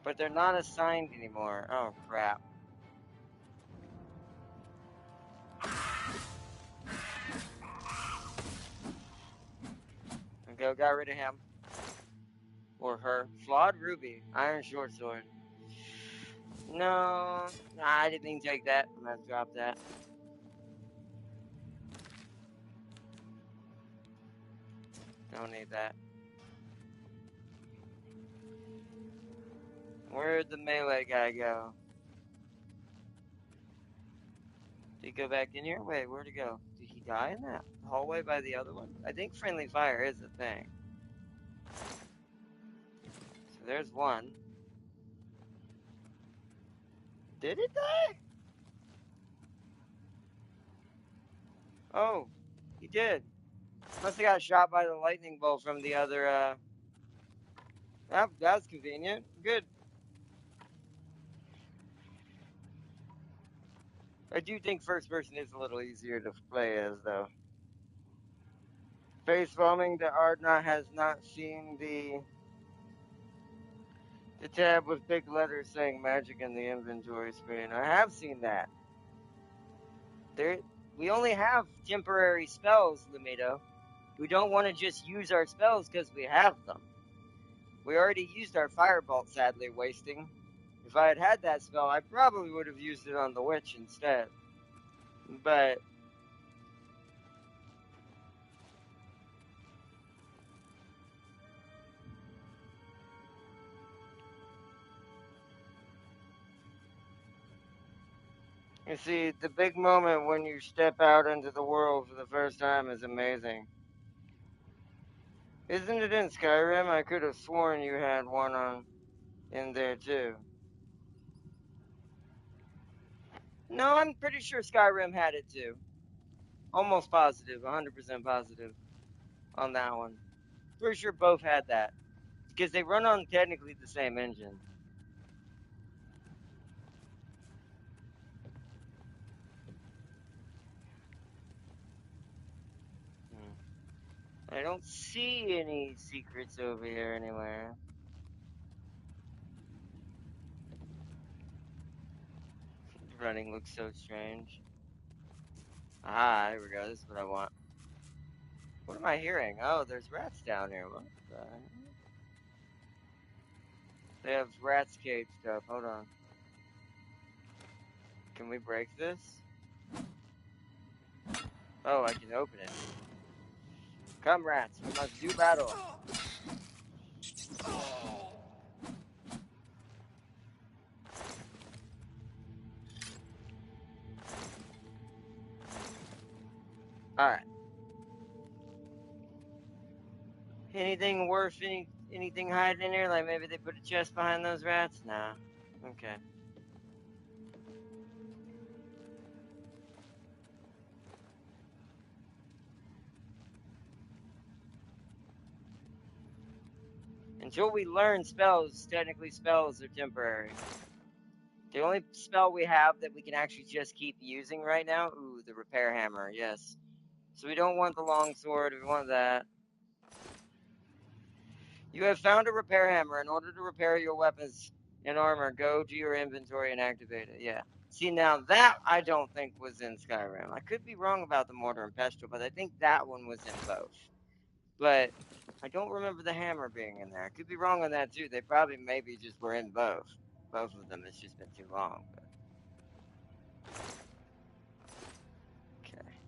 But they're not assigned anymore. Oh crap. Okay, got rid of him. Or her. Flawed ruby. Iron short sword. No. Nah, I didn't even take that. I'm gonna drop that. Don't need that. Where'd the melee guy go? Did he go back in here? Wait, where'd he go? Did he die in that hallway by the other one? I think friendly fire is a thing. So there's one. Did it die? Oh, he did. Must have got shot by the lightning bolt from the other, that's convenient. Good. I do think first person is a little easier to play as, though. Face foaming, the Ardnot has not seen the tab with big letters saying magic in the inventory screen. I have seen that. We only have temporary spells, Lumito. We don't want to just use our spells because we have them. We already used our firebolt, sadly, wasting. If I had had that spell, I probably would have used it on the witch instead. But you see, the big moment when you step out into the world for the first time is amazing. Isn't it in Skyrim? I could have sworn you had one in there too. No, I'm pretty sure Skyrim had it too. Almost positive, 100% positive on that one. Pretty sure both had that. Because they run on technically the same engine. I don't see any secrets over here anywhere. Running looks so strange. Ah, here we go. This is what I want. What am I hearing? Oh, there's rats down here. What the heck? They have rats cage stuff. Hold on. Can we break this? Oh, I can open it. Come, rats. We must do battle. Alright. Anything worth anything hiding in here? Like maybe they put a chest behind those rats? Nah. Okay. Until we learn spells, technically spells are temporary. The only spell we have that we can actually just keep using right now, ooh, the repair hammer, yes. So we don't want the longsword, we want that. You have found a repair hammer. In order to repair your weapons and armor, go to your inventory and activate it. Yeah. See, now that I don't think was in Skyrim. I could be wrong about the mortar and pestle, but I think that one was in both. But I don't remember the hammer being in there. I could be wrong on that too. They probably maybe just were in both. Both of them. It's just been too long. But... okay.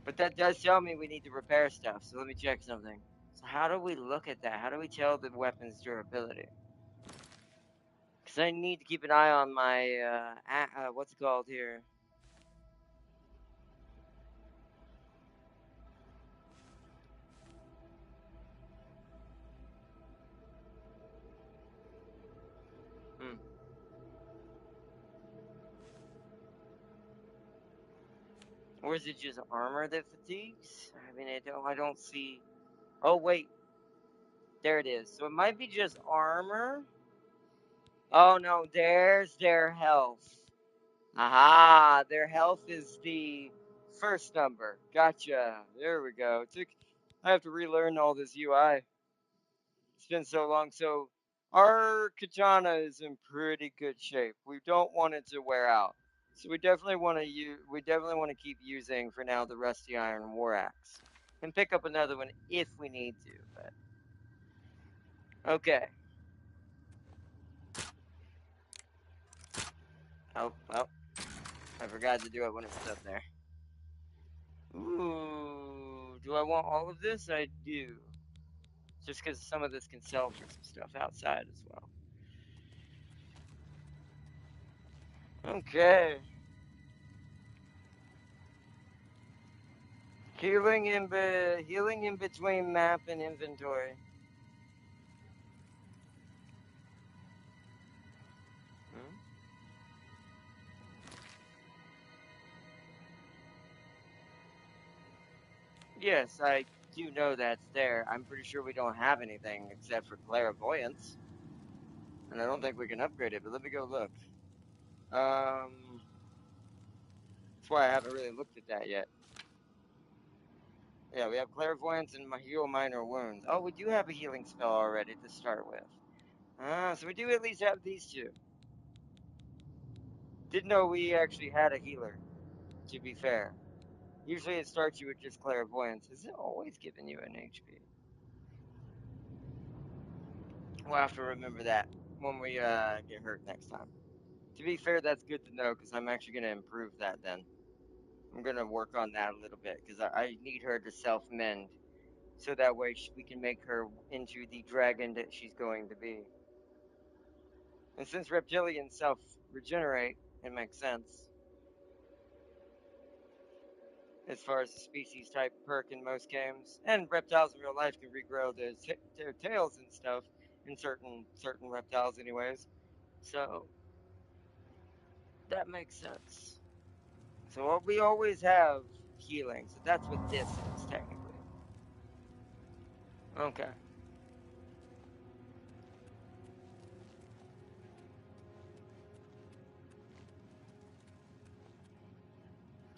But that does tell me we need to repair stuff. So let me check something. So how do we look at that? How do we tell the weapon's durability? Because I need to keep an eye on my, what's it called here? Or is it just armor that fatigues? I mean, I don't see... oh, wait. There it is. So it might be just armor. Oh, no, there's their health. Aha, their health is the First number. Gotcha. There we go. I have to relearn all this UI. It's been so long. So our katana is in pretty good shape. We don't want it to wear out. So we definitely want to keep using for now the rusty iron war axe. And pick up another one if we need to, but okay. Oh, well, I forgot to do it when it was up there. Ooh, do I want all of this? I do. Just because some of this can sell for some stuff outside as well. Okay. Healing in between map and inventory. Hmm? Yes, I do know that's there. I'm pretty sure we don't have anything except for clairvoyance. And I don't think we can upgrade it, but let me go look. That's why I haven't really looked at that yet. Yeah, we have clairvoyance and heal minor wounds. Oh, we do have a healing spell already to start with. So we do at least have these two. Didn't know we actually had a healer, to be fair. Usually it starts you with just clairvoyance. Is it always giving you an HP? We'll have to remember that when we get hurt next time. To be fair, that's good to know because I'm actually going to improve that then. I'm going to work on that a little bit because I need her to self-mend. So that way we can make her into the dragon that she's going to be. And since reptilians self-regenerate, it makes sense. As far as the species type perk in most games. And reptiles in real life can regrow their tails and stuff in certain reptiles anyways. So that makes sense. So we always have healing. So that's what this is technically. Okay.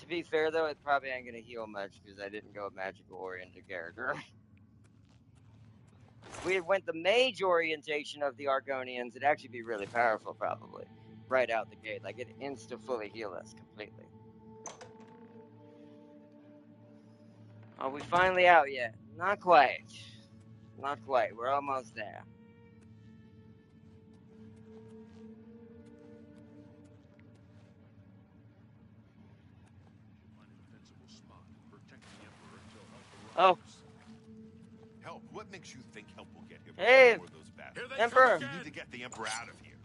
To be fair though, it probably ain't gonna heal much because I didn't go magical oriented character. If we went the mage orientation of the Argonians, it'd actually be really powerful probably. Right out the gate. Like it insta fully heal us completely. Are we finally out yet? Not quite. Not quite. We're almost there. Oh. Help? What makes you think help will get here? Hey, More of those battles? Emperor. You need to get the Emperor out of here.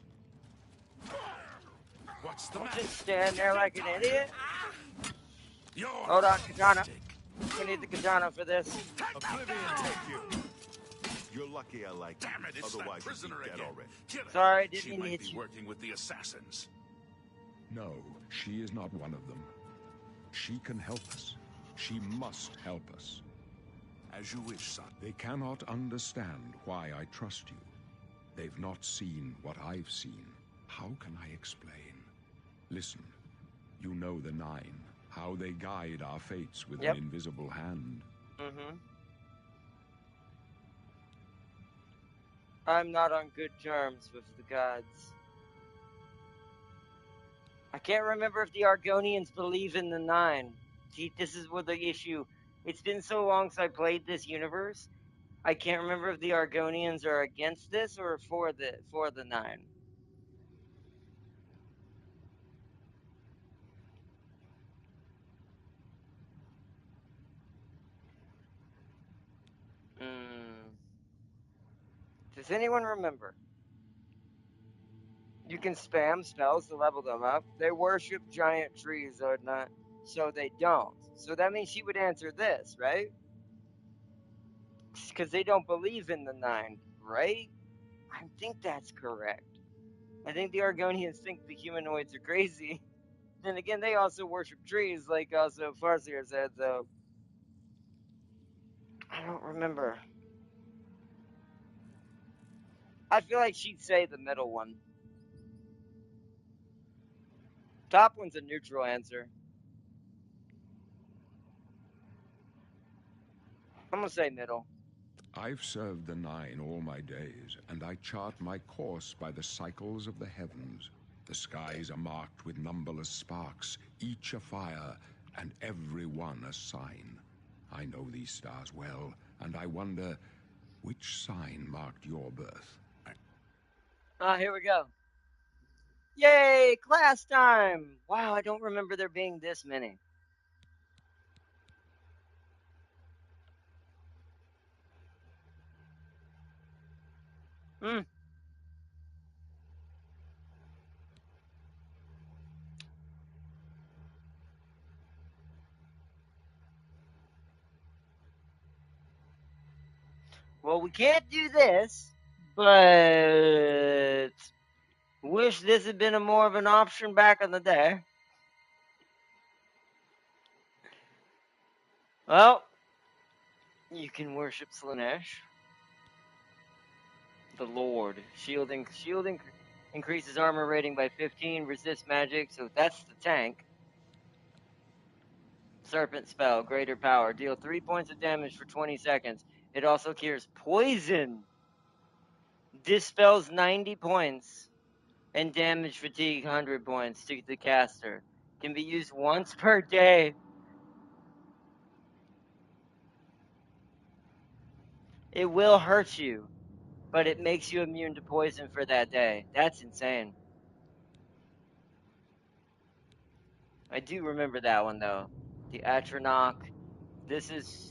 What's the Don't matter? just stand there like an idiot. You're Hold on, katana. pathetic. We need the katana for this. Oblivion, take you. You're lucky I like you. Damn it, it's Otherwise that prisoner you'd be dead again. already. Kill her. Sorry, didn't She mean to might hit be you. working with the assassins. No, she is not one of them. She can help us. She must help us. As you wish, son. They cannot understand why I trust you. They've not seen what I've seen. How can I explain? Listen, you know the Nine, how they guide our fates with an invisible hand. Mm-hmm. I'm not on good terms with the gods. I can't remember if the Argonians believe in the Nine. See, this is what the issue. It's been so long since I played this universe. I can't remember if the Argonians are against this or for the Nine. Does anyone remember? You can spam spells to level them up. They worship giant trees, or not, so they don't. So that means she would answer this, right? Because they don't believe in the Nine, right? I think that's correct. I think the Argonians think the humanoids are crazy. Then again, they also worship trees, like also Farseer said, so I don't remember. I feel like she'd say the middle one. Top one's a neutral answer. I'm gonna say middle. I've served the Nine all my days, and I chart my course by the cycles of the heavens. The skies are marked with numberless sparks, each a fire, and every one a sign. I know these stars well, and I wonder which sign marked your birth. Ah, here we go. Yay, class time! Wow, I don't remember there being this many. Hmm. Well, we can't do this, but wish this had been a more of an option back in the day. Well, you can worship Slanesh, the Lord. Shielding increases armor rating by 15, resist magic, so that's the tank. Serpent spell, greater power. Deal 3 points of damage for 20 seconds. It also cures poison. Dispels 90 points. And damage fatigue 100 points to the caster. Can be used once per day. It will hurt you, but it makes you immune to poison for that day. That's insane. I do remember that one though. The Atronach. This is...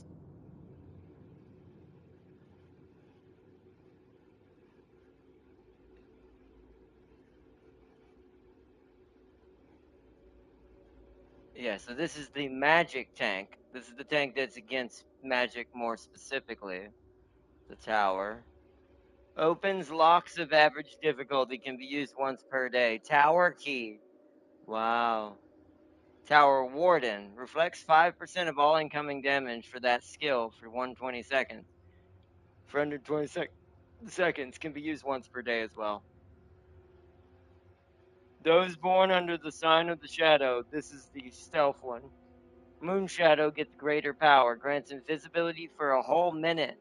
Yeah, so this is the magic tank. This is the tank that's against magic more specifically. The tower. Opens locks of average difficulty, can be used once per day. Tower key. Wow. Tower Warden. Reflects 5% of all incoming damage for that skill for 120 seconds. For under 20 seconds, can be used once per day as well. Those born under the sign of the shadow. This is the stealth one. Moon Shadow gets greater power. Grants invisibility for a whole minute,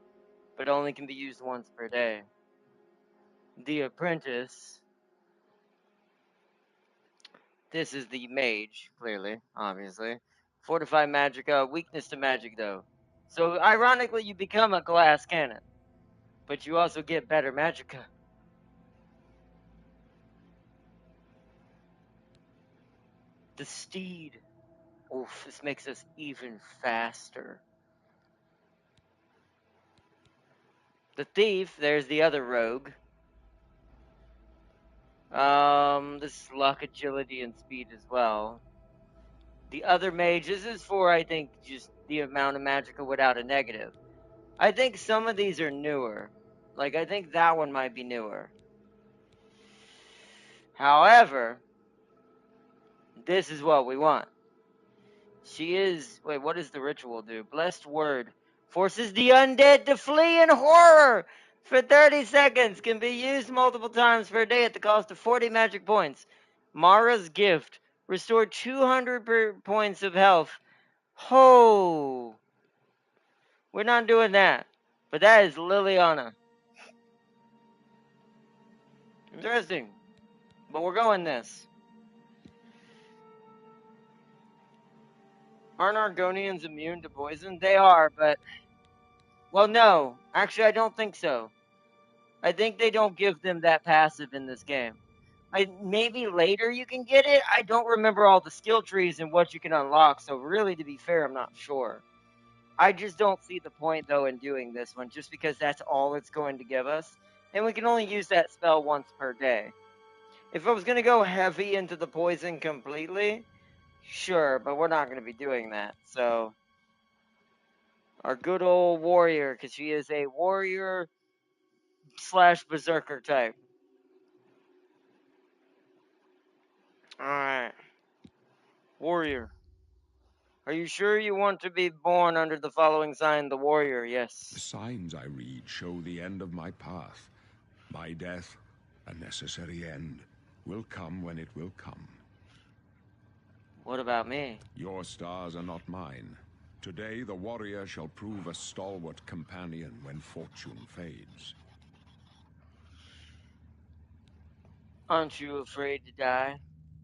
but only can be used once per day. The Apprentice. This is the mage, clearly, obviously. Fortify Magica, weakness to magic, though. So, ironically, you become a glass cannon, but you also get better Magica. The Steed. Oof, this makes us even faster. The Thief, there's the other rogue. This is luck, agility, and speed as well. The other mage, this is for, I think, just the amount of Magica without a negative. I think some of these are newer. Like, I think that one might be newer. However, this is what we want. She is... Wait, what does the ritual do? Blessed Word. Forces the undead to flee in horror for 30 seconds. Can be used multiple times per day at the cost of 40 magic points. Mara's Gift. Restore 200 points of health. Ho! We're not doing that. But that is Liliana. Interesting. But we're going this. Aren't Argonians immune to poison? They are, but... Well, no. Actually, I don't think so. I think they don't give them that passive in this game. Maybe later you can get it. I don't remember all the skill trees and what you can unlock, so really, to be fair, I'm not sure. I just don't see the point, though, in doing this one, just because that's all it's going to give us. And we can only use that spell once per day. If I was going to go heavy into the poison completely, sure, but we're not going to be doing that. So, our good old warrior, because she is a warrior / berserker type. Alright. Warrior. Are you sure you want to be born under the following sign, the warrior? Yes. The signs I read show the end of my path. My death, a necessary end, will come when it will come. What about me? Your stars are not mine. Today the warrior shall prove a stalwart companion when fortune fades. Aren't you afraid to die?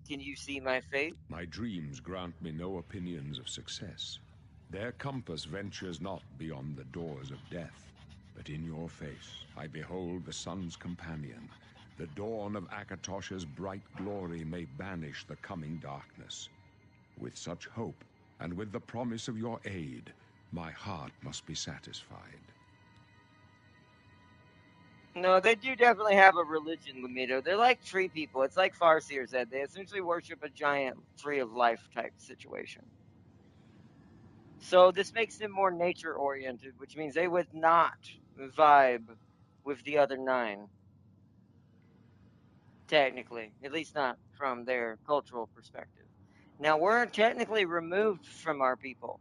Can you see my fate? My dreams grant me no opinions of success. Their compass ventures not beyond the doors of death. But in your face I behold the sun's companion. The dawn of Akatosh's bright glory may banish the coming darkness. With such hope, and with the promise of your aid, my heart must be satisfied. No, they do definitely have a religion, Lamito. They're like tree people. It's like Farseer said. They essentially worship a giant tree of life type situation. So this makes them more nature-oriented, which means they would not vibe with the other 9. Technically. At least not from their cultural perspective. Now, we're technically removed from our people.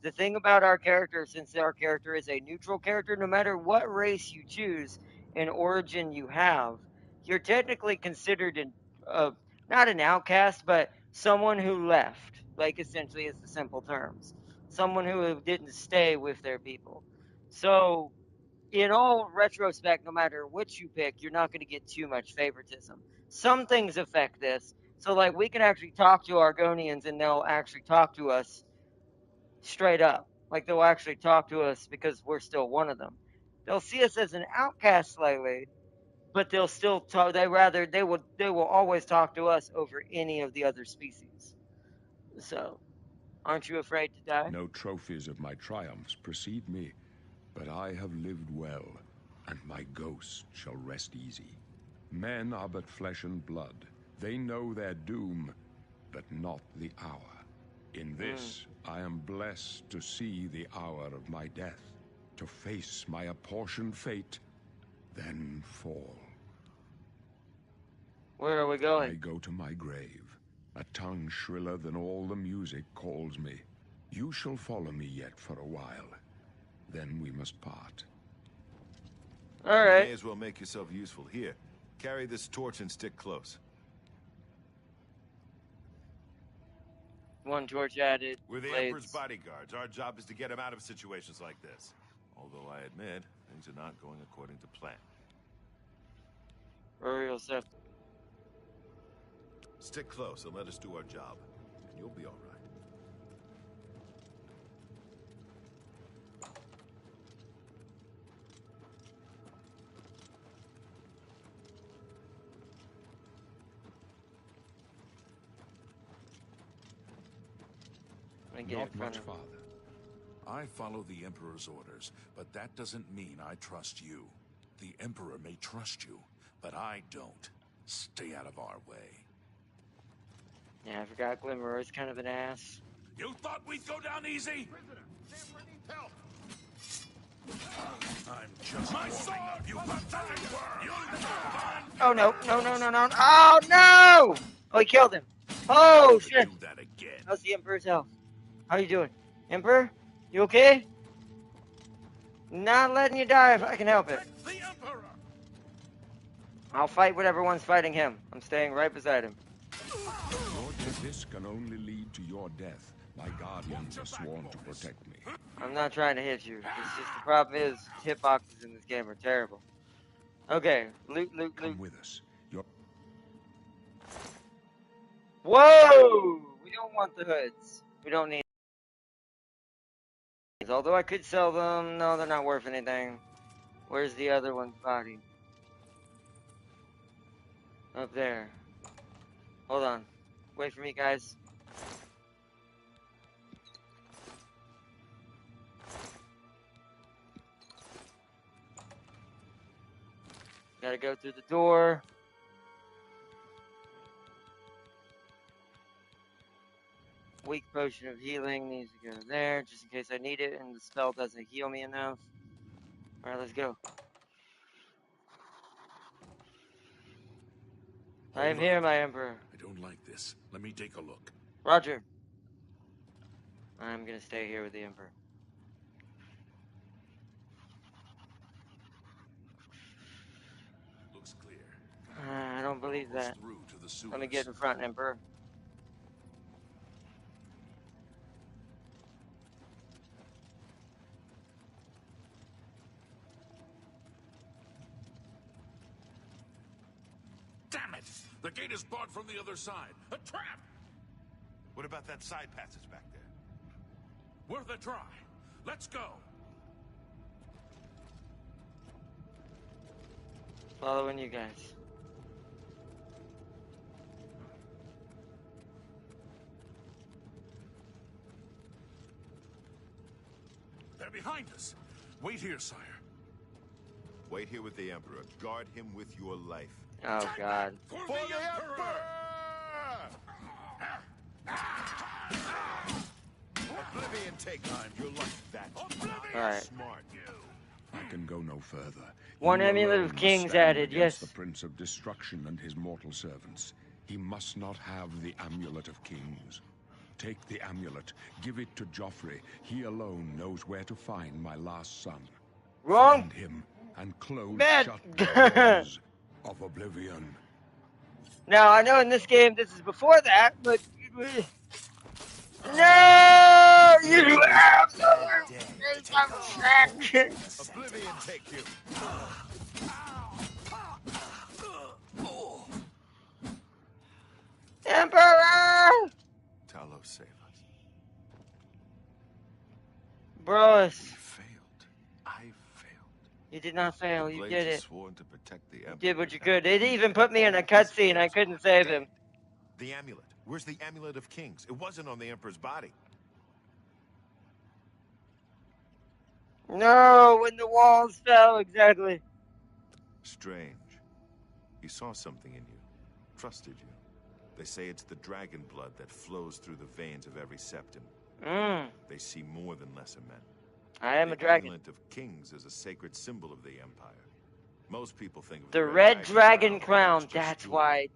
The thing about our character, since our character is a neutral character, no matter what race you choose and origin you have, you're technically considered not an outcast, but someone who left. Like, essentially, is the simple terms. Someone who didn't stay with their people. So, in all retrospect, no matter which you pick, you're not going to get too much favoritism. Some things affect this. So, like, we can actually talk to Argonians and they'll actually talk to us straight up. Like, they'll actually talk to us because we're still one of them. They'll see us as an outcast slightly, but they'll still talk. They will always talk to us over any of the other species. So, aren't you afraid to die? No trophies of my triumphs precede me, but I have lived well, and my ghost shall rest easy. Men are but flesh and blood. They know their doom, but not the hour. In this, I am blessed to see the hour of my death, to face my apportioned fate, then fall. Where are we going? I go to my grave. A tongue shriller than all the music calls me. You shall follow me yet for a while. Then we must part. All right. You may as well make yourself useful. Here, carry this torch and stick close. 1 torch added. We're the blades. Emperor's bodyguards. Our job is to get him out of situations like this. Although I admit, things are not going according to plan. Burial scepter. Stick close and let us do our job, and you'll be all right. Not much farther. I follow the Emperor's orders, but that doesn't mean I trust you. The Emperor may trust you, but I don't. Stay out of our way. Yeah, I forgot Glimmer is kind of an ass. You thought we'd go down easy? Help! I'm just warning you, pathetic worm. Oh no, no, no, no, no. Oh no! Oh, he killed him. Oh shit. Do that again. How's the Emperor's health? How you doing? Emperor? You okay? Not letting you die if I can help it. The Emperor! I'll fight whatever one's fighting him. I'm staying right beside him. This can only lead to your death. My guardians are sworn to protect me. I'm not trying to hit you. It's just the problem is hitboxes in this game are terrible. Okay, loot, loot, loot. Come with us. Whoa! We don't want the hoods. We don't need. Although I could sell them. No, they're not worth anything. Where's the other one's body? Up there. Hold on. Wait for me, guys. Gotta go through the door. Weak potion of healing needs to go there, just in case I need it, and the spell doesn't heal me enough. Alright, let's go. I am here, my Emperor. I don't like this. Let me take a look. Roger. I'm gonna stay here with the Emperor. Looks clear. I don't believe that. Through to the sewers. Let me get in front, Emperor. The gate is barred from the other side. A trap! What about that side passage back there? Worth a try. Let's go. Following you guys. They're behind us. Wait here, sire. Wait here with the Emperor. Guard him with your life. Oh, God. For the Emperor! Oblivion, take time. You're like that. Alright. Smart. I can go no further. One You amulet alone of must kings stand added, against yes. the Prince of Destruction and his mortal servants. He must not have the amulet of kings. Take the amulet, give it to Joffrey. He alone knows where to find my last son. Wrong! Find him and close Bad. shut the doors of Oblivion. Now, I know in this game this is before that, but... No! You absolute piece of shit! Oblivion, take you. Emperor! Talos, save us. Bros, We failed. I failed. you did not fail. The You Blades did are it. sworn to protect the Emperor. You did what you could. It even put me in a cutscene. I couldn't save him. The amulet. Where's the amulet of kings? It wasn't on the Emperor's body. No, when the walls fell, exactly. Strange. He saw something in you. Trusted you. They say it's the dragon blood that flows through the veins of every septum. They see more than lesser men. I am a The dragon. amulet of kings is a sacred symbol of the Empire. Most people think of The red dragon crown. It's just That's jewelry. why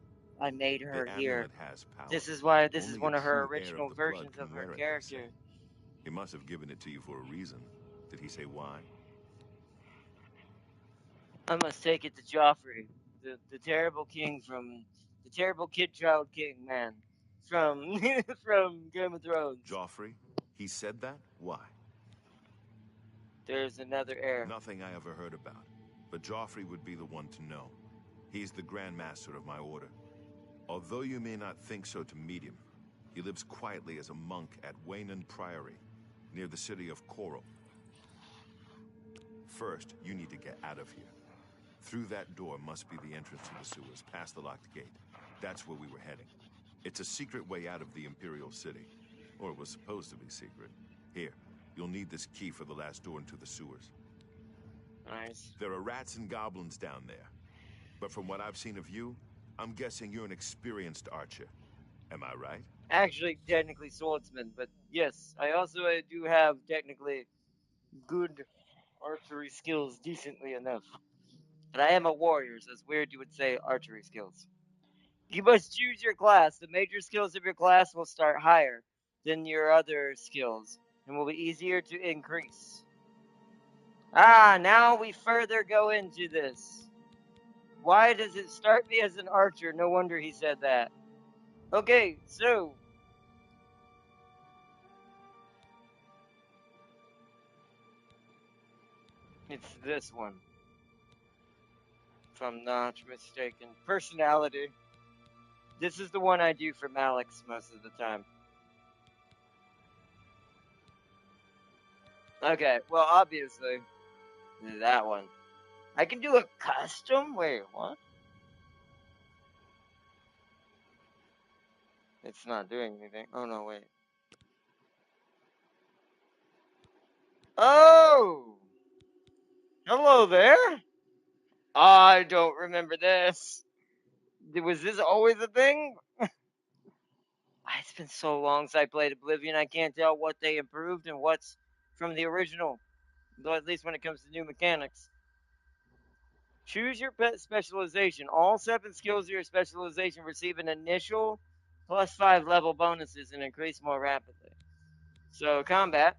I made her The here. amulet has power. This is why this is Only one a of her true heir original of the blood versions can of wear her it, they character. say. He must have given it to you for a reason. Did he say why? I must take it to Joffrey, the terrible king from the terrible kid-child king man from from Game of Thrones. Joffrey? He said that? Why? There's another heir. Nothing I ever heard about. But Joffrey would be the one to know. He's the Grand Master of my order. Although you may not think so to meet him, he lives quietly as a monk at Waynon Priory, near the city of Coral. First, you need to get out of here. Through that door must be the entrance to the sewers, past the locked gate. That's where we were heading. It's a secret way out of the Imperial City. Or it was supposed to be secret. Here, you'll need this key for the last door into the sewers. Nice. There are rats and goblins down there. But from what I've seen of you, I'm guessing you're an experienced archer. Am I right? Actually, technically swordsman, but yes, I do have technically good archery skills, decently enough. But I am a warrior, so it's weird you would say archery skills. You must choose your class. The major skills of your class will start higher than your other skills and will be easier to increase. Ah, now we further go into this. Why does it start me as an archer? No wonder he said that. Okay, so... it's this one. If I'm not mistaken. Personality. This is the one I do for Malix most of the time. Okay, well, obviously, that one. I can do a custom? Wait, what? It's not doing anything. Oh, no, wait. Oh! Hello there? I don't remember this. Was this always a thing? It's been so long since I played Oblivion, I can't tell what they improved and what's from the original. Though at least when it comes to new mechanics. Choose your pet specialization. All 7 skills of your specialization receive an initial +5 level bonuses and increase more rapidly. So, combat.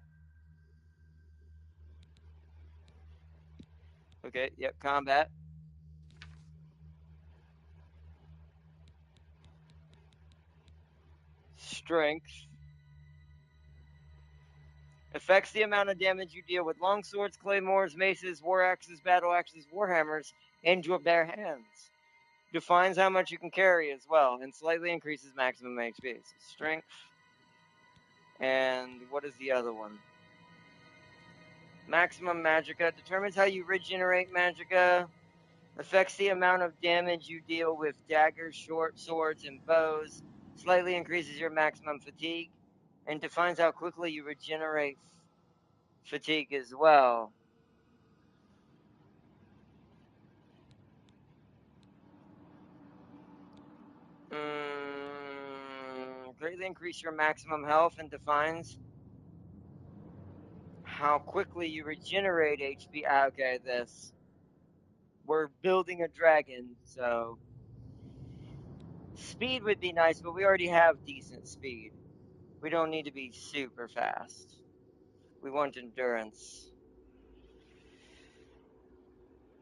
Okay, yep, combat. Strength. Affects the amount of damage you deal with longswords, claymores, maces, war axes, battle axes, warhammers, and your bare hands. Defines how much you can carry as well, and slightly increases maximum HP. So strength. And what is the other one? Maximum magicka. Determines how you regenerate magicka. Affects the amount of damage you deal with daggers, short swords, and bows. Slightly increases your maximum fatigue. And defines how quickly you regenerate fatigue as well. Greatly increase your maximum health and defines how quickly you regenerate HP. Okay, this. We're building a dragon, so speed would be nice, but we already have decent speed. We don't need to be super fast. We want endurance.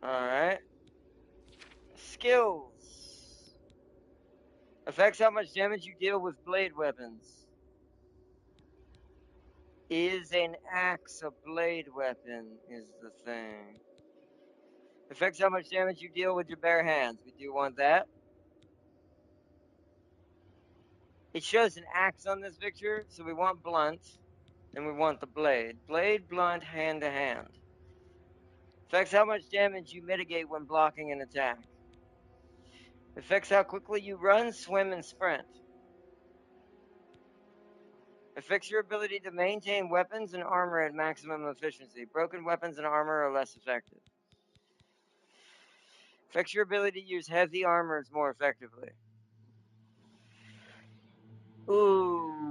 Alright. Skills. Affects how much damage you deal with blade weapons. Is an axe a blade weapon, is the thing. Affects how much damage you deal with your bare hands. We do want that. It shows an axe on this picture, so we want blunt. And we want the blade. Blade, blunt, hand to hand. Affects how much damage you mitigate when blocking an attack. Affects how quickly you run, swim, and sprint. Affects your ability to maintain weapons and armor at maximum efficiency. Broken weapons and armor are less effective. Affects your ability to use heavy armors more effectively. Ooh.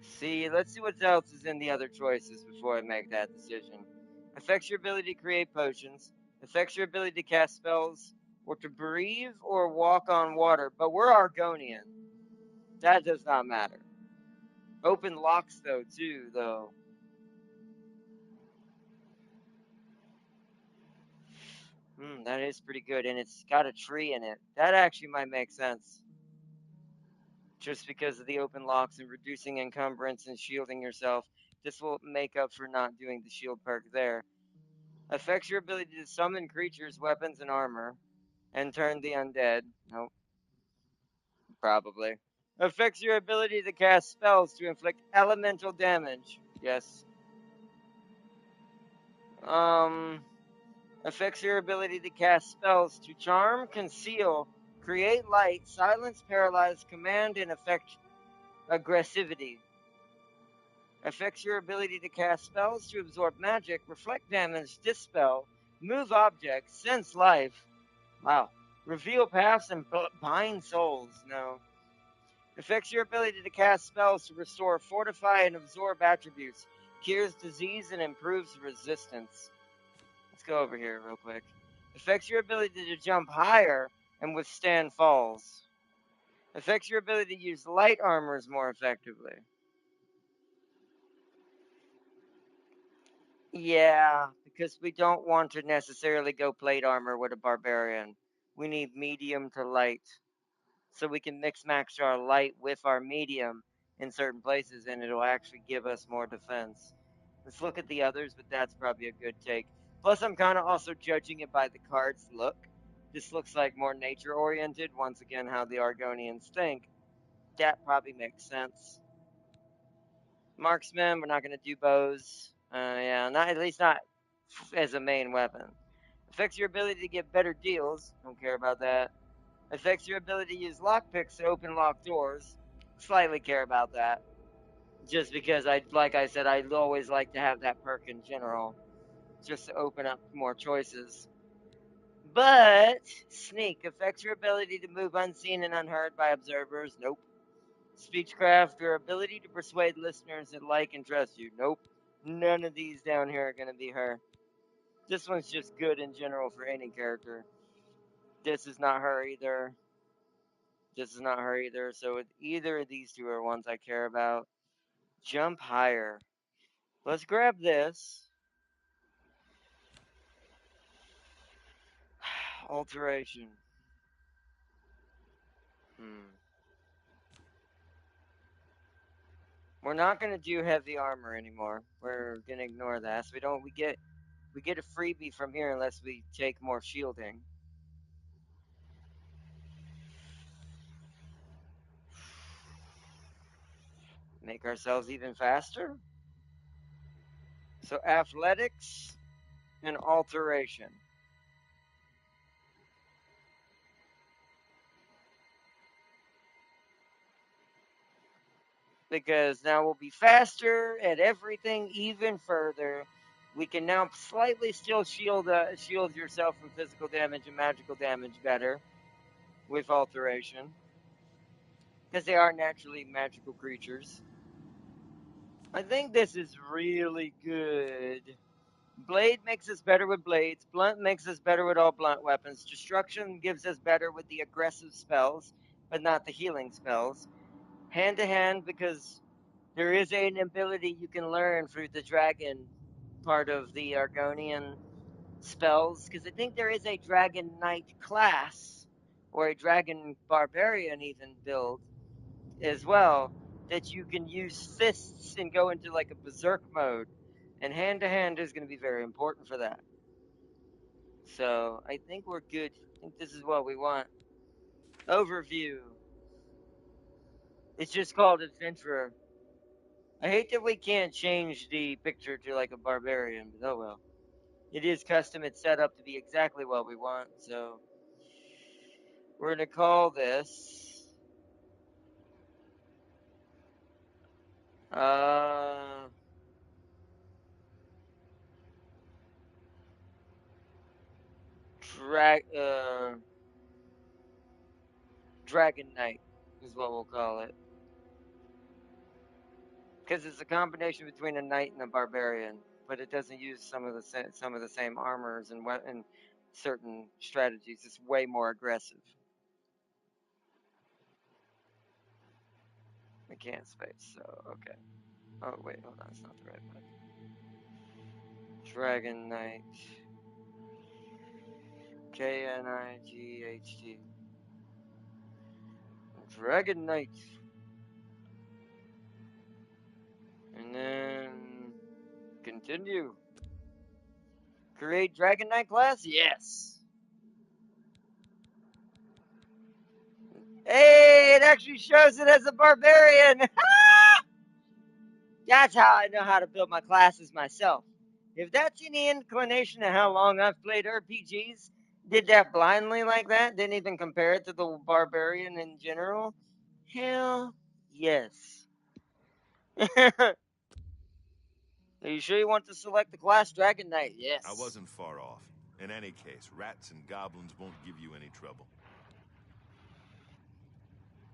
See, let's see what else is in the other choices before I make that decision. Affects your ability to create potions. Affects your ability to cast spells, or to breathe or walk on water. But we're Argonian. That does not matter. Open locks, though, too, though. That is pretty good, and it's got a tree in it. That actually might make sense. Just because of the open locks and reducing encumbrance and shielding yourself. This will make up for not doing the shield perk there. Affects your ability to summon creatures, weapons, and armor. And turn the undead. Nope. Probably. Affects your ability to cast spells to inflict elemental damage. Yes. Affects your ability to cast spells to charm, conceal, create light, silence, paralyze, command, and affect aggressivity. Affects your ability to cast spells to absorb magic, reflect damage, dispel, move objects, sense life. Wow. Reveal paths and bind souls. No. Affects your ability to cast spells to restore, fortify, and absorb attributes. Cures disease and improves resistance. Let's go over here real quick. Affects your ability to jump higher and withstand falls. Affects your ability to use light armors more effectively. Yeah, because we don't want to necessarily go plate armor with a barbarian. We need medium to light. So we can mix max our light with our medium in certain places, and it'll actually give us more defense. Let's look at the others, but that's probably a good take. Plus, I'm kind of also judging it by the card's look. This looks like more nature-oriented, once again, how the Argonians think. That probably makes sense. Marksman, we're not going to do bows. Yeah, not at least not as a main weapon. Affects your ability to get better deals. Don't care about that. Affects your ability to use lockpicks to open locked doors. Slightly care about that. Just because like I said, I'd always like to have that perk in general. Just to open up more choices. But sneak affects your ability to move unseen and unheard by observers. Nope. Speechcraft, your ability to persuade listeners that like and trust you. Nope. None of these down here are gonna be her. This one's just good in general for any character. This is not her either. This is not her either. So either of these two are ones I care about. Jump higher. Let's grab this. Alteration. We're not gonna do heavy armor anymore. We're gonna ignore that. So we get a freebie from here unless we take more shielding. Make ourselves even faster. So athletics and alteration. Because now we'll be faster at everything even further. We can now slightly still shield yourself from physical damage and magical damage better with alteration. Because they are naturally magical creatures. I think this is really good. Blade makes us better with blades. Blunt makes us better with all blunt weapons. Destruction gives us better with the aggressive spells, but not the healing spells. Hand to hand, because there is an ability you can learn through the dragon part of the Argonian spells, because I think there is a dragon knight class, or a dragon barbarian even build as well, that you can use fists and go into like a berserk mode. And hand to hand is going to be very important for that. So I think we're good. I think this is what we want. Overview. It's just called Adventurer. I hate that we can't change the picture to like a barbarian, but oh well. It is custom. It's set up to be exactly what we want. So we're going to call this Dragon Knight is what we'll call it. Because it's a combination between a knight and a barbarian, but it doesn't use some of the same armors and certain strategies. It's way more aggressive. I can't space, so okay. Oh wait, hold on, it's not the right button. Dragon Knight. Knight. Dragon Knight. And then continue. Create Dragon Knight class? Yes. Hey, it actually shows it as a barbarian. That's how I know how to build my classes myself. If that's any inclination of how long I've played RPGs, did that blindly like that, didn't even compare it to the barbarian in general, hell yes. Are you sure you want to select the class Dragon Knight? Yes. I wasn't far off. In any case, rats and goblins won't give you any trouble.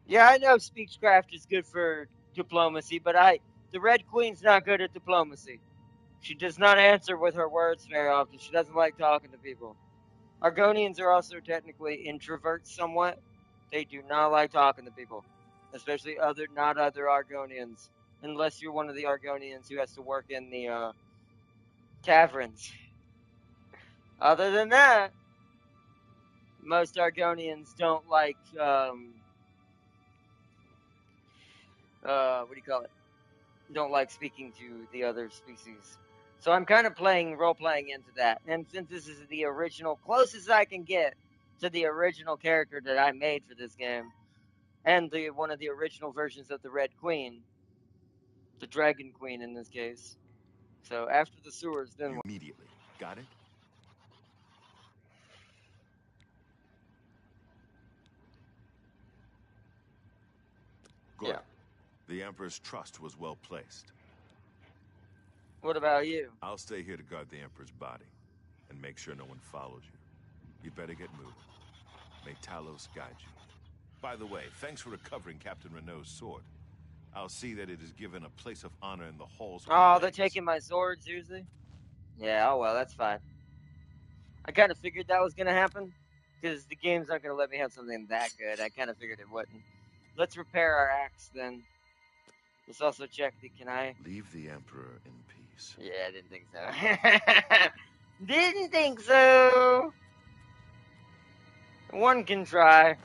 Yeah, I know speechcraft is good for diplomacy, but the Red Queen's not good at diplomacy. She does not answer with her words very often. She doesn't like talking to people. Argonians are also technically introverts somewhat. They do not like talking to people, especially not other Argonians, unless you're one of the Argonians who has to work in the taverns. Other than that, most Argonians don't like what do you call it? Don't like speaking to the other species. So I'm kind of role playing into that. And since this is the original, closest I can get to the original character that I made for this game, and one of the original versions of the Red Queen, the Dragon Queen in this case. So after the sewers, then what? Immediately. Got it? Good. Yeah. The Emperor's trust was well placed. What about you? I'll stay here to guard the Emperor's body and make sure no one follows you. You'd better get moving. May Talos guide you. By the way, thanks for recovering Captain Renault's sword. I'll see that it is given a place of honor in the halls of Oh, the they're taking my sword, seriously? Yeah, oh well, that's fine. I kind of figured that was going to happen, because the game's not going to let me have something that good. I kind of figured it wouldn't. Let's repair our axe, then. Let's also check can I... Leave the Emperor in peace. Yeah, I didn't think so. Didn't think so! One can try.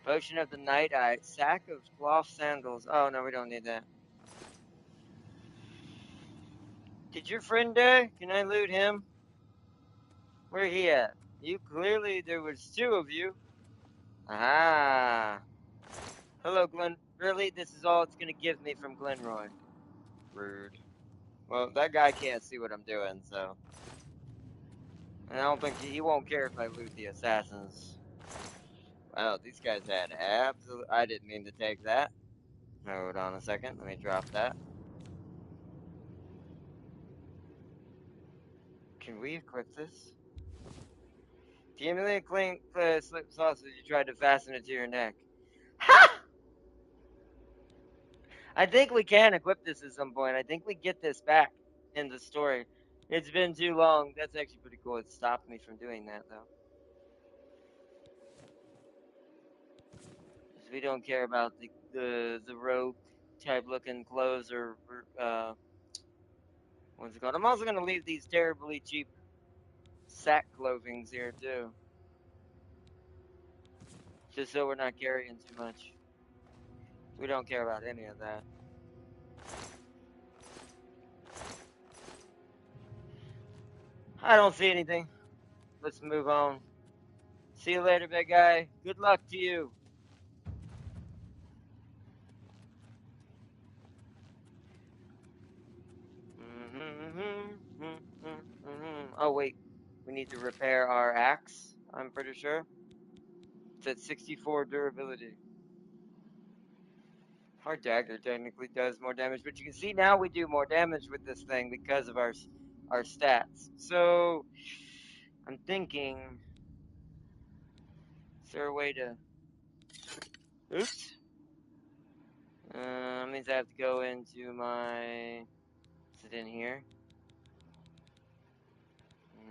Potion of the Night Eye. Sack of cloth sandals. Oh, no, we don't need that. Did your friend die? Can I loot him? Where he at? You clearly, there was two of you. Ah. Hello, Glen. Really? This is all it's gonna give me from Glenroy. Rude. Well, that guy can't see what I'm doing, so. And I don't think he won't care if I loot the assassins. Wow, these guys had absolute. I didn't mean to take that. Hold on a second. Let me drop that. Can we equip this? To emulate clean slip sausage, you tried to fasten it to your neck. Ha! I think we can equip this at some point. I think we get this back in the story. It's been too long. That's actually pretty cool. It stopped me from doing that, though. Because we don't care about the rogue type looking clothes or what's it called? I'm also gonna leave these terribly cheap sack clothings here too, just so we're not carrying too much. We don't care about any of that. I don't see anything. Let's move on. See you later, big guy. Good luck to you. Oh, wait. We need to repair our axe, I'm pretty sure. It's at 64 durability. Our dagger technically does more damage, but you can see now we do more damage with this thing because of our stats. So, I'm thinking, is there a way to... Oops. Means I have to go into my... Is it in here?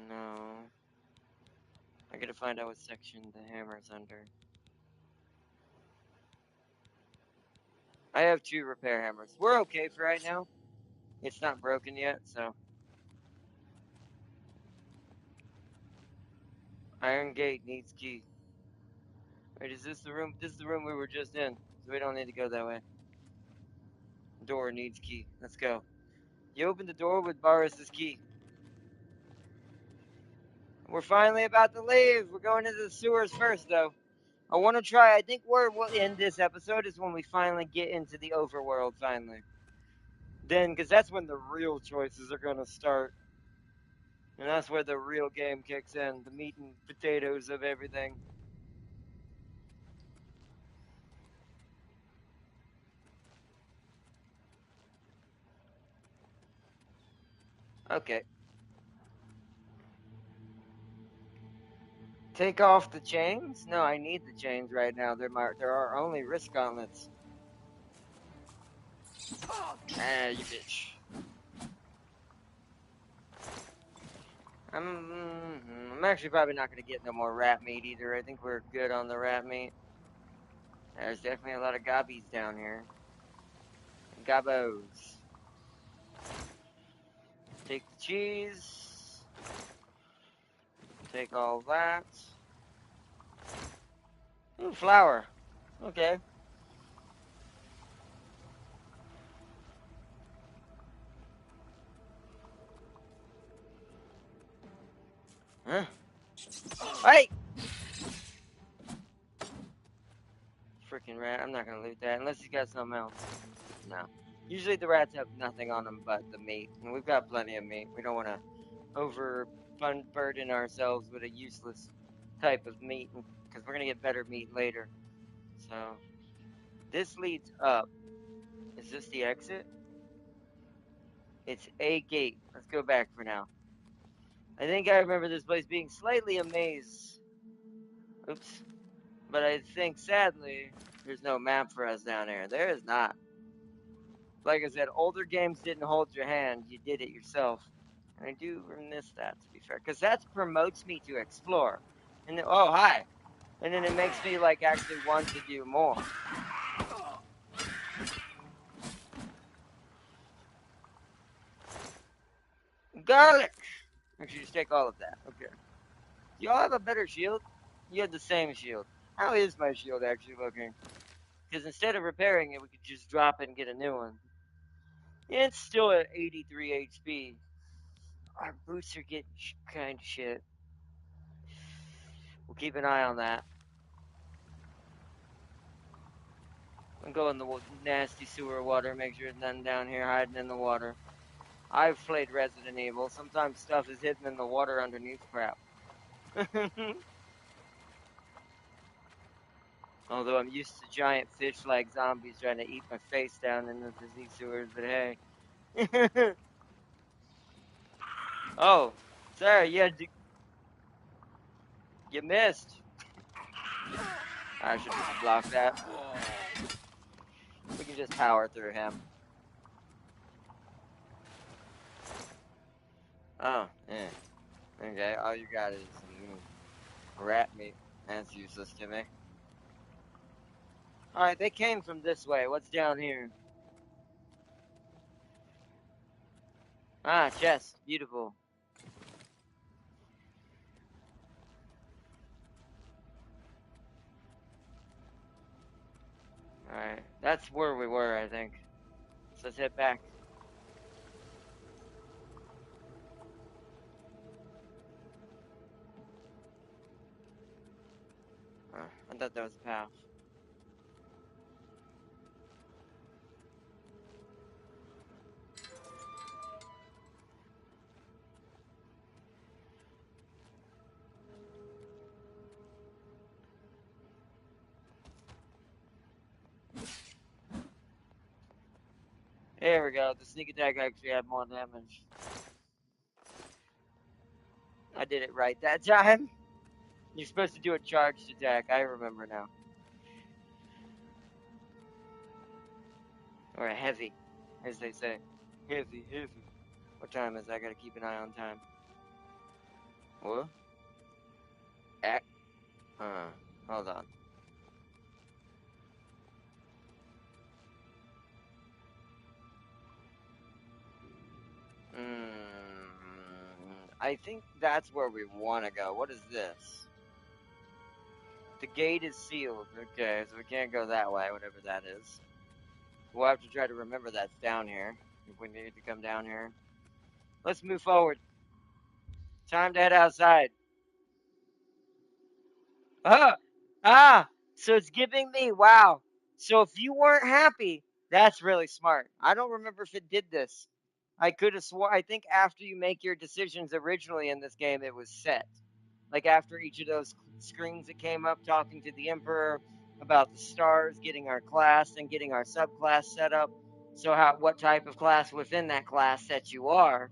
No. I gotta find out what section the hammer's under. I have 2 repair hammers. We're okay for right now. It's not broken yet, so. Iron gate needs key. Wait, is this the room? This is the room we were just in, so we don't need to go that way. Door needs key. Let's go. You open the door with Boris's key. We're finally about to leave. We're going into the sewers first, though. I want to try. I think where we'll end this episode is when we finally get into the overworld, finally. Then, because that's when the real choices are going to start. And that's where the real game kicks in. The meat and potatoes of everything. Okay. Take off the chains? No, I need the chains right now. There are only wrist gauntlets. Ah, you bitch. I'm actually probably not going to get no more rat meat either. I think we're good on the rat meat. There's definitely a lot of gobbies down here. Gobbos. Take the cheese. Take all that. Ooh, flour. Okay. Huh? Hey! Freaking rat. I'm not gonna loot that unless he's got something else. No. Usually the rats have nothing on them but the meat. And we've got plenty of meat. We don't want to overburden ourselves with a useless type of meat. Because we're going to get better meat later. So, this leads up. Is this the exit? It's a gate. Let's go back for now. I think I remember this place being slightly a maze. Oops. But I think, sadly, there's no map for us down here. There is not. Like I said, older games didn't hold your hand. You did it yourself. And I do miss that, to be fair. Because that promotes me to explore. And then, oh, hi. And then it makes me, like, actually want to do more. Garlic! Actually, just take all of that. Okay. Y'all have a better shield? You had the same shield. How is my shield actually looking? Because instead of repairing it, we could just drop it and get a new one. It's still at 83 HP. Our boots are getting kind of shit. We'll keep an eye on that. And go in the nasty sewer water, make sure there's nothing down here hiding in the water. I've played Resident Evil. Sometimes stuff is hidden in the water underneath crap. Although I'm used to giant fish-like zombies trying to eat my face down in the disease sewers, but hey. Oh, sorry, you missed. I should just block that. We can just power through him. Oh, yeah. Okay, all you got is some rat meat. That's useless to me. Alright, they came from this way. What's down here? Ah, chest. Beautiful. Alright, that's where we were, I think. So let's head back. I thought that was a path. There we go. The sneak attack actually had more damage. I did it right that time. You're supposed to do a charged attack. I remember now. Or a heavy, as they say. Heavy, heavy. What time is it? I gotta keep an eye on time. What? Hold on. I think that's where we want to go. What is this? The gate is sealed. Okay, so we can't go that way, whatever that is. We'll have to try to remember that's down here. If we need to come down here. Let's move forward. Time to head outside. So it's giving me, wow. So if you weren't happy, that's really smart. I don't remember if it did this. I could have sworn, I think after you make your decisions originally in this game, it was set. Like after each of those screens that came up talking to the Emperor about the stars, getting our class and getting our subclass set up. So what type of class within that class that you are.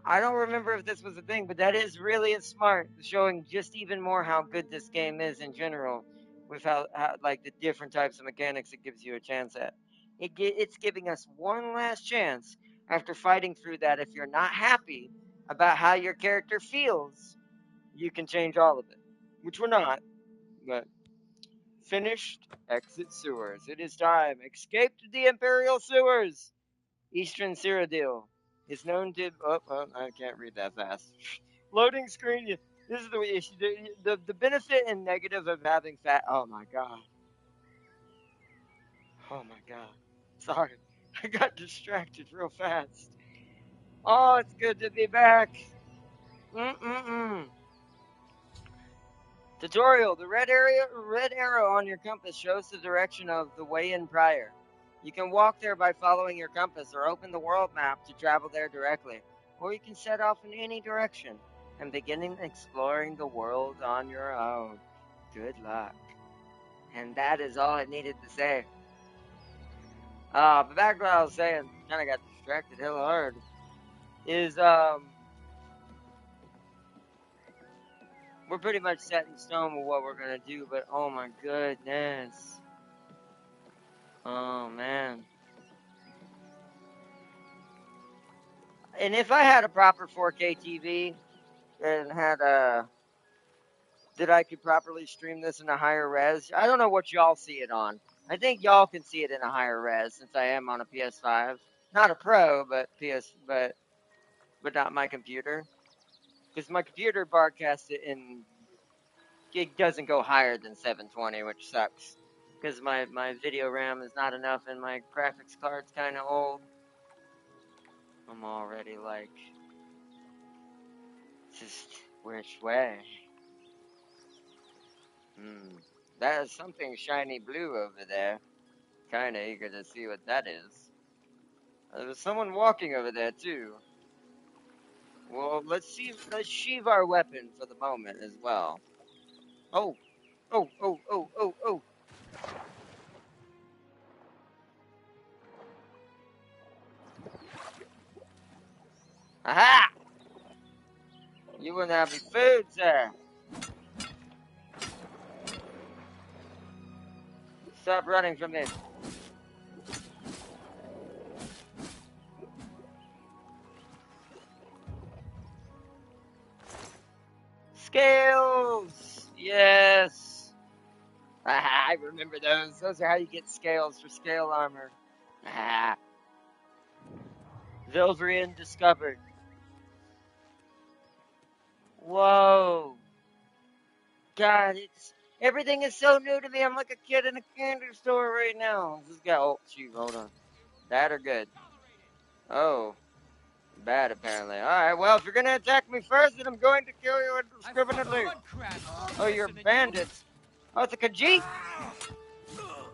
I don't remember if this was a thing, but that is really smart, showing just even more how good this game is in general, with how like the different types of mechanics it gives you a chance at. It's giving us one last chance after fighting through that. If you're not happy about how your character feels, you can change all of it, which we're not. But finished. Exit sewers. It is time. Escape to the Imperial sewers. Eastern Cyrodiil is known to. Oh, I can't read that fast. Loading screen. This is the issue. The benefit and negative of having fat. Oh my god. Oh my god. Sorry. I got distracted real fast. Oh, it's good to be back. Tutorial. The red arrow on your compass shows the direction of the Way-in Prior. You can walk there by following your compass or open the world map to travel there directly. Or you can set off in any direction and begin exploring the world on your own. Good luck. And that is all it needed to say. But back to what I was saying, kind of got distracted hella hard, is, we're pretty much set in stone with what we're gonna do, but oh my goodness. Oh man. And if I had a proper 4K TV and had that I could properly stream this in a higher res, I don't know what y'all see it on. I think y'all can see it in a higher res since I am on a PS5. Not a Pro, but but not my computer. Because my computer broadcasts it in it doesn't go higher than 720, which sucks. Because my video RAM is not enough and my graphics card's kind of old. I'm already like, just which way? That is something shiny blue over there. Kind of eager to see what that is. There's someone walking over there too. Well, let's sheave our weapon for the moment as well. Oh, oh, oh, oh, oh, oh. Aha! You wouldn't have any food, sir. Stop running from me. Scales! Yes! Ah, I remember those. Those are how you get scales for scale armor. Ah. Vilvrian discovered. Whoa. God, everything is so new to me. I'm like a kid in a candy store right now. This guy, oh, shoot, hold on. Bad or good? Oh, bad apparently. Alright, well, if you're gonna attack me first, then I'm going to kill you indiscriminately. Oh, you're bandits. Oh, it's a Khajiit?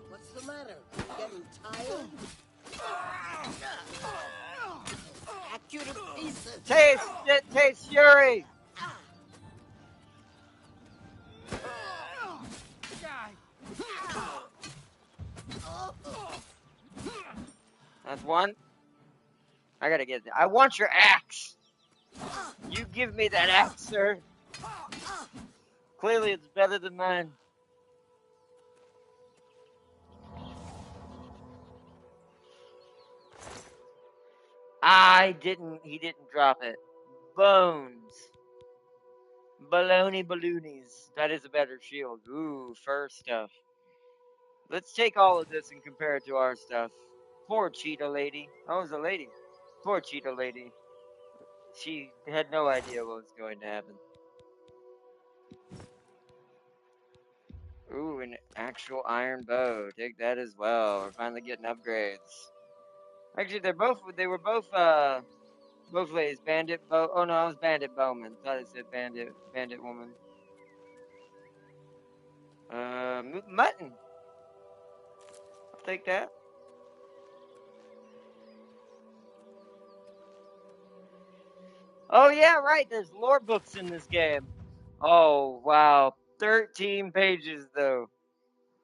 What's the matter? Getting tired? Hack you to pieces. Taste fury. That's one. I gotta get I want your axe. You give me that axe, sir. Clearly it's better than mine. He didn't drop it. Bones. Baloney balloonies. That is a better shield. Ooh, fur stuff. Let's take all of this and compare it to our stuff. Poor cheetah lady. Oh, it was a lady. Poor cheetah lady. She had no idea what was going to happen. Ooh, an actual iron bow. Take that as well. We're finally getting upgrades. Actually, they were both ladies. Bandit bow. Oh no, I was bandit bowman. Thought it said bandit woman. Mutton. I'll take that. Oh yeah, right. There's lore books in this game. Oh wow, 13 pages though.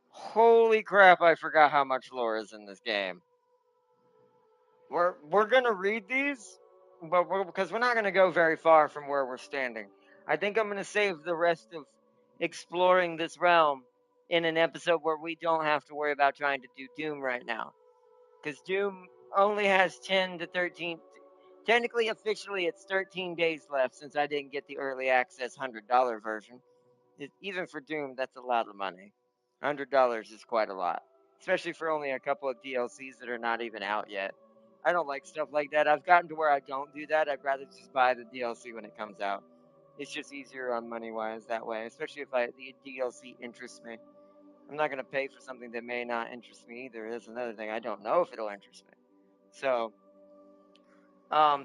Holy crap! I forgot how much lore is in this game. We're gonna read these, but because we're not gonna go very far from where we're standing. I think I'm gonna save the rest of exploring this realm in an episode where we don't have to worry about trying to do Doom right now. Because Doom only has 10 to 13. Technically, officially, it's 13 days left since I didn't get the early access $100 version. Even for Doom, that's a lot of money. $100 is quite a lot, especially for only a couple of DLCs that are not even out yet. I don't like stuff like that. I've gotten to where I don't do that. I'd rather just buy the DLC when it comes out. It's just easier on money-wise that way, especially if the DLC interests me. I'm not going to pay for something that may not interest me either. That's another thing. I don't know if it'll interest me. So,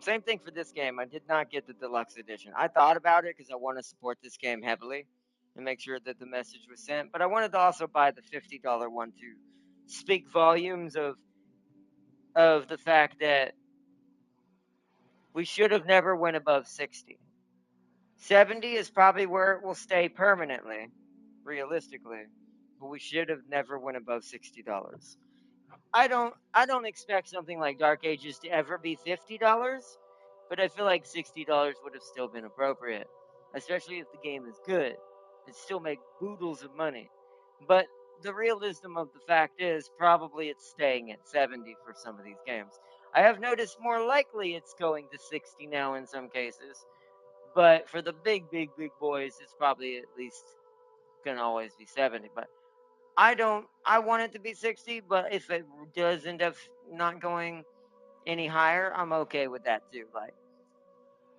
same thing for this game. I did not get the deluxe edition. I thought about it because I want to support this game heavily and make sure that the message was sent. But I wanted to also buy the $50 one to speak volumes of the fact that we should have never went above 60. 70 is probably where it will stay permanently, realistically. But we should have never went above $60. I don't expect something like Dark Ages to ever be $50, but I feel like $60 would have still been appropriate, especially if the game is good. It'd still make boodles of money. But the realism of the fact is probably it's staying at 70 for some of these games. I have noticed more likely it's going to 60 now in some cases, but for the big boys, it's probably at least gonna always be 70. But I want it to be 60, but if it does end up not going any higher, I'm okay with that too. Like,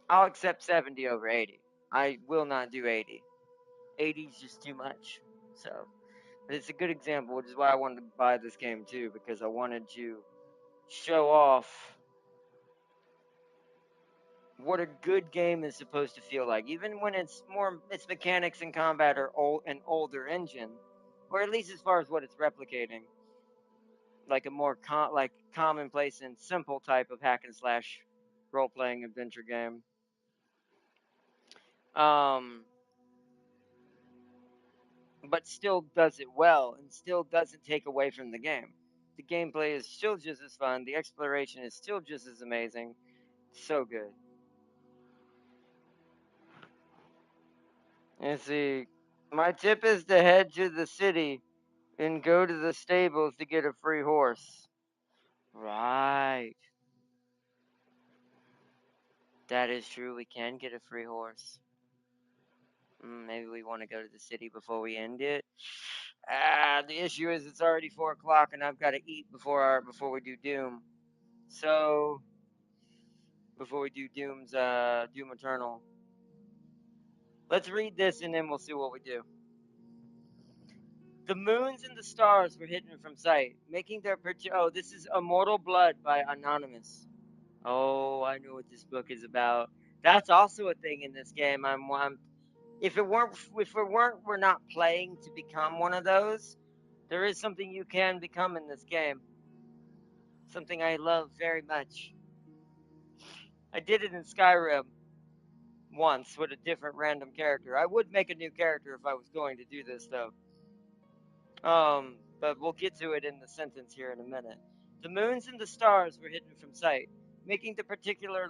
I'll accept 70 over 80. I will not do 80. 80's just too much. So, but it's a good example, which is why I wanted to buy this game too, because I wanted to show off what a good game is supposed to feel like, even when its mechanics and combat are an older engine, or at least as far as what it's replicating, like a more commonplace and simple type of hack and slash role playing adventure game. But still does it well and still doesn't take away from the game. The gameplay is still just as fun. The exploration is still just as amazing. So good. And see, my tip is to head to the city and go to the stables to get a free horse. Right. That is true. We can get a free horse. Maybe we want to go to the city before we end it. The issue is it's already 4 o'clock and I've got to eat before we do Doom. So, before we do Doom Eternal. Let's read this and then we'll see what we do. The moons and the stars were hidden from sight, making their oh, this is Immortal Blood by Anonymous. Oh, I know what this book is about. That's also a thing in this game. If we're not playing to become one of those, there is something you can become in this game. Something I love very much. I did it in Skyrim once with a different random character. I would make a new character if I was going to do this though. But we'll get to it in the sentence here in a minute. The moons and the stars were hidden from sight, making this particular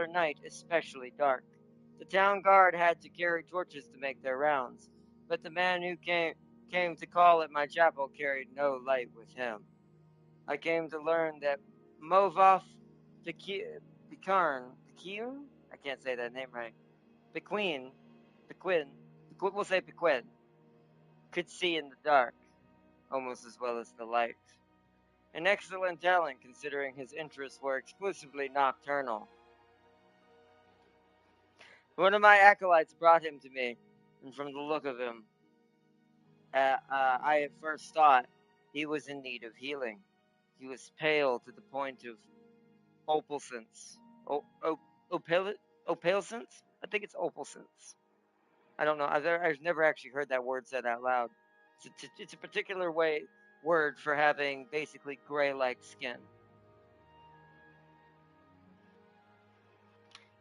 night especially dark. The town guard had to carry torches to make their rounds, but the man who came to call at my chapel carried no light with him. I came to learn that Movoth Bequin, I can't say that name right. Bequin, we'll say Bequin, could see in the dark, almost as well as the light. An excellent talent considering his interests were exclusively nocturnal. One of my acolytes brought him to me, and from the look of him, I at first thought he was in need of healing. He was pale to the point of opalescence. Opalescence? I think it's opalescence. I don't know. I've never actually heard that word said out loud. It's a particular word for having basically gray-like skin.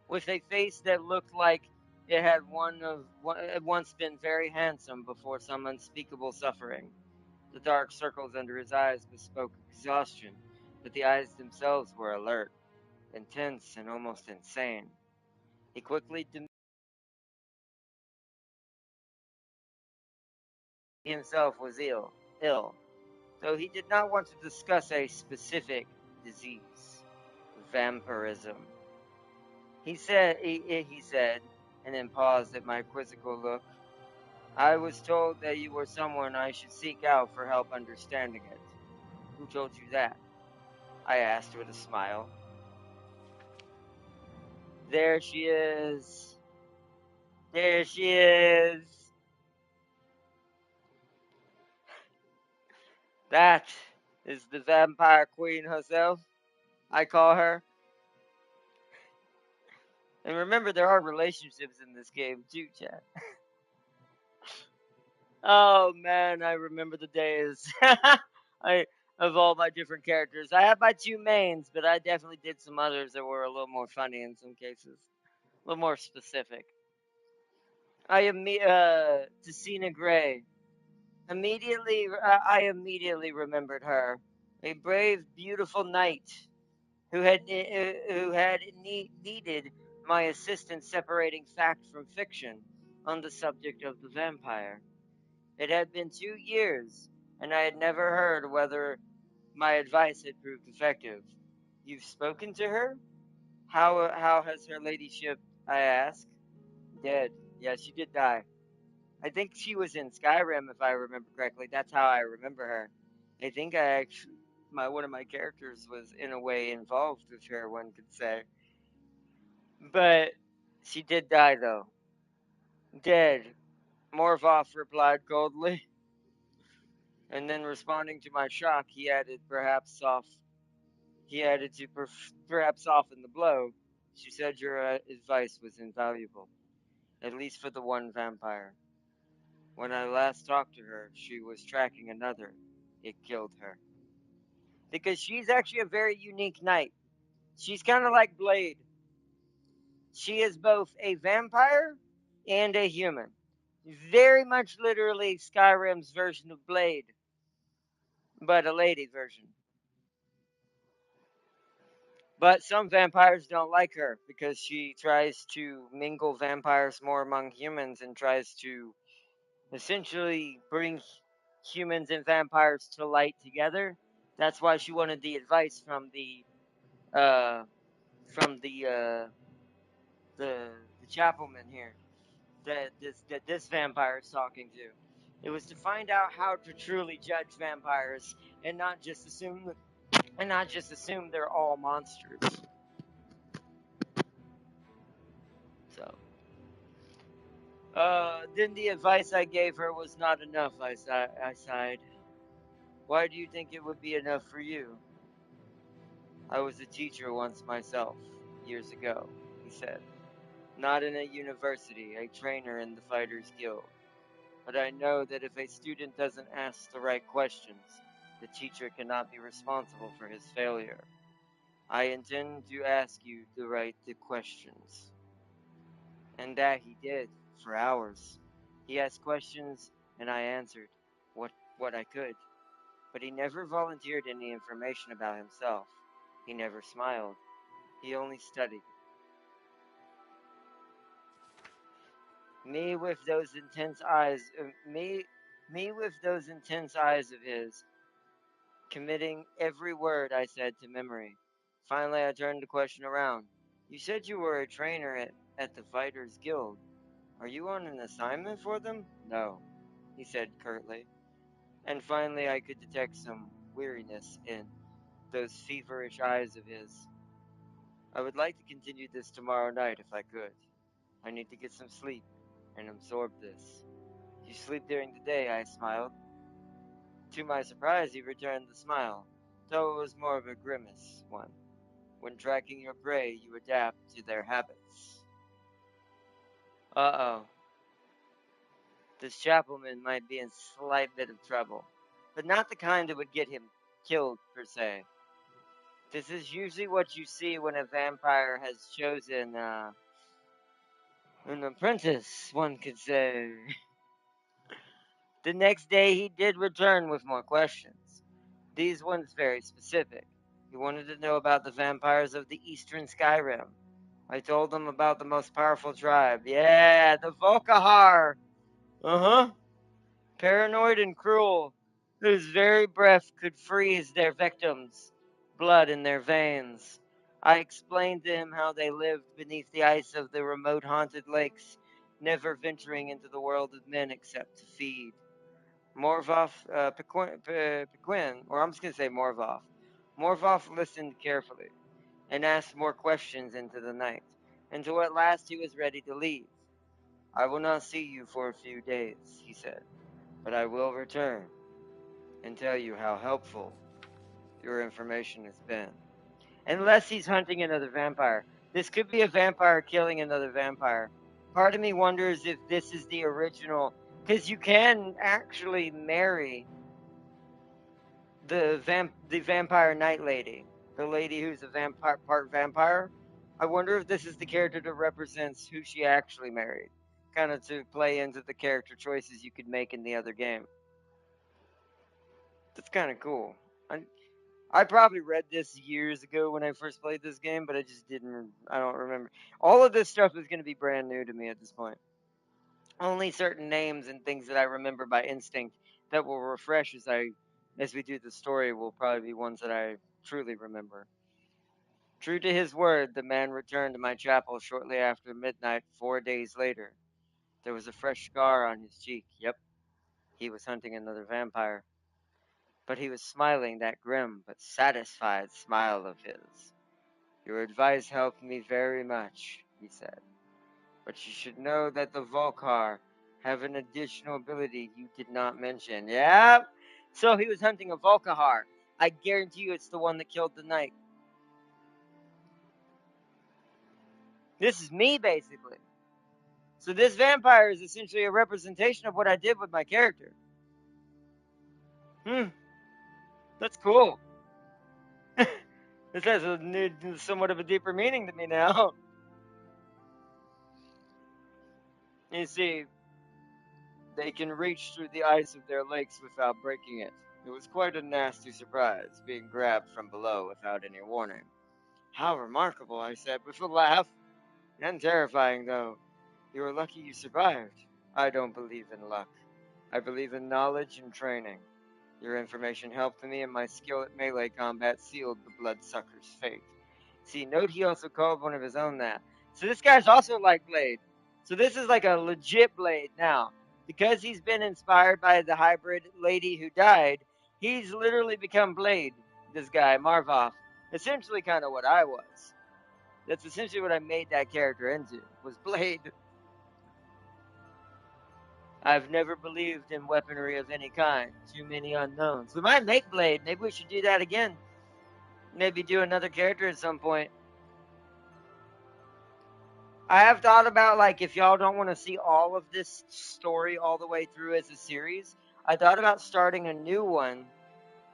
With a face that looked like it had once been very handsome before some unspeakable suffering. The dark circles under his eyes bespoke exhaustion, but the eyes themselves were alert, intense, and almost insane. He quickly himself was ill, though he did not want to discuss a specific disease, vampirism. He said, and then paused at my quizzical look. I was told that you were someone I should seek out for help understanding it. Who told you that? I asked with a smile. There she is. There she is. That is the vampire queen herself, I call her. And remember, there are relationships in this game too, chat. Oh man, I remember the days. Of all my different characters. I have my 2 mains, but I definitely did some others that were a little more funny in some cases. A little more specific. I am Tessina Gray. I immediately remembered her. A brave, beautiful knight who had needed my assistance separating fact from fiction on the subject of the vampire. It had been 2 years, and I had never heard whether my advice had proved effective. You've spoken to her? How has her ladyship, I asked. Dead. Yeah, she did die. I think she was in Skyrim, if I remember correctly. That's how I remember her. I think one of my characters was in a way involved with her, one could say. But she did die, though. Dead, Morvoth replied coldly. And then responding to my shock, he added, to perhaps soften the blow. She said your advice was invaluable, at least for the one vampire. When I last talked to her, she was tracking another. It killed her. Because she's actually a very unique knight. She's kind of like Blade. She is both a vampire and a human. Very much literally Skyrim's version of Blade, but a lady version. But some vampires don't like her because she tries to mingle vampires more among humans and tries to essentially bring humans and vampires to light together. That's why she wanted the advice from the uh from the chapelman here that this vampire is talking to. It was to find out how to truly judge vampires and not just assume they're all monsters. So, then the advice I gave her was not enough. I sighed. Why do you think it would be enough for you? I was a teacher once myself, years ago, he said. Not in a university, a trainer in the Fighters Guild. But I know that if a student doesn't ask the right questions, the teacher cannot be responsible for his failure. I intend to ask you the questions. And that he did, for hours. He asked questions, and I answered what I could. But he never volunteered any information about himself. He never smiled. He only studied. Me with those intense eyes, me with those intense eyes of his, committing every word I said to memory. Finally, I turned the question around. You said you were a trainer at the Fighters Guild. Are you on an assignment for them? No, he said curtly. And finally, I could detect some weariness in those feverish eyes of his. I would like to continue this tomorrow night if I could. I need to get some sleep and absorb this. You sleep during the day, I smiled. To my surprise, he returned the smile, though it was more of a grimace one. When tracking your prey, you adapt to their habits. Uh-oh. This chapelman might be in slight bit of trouble, but not the kind that would get him killed, per se. This is usually what you see when a vampire has chosen, an apprentice, one could say. The next day he did return with more questions. These ones very specific. He wanted to know about the vampires of the eastern Skyrim. I told him about the most powerful tribe. Yeah, the Volkahar. Uh-huh. Paranoid and cruel, whose very breath could freeze their victims' blood in their veins. I explained to him how they lived beneath the ice of the remote haunted lakes, never venturing into the world of men except to feed. Morvoth, Pequin, or I'm just going to say Morvoth. Morvoth listened carefully and asked more questions into the night, until at last he was ready to leave. I will not see you for a few days, he said, but I will return and tell you how helpful your information has been. Unless he's hunting another vampire. This could be a vampire killing another vampire. Part of me wonders if this is the original, because you can actually marry the vampire night lady, the lady who's a vampire part vampire. I wonder if this is the character that represents who she actually married, kind of to play into the character choices you could make in the other game. That's kind of cool. I probably read this years ago when I first played this game, but I just didn't. I don't remember. All of this stuff is going to be brand new to me at this point. Only certain names and things that I remember by instinct that will refresh as we do the story will probably be ones that I truly remember. True to his word, the man returned to my chapel shortly after midnight 4 days later. There was a fresh scar on his cheek. Yep, he was hunting another vampire. But he was smiling that grim but satisfied smile of his. Your advice helped me very much, he said. But you should know that the Volkar have an additional ability you did not mention. Yep. So he was hunting a Volkahar. I guarantee you it's the one that killed the knight. This is me, basically. So this vampire is essentially a representation of what I did with my character. That's cool. This has somewhat of a deeper meaning to me now. You see, they can reach through the ice of their lakes without breaking it. It was quite a nasty surprise, being grabbed from below without any warning. How remarkable, I said with a laugh. And terrifying, though. You are lucky you survived. I don't believe in luck. I believe in knowledge and training. Your information helped me, and my skill at melee combat sealed the bloodsucker's fate. See, note he also called one of his own that. So this guy's also like Blade. So this is like a legit Blade now. Because he's been inspired by the hybrid lady who died, he's literally become Blade, this guy, Marvoth. Essentially kind of what I was. That's essentially what I made that character into, was Blade. I've never believed in weaponry of any kind. Too many unknowns. We might make Blade. Maybe we should do that again. Maybe do another character at some point. I have thought about, like, if y'all don't want to see all of this story all the way through as a series, I thought about starting a new one,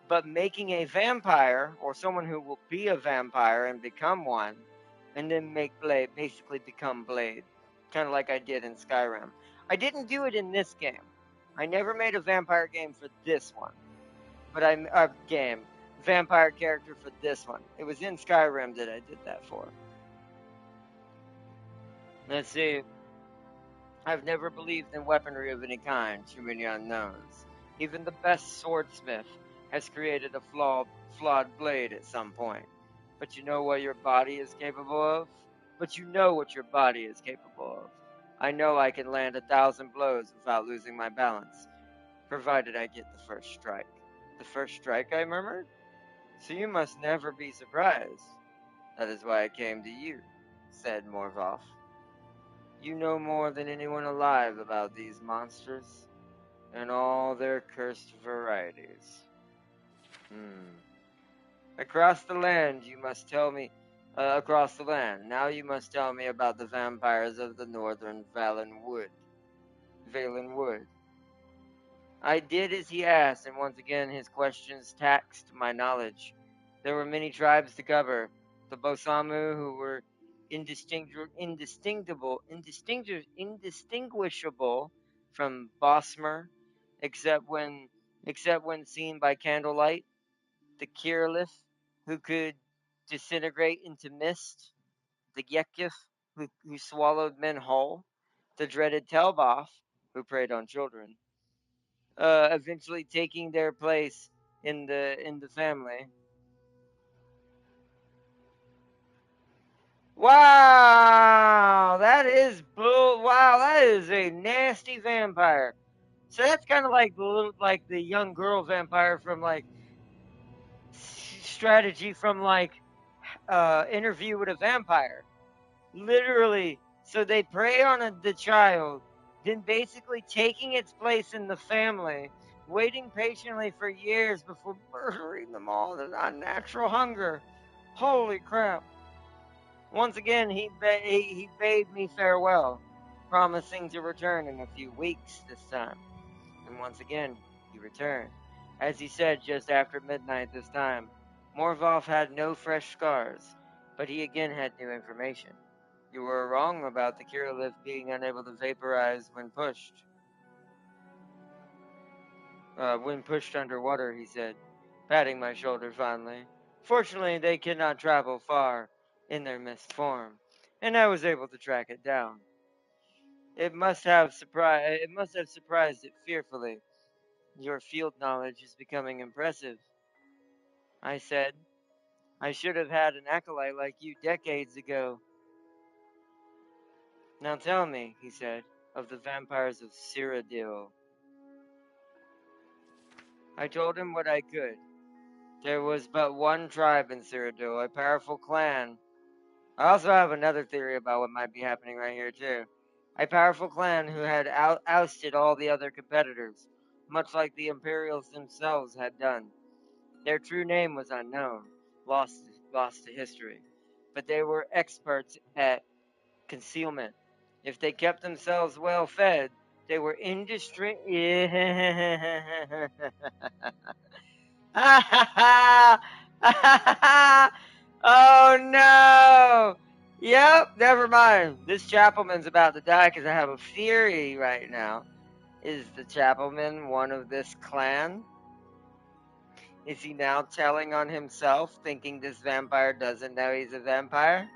but making a vampire, or someone who will be a vampire and become one, and then make Blade, basically become Blade. Kind of like I did in Skyrim. I didn't do it in this game. I never made a vampire game for this one. But vampire character for this one. It was in Skyrim that I did that for. Let's see. I've never believed in weaponry of any kind, too many unknowns. Even the best swordsmith has created a flawed blade at some point. But you know what your body is capable of? I know I can land 1,000 blows without losing my balance, provided I get the first strike. The first strike, I murmured? So you must never be surprised. That is why I came to you, said Morvoth. You know more than anyone alive about these monsters, and all their cursed varieties. Across the land, now you must tell me about the vampires of the northern Valen Wood. I did as he asked, and once again his questions taxed my knowledge. There were many tribes to cover. The Bosamu, who were indistinguishable from Bosmer, except when seen by candlelight. The Kirillith, who could disintegrate into mist. The Yekif, who swallowed men whole. The dreaded Telboth, who preyed on children. Eventually taking their place in the family. Wow, that is a nasty vampire. So that's kind of like the young girl vampire from like strategy from like Interview with a Vampire. Literally, so they prey on the child, then basically taking its place in the family, waiting patiently for years before murdering them all in unnatural hunger. Holy crap. Once again, he bade me farewell, promising to return in a few weeks this time. And once again, he returned. As he said just after midnight this time, Morvoth had no fresh scars, but he again had new information. You were wrong about the Kirillith being unable to vaporize when pushed. When pushed underwater, he said, patting my shoulder fondly. Fortunately, they cannot travel far in their mist form, and I was able to track it down. It must have surprised it fearfully. Your field knowledge is becoming impressive, I said. I should have had an acolyte like you decades ago. Now tell me, he said, of the vampires of Cyrodiil. I told him what I could. There was but one tribe in Cyrodiil, a powerful clan. I also have another theory about what might be happening right here, too. A powerful clan who had ousted all the other competitors, much like the Imperials themselves had done. Their true name was unknown, lost to history, but they were experts at concealment. If they kept themselves well fed, they were Oh no! Yep, never mind. This Chapelman's about to die because I have a theory right now. Is the Chapelman one of this clan? Is he now telling on himself, thinking this vampire doesn't know he's a vampire?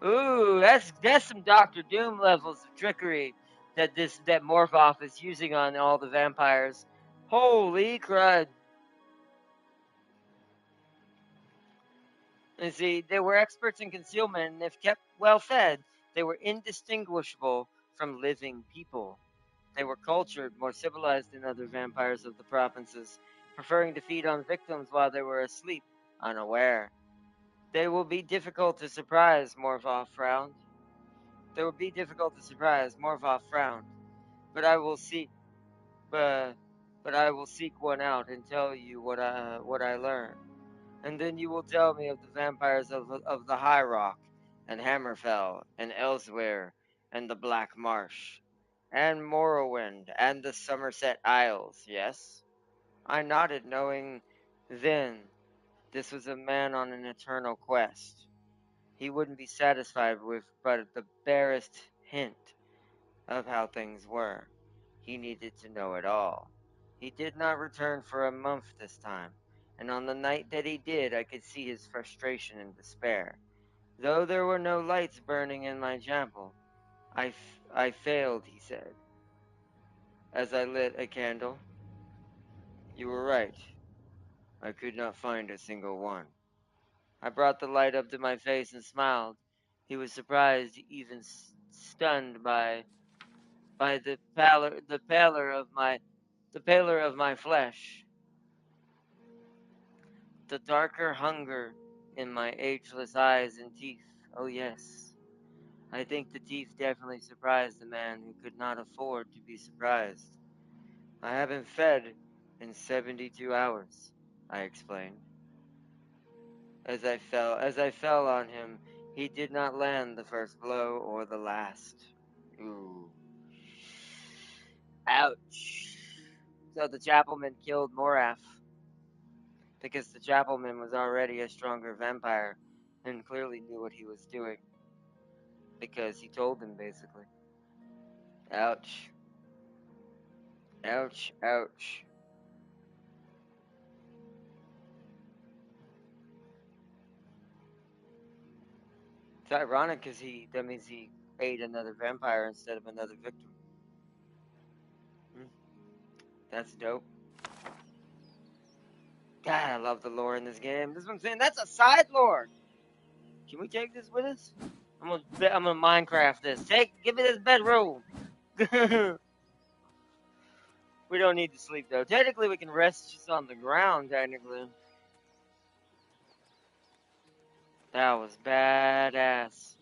Ooh, that's some Doctor Doom levels of trickery that Morphoff is using on all the vampires. Holy crud! You see, they were experts in concealment, and if kept well fed, they were indistinguishable from living people. They were cultured, more civilized than other vampires of the provinces, preferring to feed on victims while they were asleep, unaware. They will be difficult to surprise, Morphoff frowned. They will be difficult to surprise, Morphoff frowned. But I will seek, but I will seek one out and tell you what I learn. And then you will tell me of the vampires of the High Rock, and Hammerfell, and elsewhere, and the Black Marsh, and Morrowind, and the Somerset Isles, yes? I nodded, knowing then this was a man on an eternal quest. He wouldn't be satisfied with but the barest hint of how things were. He needed to know it all. He did not return for a month this time, and on the night that he did, I could see his frustration and despair. Though there were no lights burning in my chapel, I failed, he said, as I lit a candle. You were right. I could not find a single one. I brought the light up to my face and smiled. He was surprised, even stunned by the pallor of my flesh, the darker hunger in my ageless eyes and teeth. Oh yes, I think the teeth definitely surprised the man who could not afford to be surprised. I haven't fed in 72 hours, I explained. As I fell on him, he did not land the first blow or the last. Ooh. Ouch. So the Chapelman killed Moraph, because the Chapelman was already a stronger vampire and clearly knew what he was doing, because he told them, basically. Ouch. Ouch, ouch. It's ironic because that means he ate another vampire instead of another victim. That's dope. God, I love the lore in this game. This is what I'm saying. That's a side lore. Can we take this with us? I'm gonna Minecraft this. Give me this bedroom. We don't need to sleep though. Technically, we can rest just on the ground. Technically, that was badass.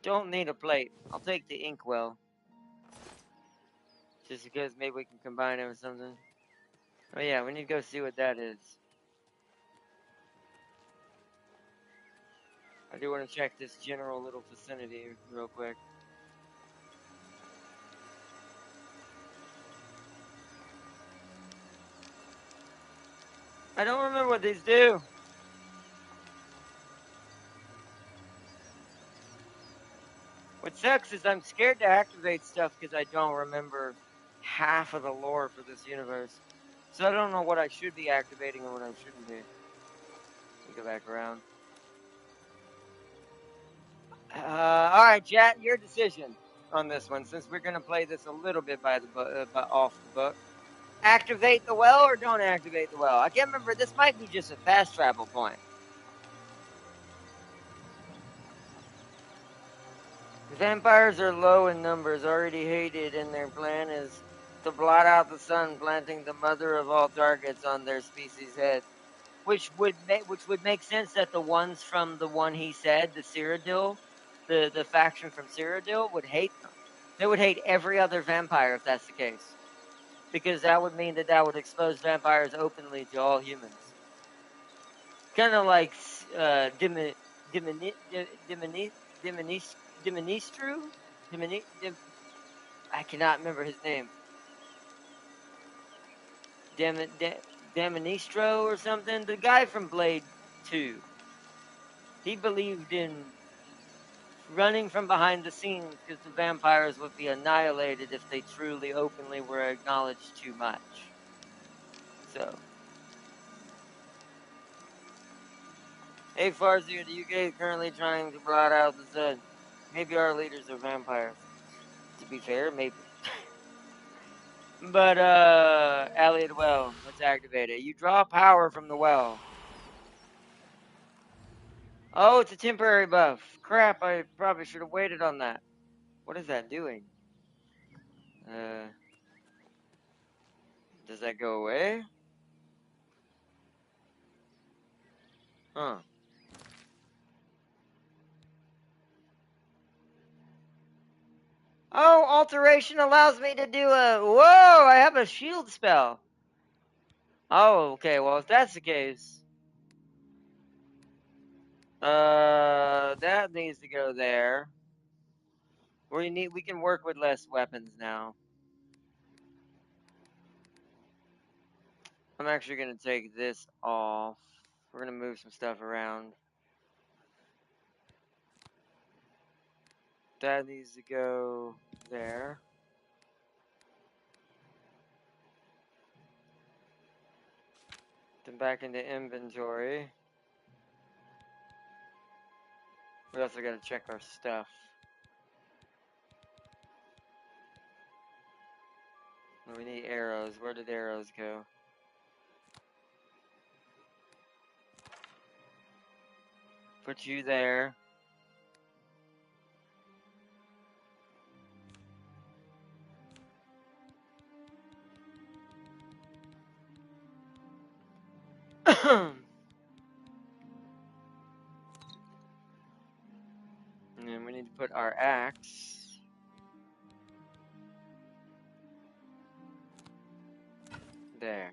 Don't need a plate. I'll take the inkwell. Just because maybe we can combine it with something. Oh yeah, we need to go see what that is. I do want to check this general little vicinity real quick. I don't remember what these do. What sucks is I'm scared to activate stuff because I don't remember half of the lore for this universe. So I don't know what I should be activating and what I shouldn't be. Let me go back around. Alright, chat, your decision on this one, since we're going to play this a little bit by off the book. Activate the well or don't activate the well? I can't remember. This might be just a fast travel point. Vampires are low in numbers, already hated, and their plan is to blot out the sun, planting the mother of all targets on their species' head. which would make sense that the ones from the one he said, the Cyrodiil, the faction from Cyrodiil would hate them. They would hate every other vampire if that's the case, because that would mean that would expose vampires openly to all humans. Kind of like Diministru? I cannot remember his name. Daministro or something? The guy from Blade 2. He believed in running from behind the scenes because the vampires would be annihilated if they truly openly were acknowledged too much. So. Hey Farzir, the UK is currently trying to blot out the sun. Maybe our leaders are vampires. To be fair, maybe. But, Allied Well, let's activate it. You draw power from the well. Oh, it's a temporary buff. Crap, I probably should have waited on that. What is that doing? Does that go away? Huh. Oh, alteration allows me to do whoa, I have a shield spell. Oh, okay, well, if that's the case, that needs to go there. We can work with less weapons now. I'm actually gonna take this off. We're gonna move some stuff around. That needs to go there. Then back into inventory. We also gotta check our stuff. We need arrows. Where did arrows go? Put you there. And then we need to put our axe there.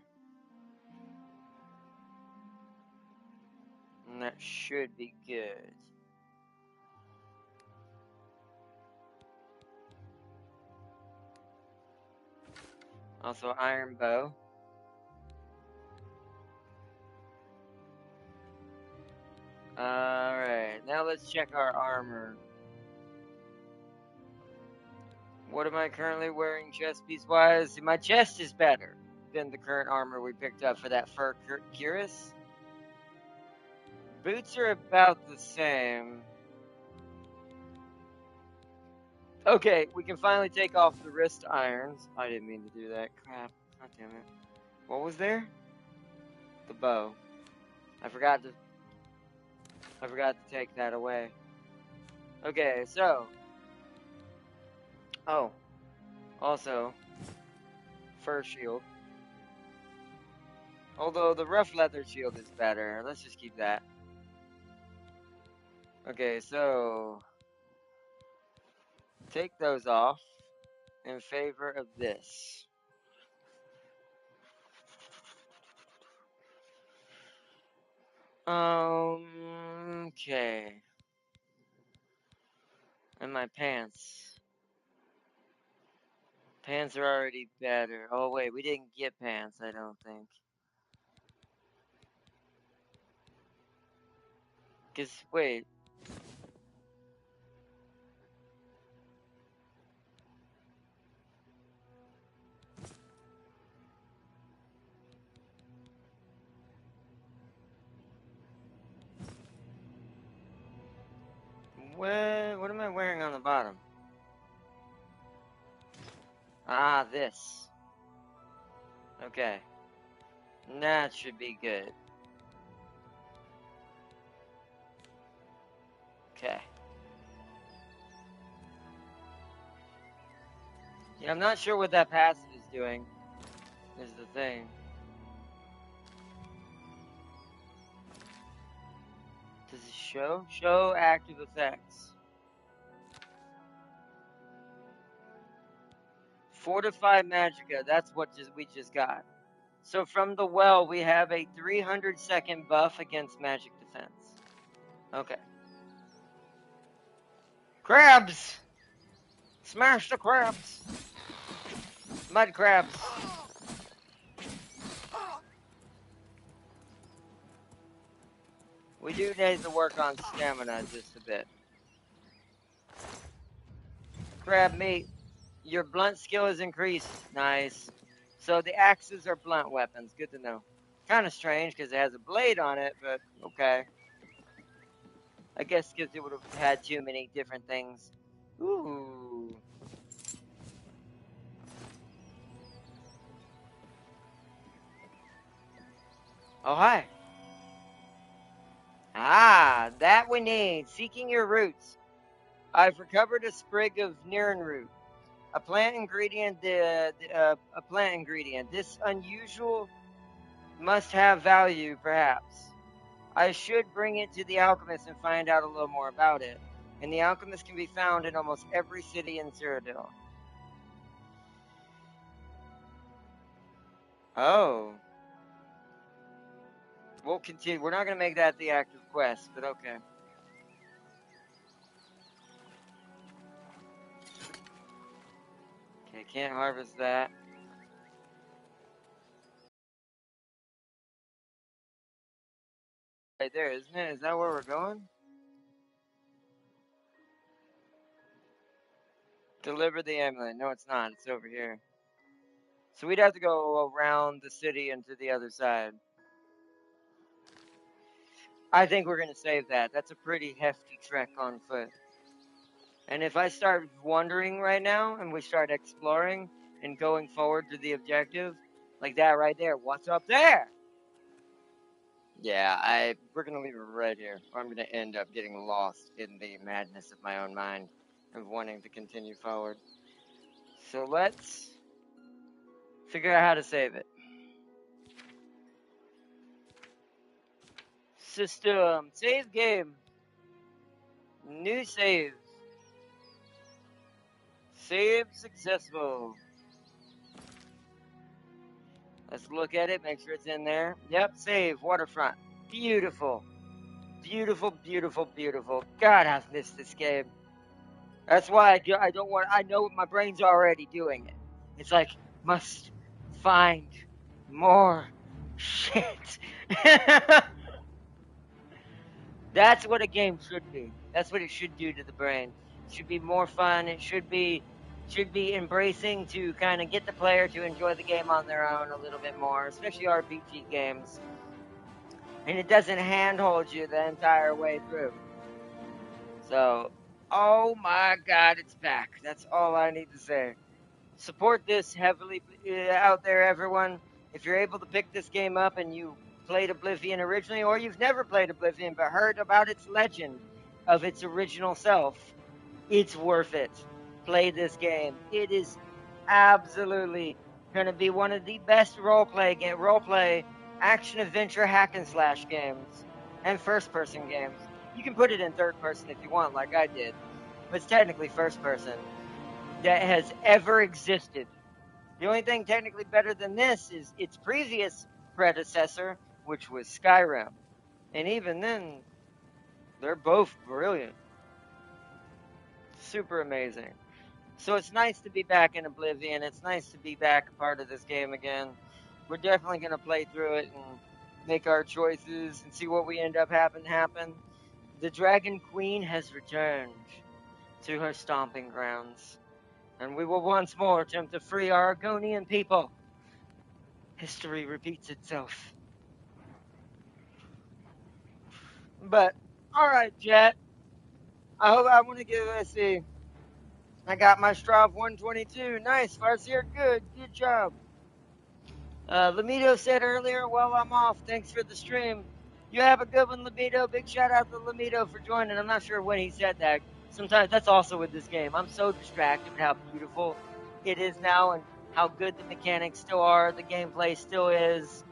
And that should be good. Also, iron bow. Alright, now let's check our armor. What am I currently wearing chest piece wise? My chest is better than the current armor we picked up for that fur cuirass. Boots are about the same. Okay, we can finally take off the wrist irons. I didn't mean to do that. Crap. God damn it. What was there? The bow. I forgot to take that away. Okay, so. Oh. Also, fur shield. Although the rough leather shield is better. Let's just keep that. Okay, so take those off in favor of this. Okay. And my pants. Pants are already better. Oh wait, we didn't get pants, I don't think. Cause wait. What am I wearing on the bottom? Ah, this. Okay. That should be good. Okay. Yeah, I'm not sure what that passive is doing. Is the thing. Does it show? Show active effects. Fortify Magicka. That's what we just got. So from the well, we have a 300-second buff against magic defense. Okay. Crabs! Smash the crabs! Mud crabs. We do need to work on stamina just a bit. Crab meat. Your blunt skill is increased. Nice. So the axes are blunt weapons. Good to know. Kind of strange because it has a blade on it, but okay. I guess because it would have had too many different things. Ooh. Oh, hi. Ah, that we need. Seeking your roots. I've recovered a sprig of Niran root. A plant ingredient. A plant ingredient. This unusual must have value, perhaps. I should bring it to the alchemist and find out a little more about it. And the alchemist can be found in almost every city in Cyrodiil. Oh. We'll continue. We're not going to make that the active quest, but okay. Okay, can't harvest that. Right there, isn't it? Is that where we're going? Deliver the amulet. No, it's not. It's over here. So we'd have to go around the city and to the other side. I think we're going to save that. That's a pretty hefty trek on foot. And if I start wandering right now and we start exploring and going forward to the objective, like that right there, what's up there? Yeah, we're going to leave it right here. Or I'm going to end up getting lost in the madness of my own mind and wanting to continue forward. So let's figure out how to save it. System, save game, new save, save successful. Let's look at it, make sure it's in there. Yep, save, waterfront. Beautiful. Beautiful, beautiful, beautiful. God, I've missed this game. That's why I don't want, I know my brain's already doing it. It's like, must find more shit. That's what a game should be. That's what it should do to the brain. It should be more fun. It should be embracing to kind of get the player to enjoy the game on their own a little bit more, especially RPG games. And it doesn't handhold you the entire way through. So, oh my God, it's back. That's all I need to say. Support this heavily out there, everyone. If you're able to pick this game up and you played Oblivion originally, or you've never played Oblivion but heard about its legend of its original self, it's worth it. Play this game. It is absolutely going to be one of the best roleplay action adventure hack and slash games and first person games. You can put it in third person if you want, like I did, but it's technically first person that has ever existed. The only thing technically better than this is its previous predecessor, which was Skyrim. And even then, they're both brilliant. Super amazing. So it's nice to be back in Oblivion. It's nice to be back a part of this game again. We're definitely going to play through it and make our choices and see what we end up having happen. The Dragon Queen has returned to her stomping grounds, and we will once more attempt to free our Argonian people. History repeats itself. But, alright, Jet. I want to give, let's see. I got my Strav 122. Nice, Farseer, good job. Lamido said earlier, well, I'm off. Thanks for the stream. You have a good one, Lamido. Big shout out to Lamido for joining. I'm not sure when he said that. Sometimes that's also with this game. I'm so distracted with how beautiful it is now and how good the mechanics still are. The gameplay still is.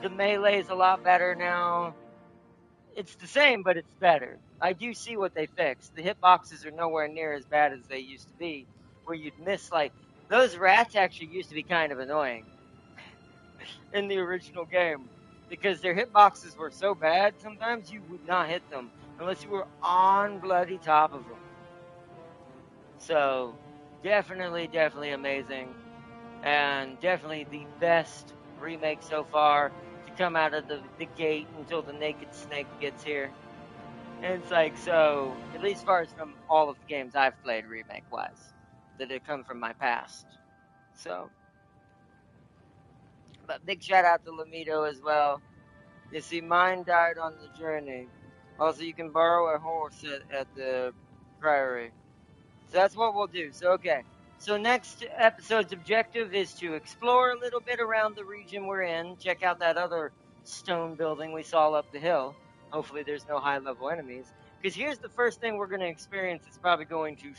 The melee is a lot better now. it's the same, but it's better. I do see what they fixed. The hitboxes are nowhere near as bad as they used to be, where you'd miss, like, those rats actually used to be kind of annoying in the original game, because their hitboxes were so bad, sometimes you would not hit them unless you were on bloody top of them. So, definitely amazing, and definitely the best remake so far to come out of the gate until the Naked Snake gets here. And it's like, so, at least as far as from all of the games I've played remake-wise, that have come from my past. So, but big shout out to Lamido as well. You see, mine died on the journey. Also, you can borrow a horse at the priory. So that's what we'll do. So, okay. So next episode's objective is to explore a little bit around the region we're in. Check out that other stone building we saw up the hill. Hopefully there's no high-level enemies. Because here's the first thing we're going to experience that's probably going to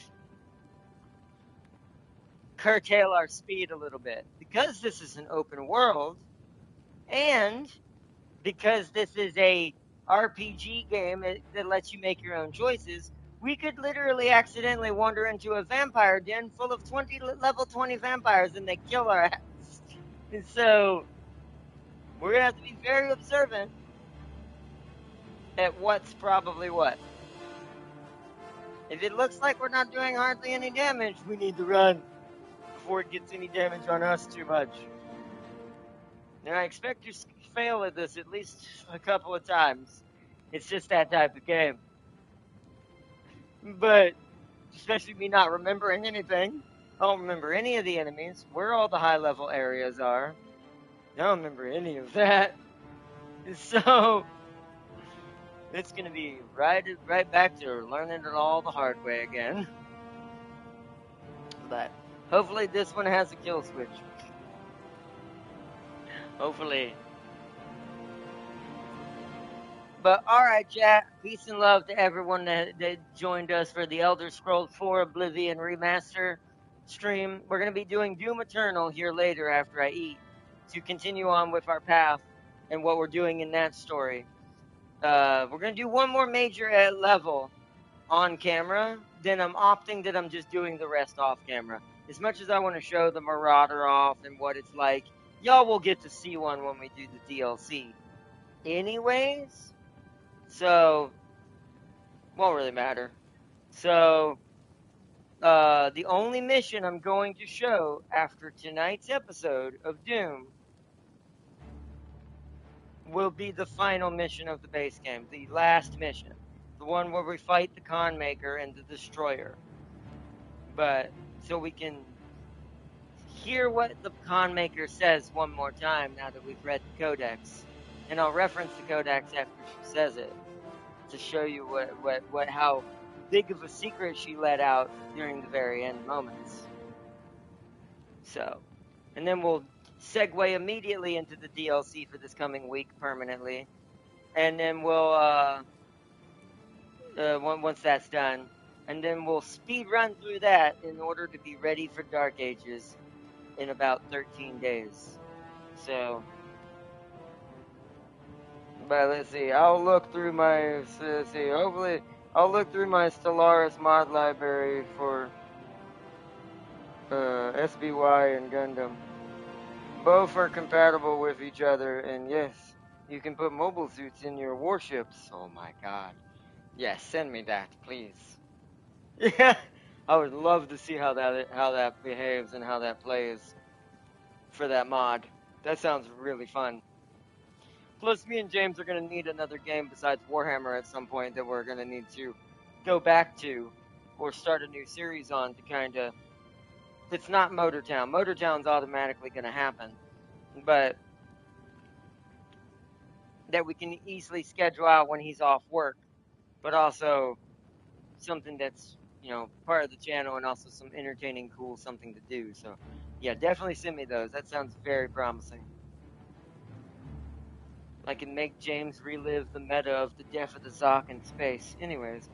curtail our speed a little bit. Because this is an open world, and because this is a RPG game that lets you make your own choices, we could literally accidentally wander into a vampire den full of level 20 vampires and they kill our ass. And so we're going to have to be very observant at what's probably what. If it looks like we're not doing hardly any damage, we need to run before it gets any damage on us too much. And I expect to fail at this at least a couple of times. It's just that type of game. But, especially me not remembering anything. I don't remember any of the enemies, where all the high-level areas are. I don't remember any of that. So, it's going to be right back to learning it all the hard way again. But, hopefully this one has a kill switch. Hopefully. But alright, chat. Peace and love to everyone that joined us for the Elder Scrolls 4 Oblivion Remaster stream. We're going to be doing Doom Eternal here later after I eat to continue on with our path and what we're doing in that story. We're going to do one more major level on camera. Then I'm opting that I'm just doing the rest off camera. As much as I want to show the Marauder off and what it's like, y'all will get to see one when we do the DLC. Anyways, so, won't really matter. So, the only mission I'm going to show after tonight's episode of Doom will be the final mission of the base game, the last mission. The one where we fight the Con Maker and the Destroyer. But, so we can hear what the Con Maker says one more time now that we've read the Codex. And I'll reference the Codex after she says it to show you how big of a secret she let out during the very end moments. So, and then we'll segue immediately into the DLC for this coming week permanently. And then we'll, once that's done, and then we'll speed run through that in order to be ready for Dark Ages in about 13 days. So, but let's see, I'll look through my, hopefully, I'll look through my Stellaris mod library for SBY and Gundam. Both are compatible with each other, and yes, you can put mobile suits in your warships. Oh my god. Yes, send me that, please. Yeah, I would love to see how that behaves and how that plays for that mod. That sounds really fun. Plus, me and James are going to need another game besides Warhammer at some point that we're going to need to go back to or start a new series on to kind of... It's not Motortown. Motortown's automatically going to happen. But that we can easily schedule out when he's off work. But also something that's, you know, part of the channel and also some entertaining, cool something to do. So, yeah, definitely send me those. That sounds very promising. I can make James relive the meta of the death of the Zoc in space. Anyways.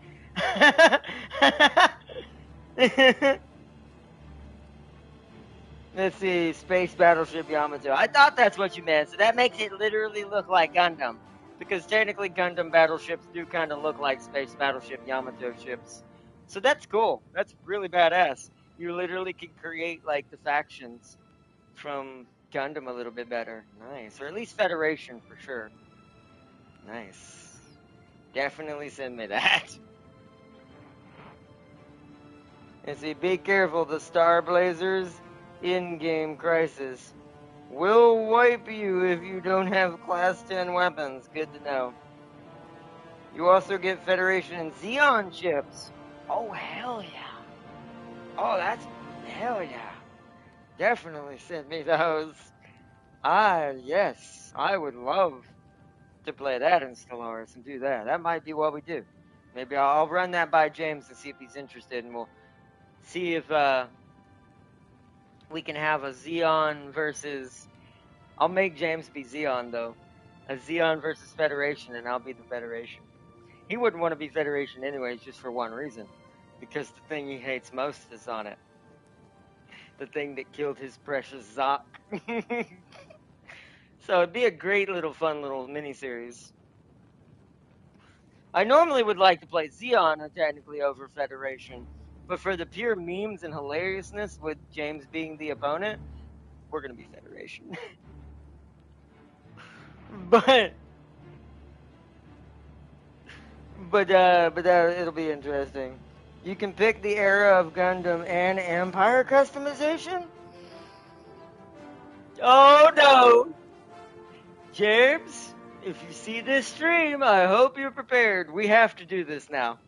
Let's see, Space Battleship Yamato. I thought that's what you meant, so that makes it literally look like Gundam. Because technically Gundam battleships do kind of look like space battleship Yamato ships. So that's cool. That's really badass. You literally can create like the factions from Gundam a little bit better. Nice. Or at least Federation for sure. Nice. Definitely send me that. And see, be careful, the Star Blazers in-game crisis will wipe you if you don't have Class 10 weapons. Good to know. You also get Federation and Xeon chips. Oh, hell yeah. Oh, that's... hell yeah. Definitely send me those. Yes. I would love to play that in Stellaris and do that. That might be what we do. Maybe I'll run that by James and see if he's interested, and we'll see if we can have a Xeon versus... I'll make James be Xeon, though. A Xeon versus Federation, and I'll be the Federation. He wouldn't want to be Federation anyways, just for one reason. Because the thing he hates most is on it. The thing that killed his precious Zoc. So it'd be a great little fun little miniseries. I normally would like to play Xeon technically over Federation. But for the pure memes and hilariousness with James being the opponent, we're going to be Federation. But it'll be interesting. You can pick the era of Gundam and Empire customization? Oh no! James, if you see this stream, I hope you're prepared. We have to do this now.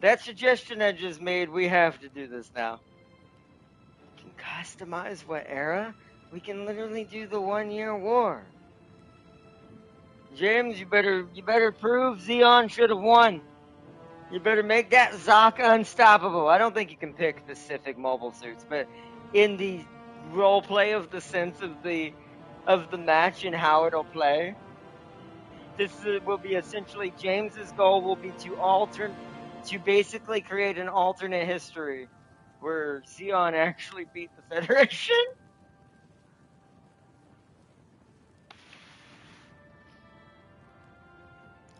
That suggestion I just made, we have to do this now. We can customize what era? We can literally do the 1 year war. James, you better prove Xeon should have won. You better make that Zoc unstoppable. I don't think you can pick specific mobile suits, but in the role play of the sense of the match and how it'll play, this will be essentially James's goal will be to basically create an alternate history where Xeon actually beat the Federation.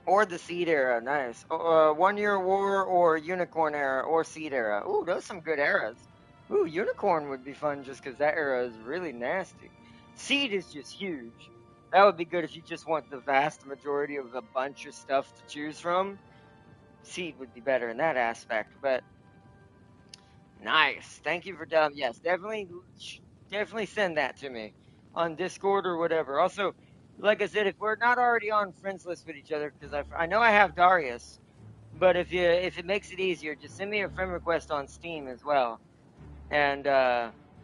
Or the Seed era, nice. 1 year war or Unicorn era or Seed era. Ooh, those are some good eras. Ooh, Unicorn would be fun just because that era is really nasty. Seed is just huge. That would be good if you just want the vast majority of a bunch of stuff to choose from. Seed would be better in that aspect, but nice. Thank you for yes, definitely send that to me on Discord or whatever. Also, like I said, if we're not already on friends list with each other, because I know I have Darius, but if it makes it easier, just send me a friend request on Steam as well, and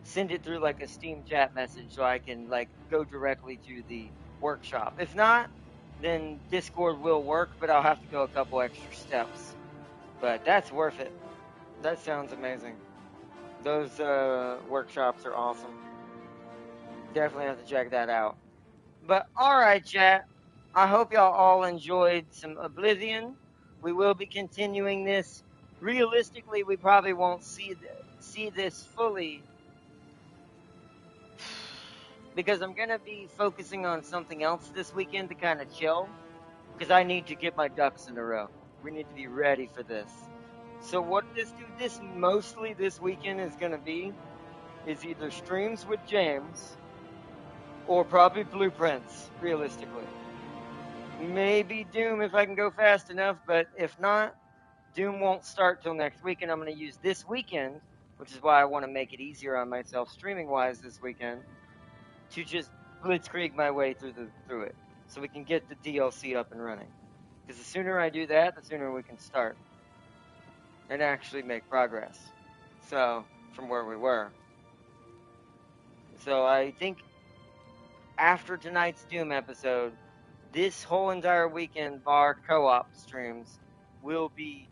send it through like a Steam chat message so I can like go directly to the workshop. If not, then Discord will work, but I'll have to go a couple extra steps. But that's worth it. That sounds amazing. Those workshops are awesome. Definitely have to check that out. But alright, chat. I hope y'all all enjoyed some Oblivion. We will be continuing this. Realistically, we probably won't see this fully, because I'm going to be focusing on something else this weekend to kind of chill, because I need to get my ducks in a row. We need to be ready for this. So what this mostly this weekend is going to be is either streams with James or probably blueprints, realistically. Maybe Doom if I can go fast enough, but if not, Doom won't start till next week, and I'm going to use this weekend, which is why I want to make it easier on myself streaming-wise this weekend, to just blitzkrieg my way through it, so we can get the DLC up and running. Because the sooner I do that, the sooner we can start and actually make progress. So, from where we were. So I think after tonight's Doom episode, this whole entire weekend, bar co-op streams, will be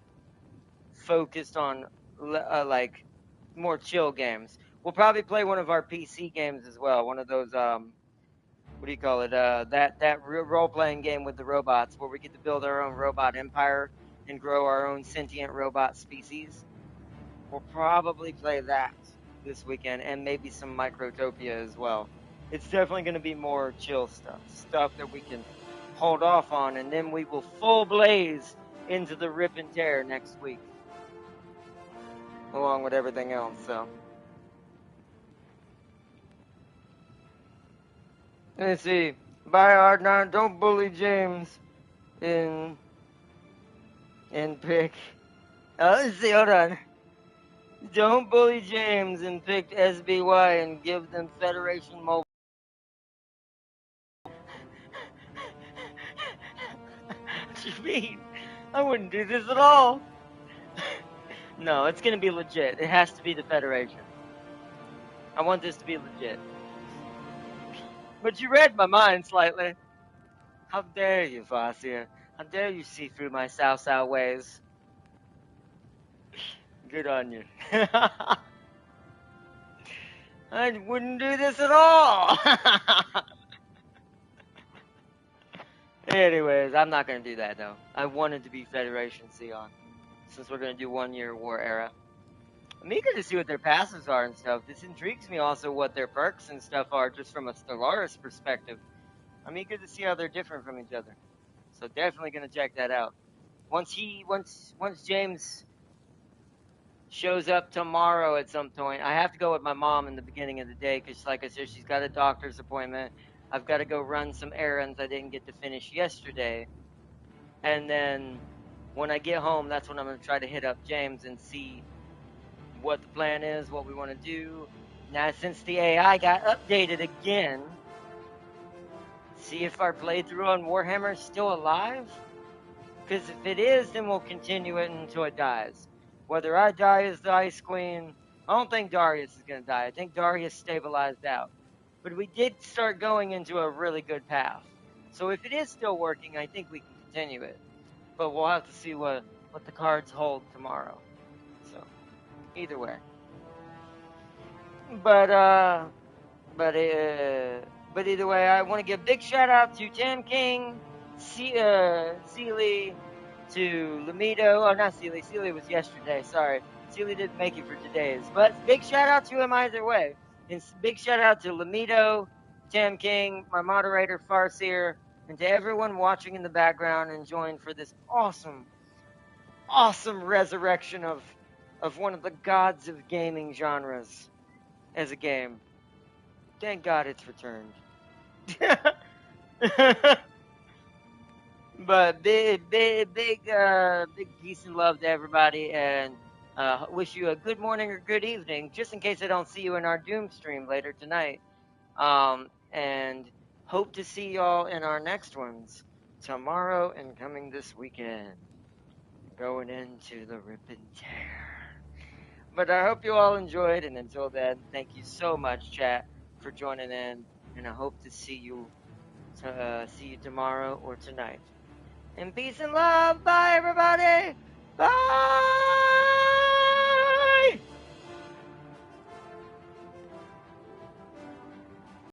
focused on like more chill games. We'll probably play one of our PC games as well. One of those what do you call it? That role-playing game with the robots, where we get to build our own robot empire and grow our own sentient robot species. We'll probably play that this weekend, and maybe some Microtopia as well. It's definitely going to be more chill stuff that we can hold off on, and then we will full blaze into the rip and tear next week, along with everything else. So let's see. Bye, Ardnot. Don't bully James in pick. Let's see. Hold on. Don't bully James and pick SBY and give them Federation Mobile. What do you mean? I wouldn't do this at all. No, it's gonna be legit. It has to be the Federation. I want this to be legit. But you read my mind slightly. How dare you, Vasir? How dare you see through my South ways? Good on you. I wouldn't do this at all. Anyways, I'm not going to do that, though. I wanted to be Federation Sion, since we're going to do 1 year war era. I'm eager to see what their passives are and stuff. This intrigues me also what their perks and stuff are, just from a Stellaris perspective. I'm eager to see how they're different from each other. So definitely going to check that out. Once James shows up tomorrow at some point, I have to go with my mom in the beginning of the day, because like I said, she's got a doctor's appointment. I've got to go run some errands I didn't get to finish yesterday. And then when I get home, that's when I'm going to try to hit up James and see what the plan is, what we want to do. Now, since the AI got updated again, see if our playthrough on Warhammer is still alive. Because if it is, then we'll continue it until it dies. Whether I die as the Ice Queen, I don't think Darius is going to die. I think Darius stabilized out. But we did start going into a really good path. So if it is still working, I think we can continue it. But we'll have to see what the cards hold tomorrow. So, either way. But either way, I want to give a big shout out to Tam King, Sealy, to Lamido. Oh, not Sealy. Sealy was yesterday. Sorry. Sealy didn't make it for today's. But big shout out to him either way. And big shout out to Lamido, Tam King, my moderator, Farseer, and to everyone watching in the background and joined for this awesome, awesome resurrection of one of the gods of gaming genres as a game. Thank God it's returned. But big peace and love to everybody, and wish you a good morning or good evening, just in case I don't see you in our Doom stream later tonight. And hope to see y'all in our next ones tomorrow and coming this weekend. Going into the rip and tear. But I hope you all enjoyed, and until then, thank you so much, chat, for joining in, and I hope to see you tomorrow or tonight. And peace and love. Bye, everybody. Bye.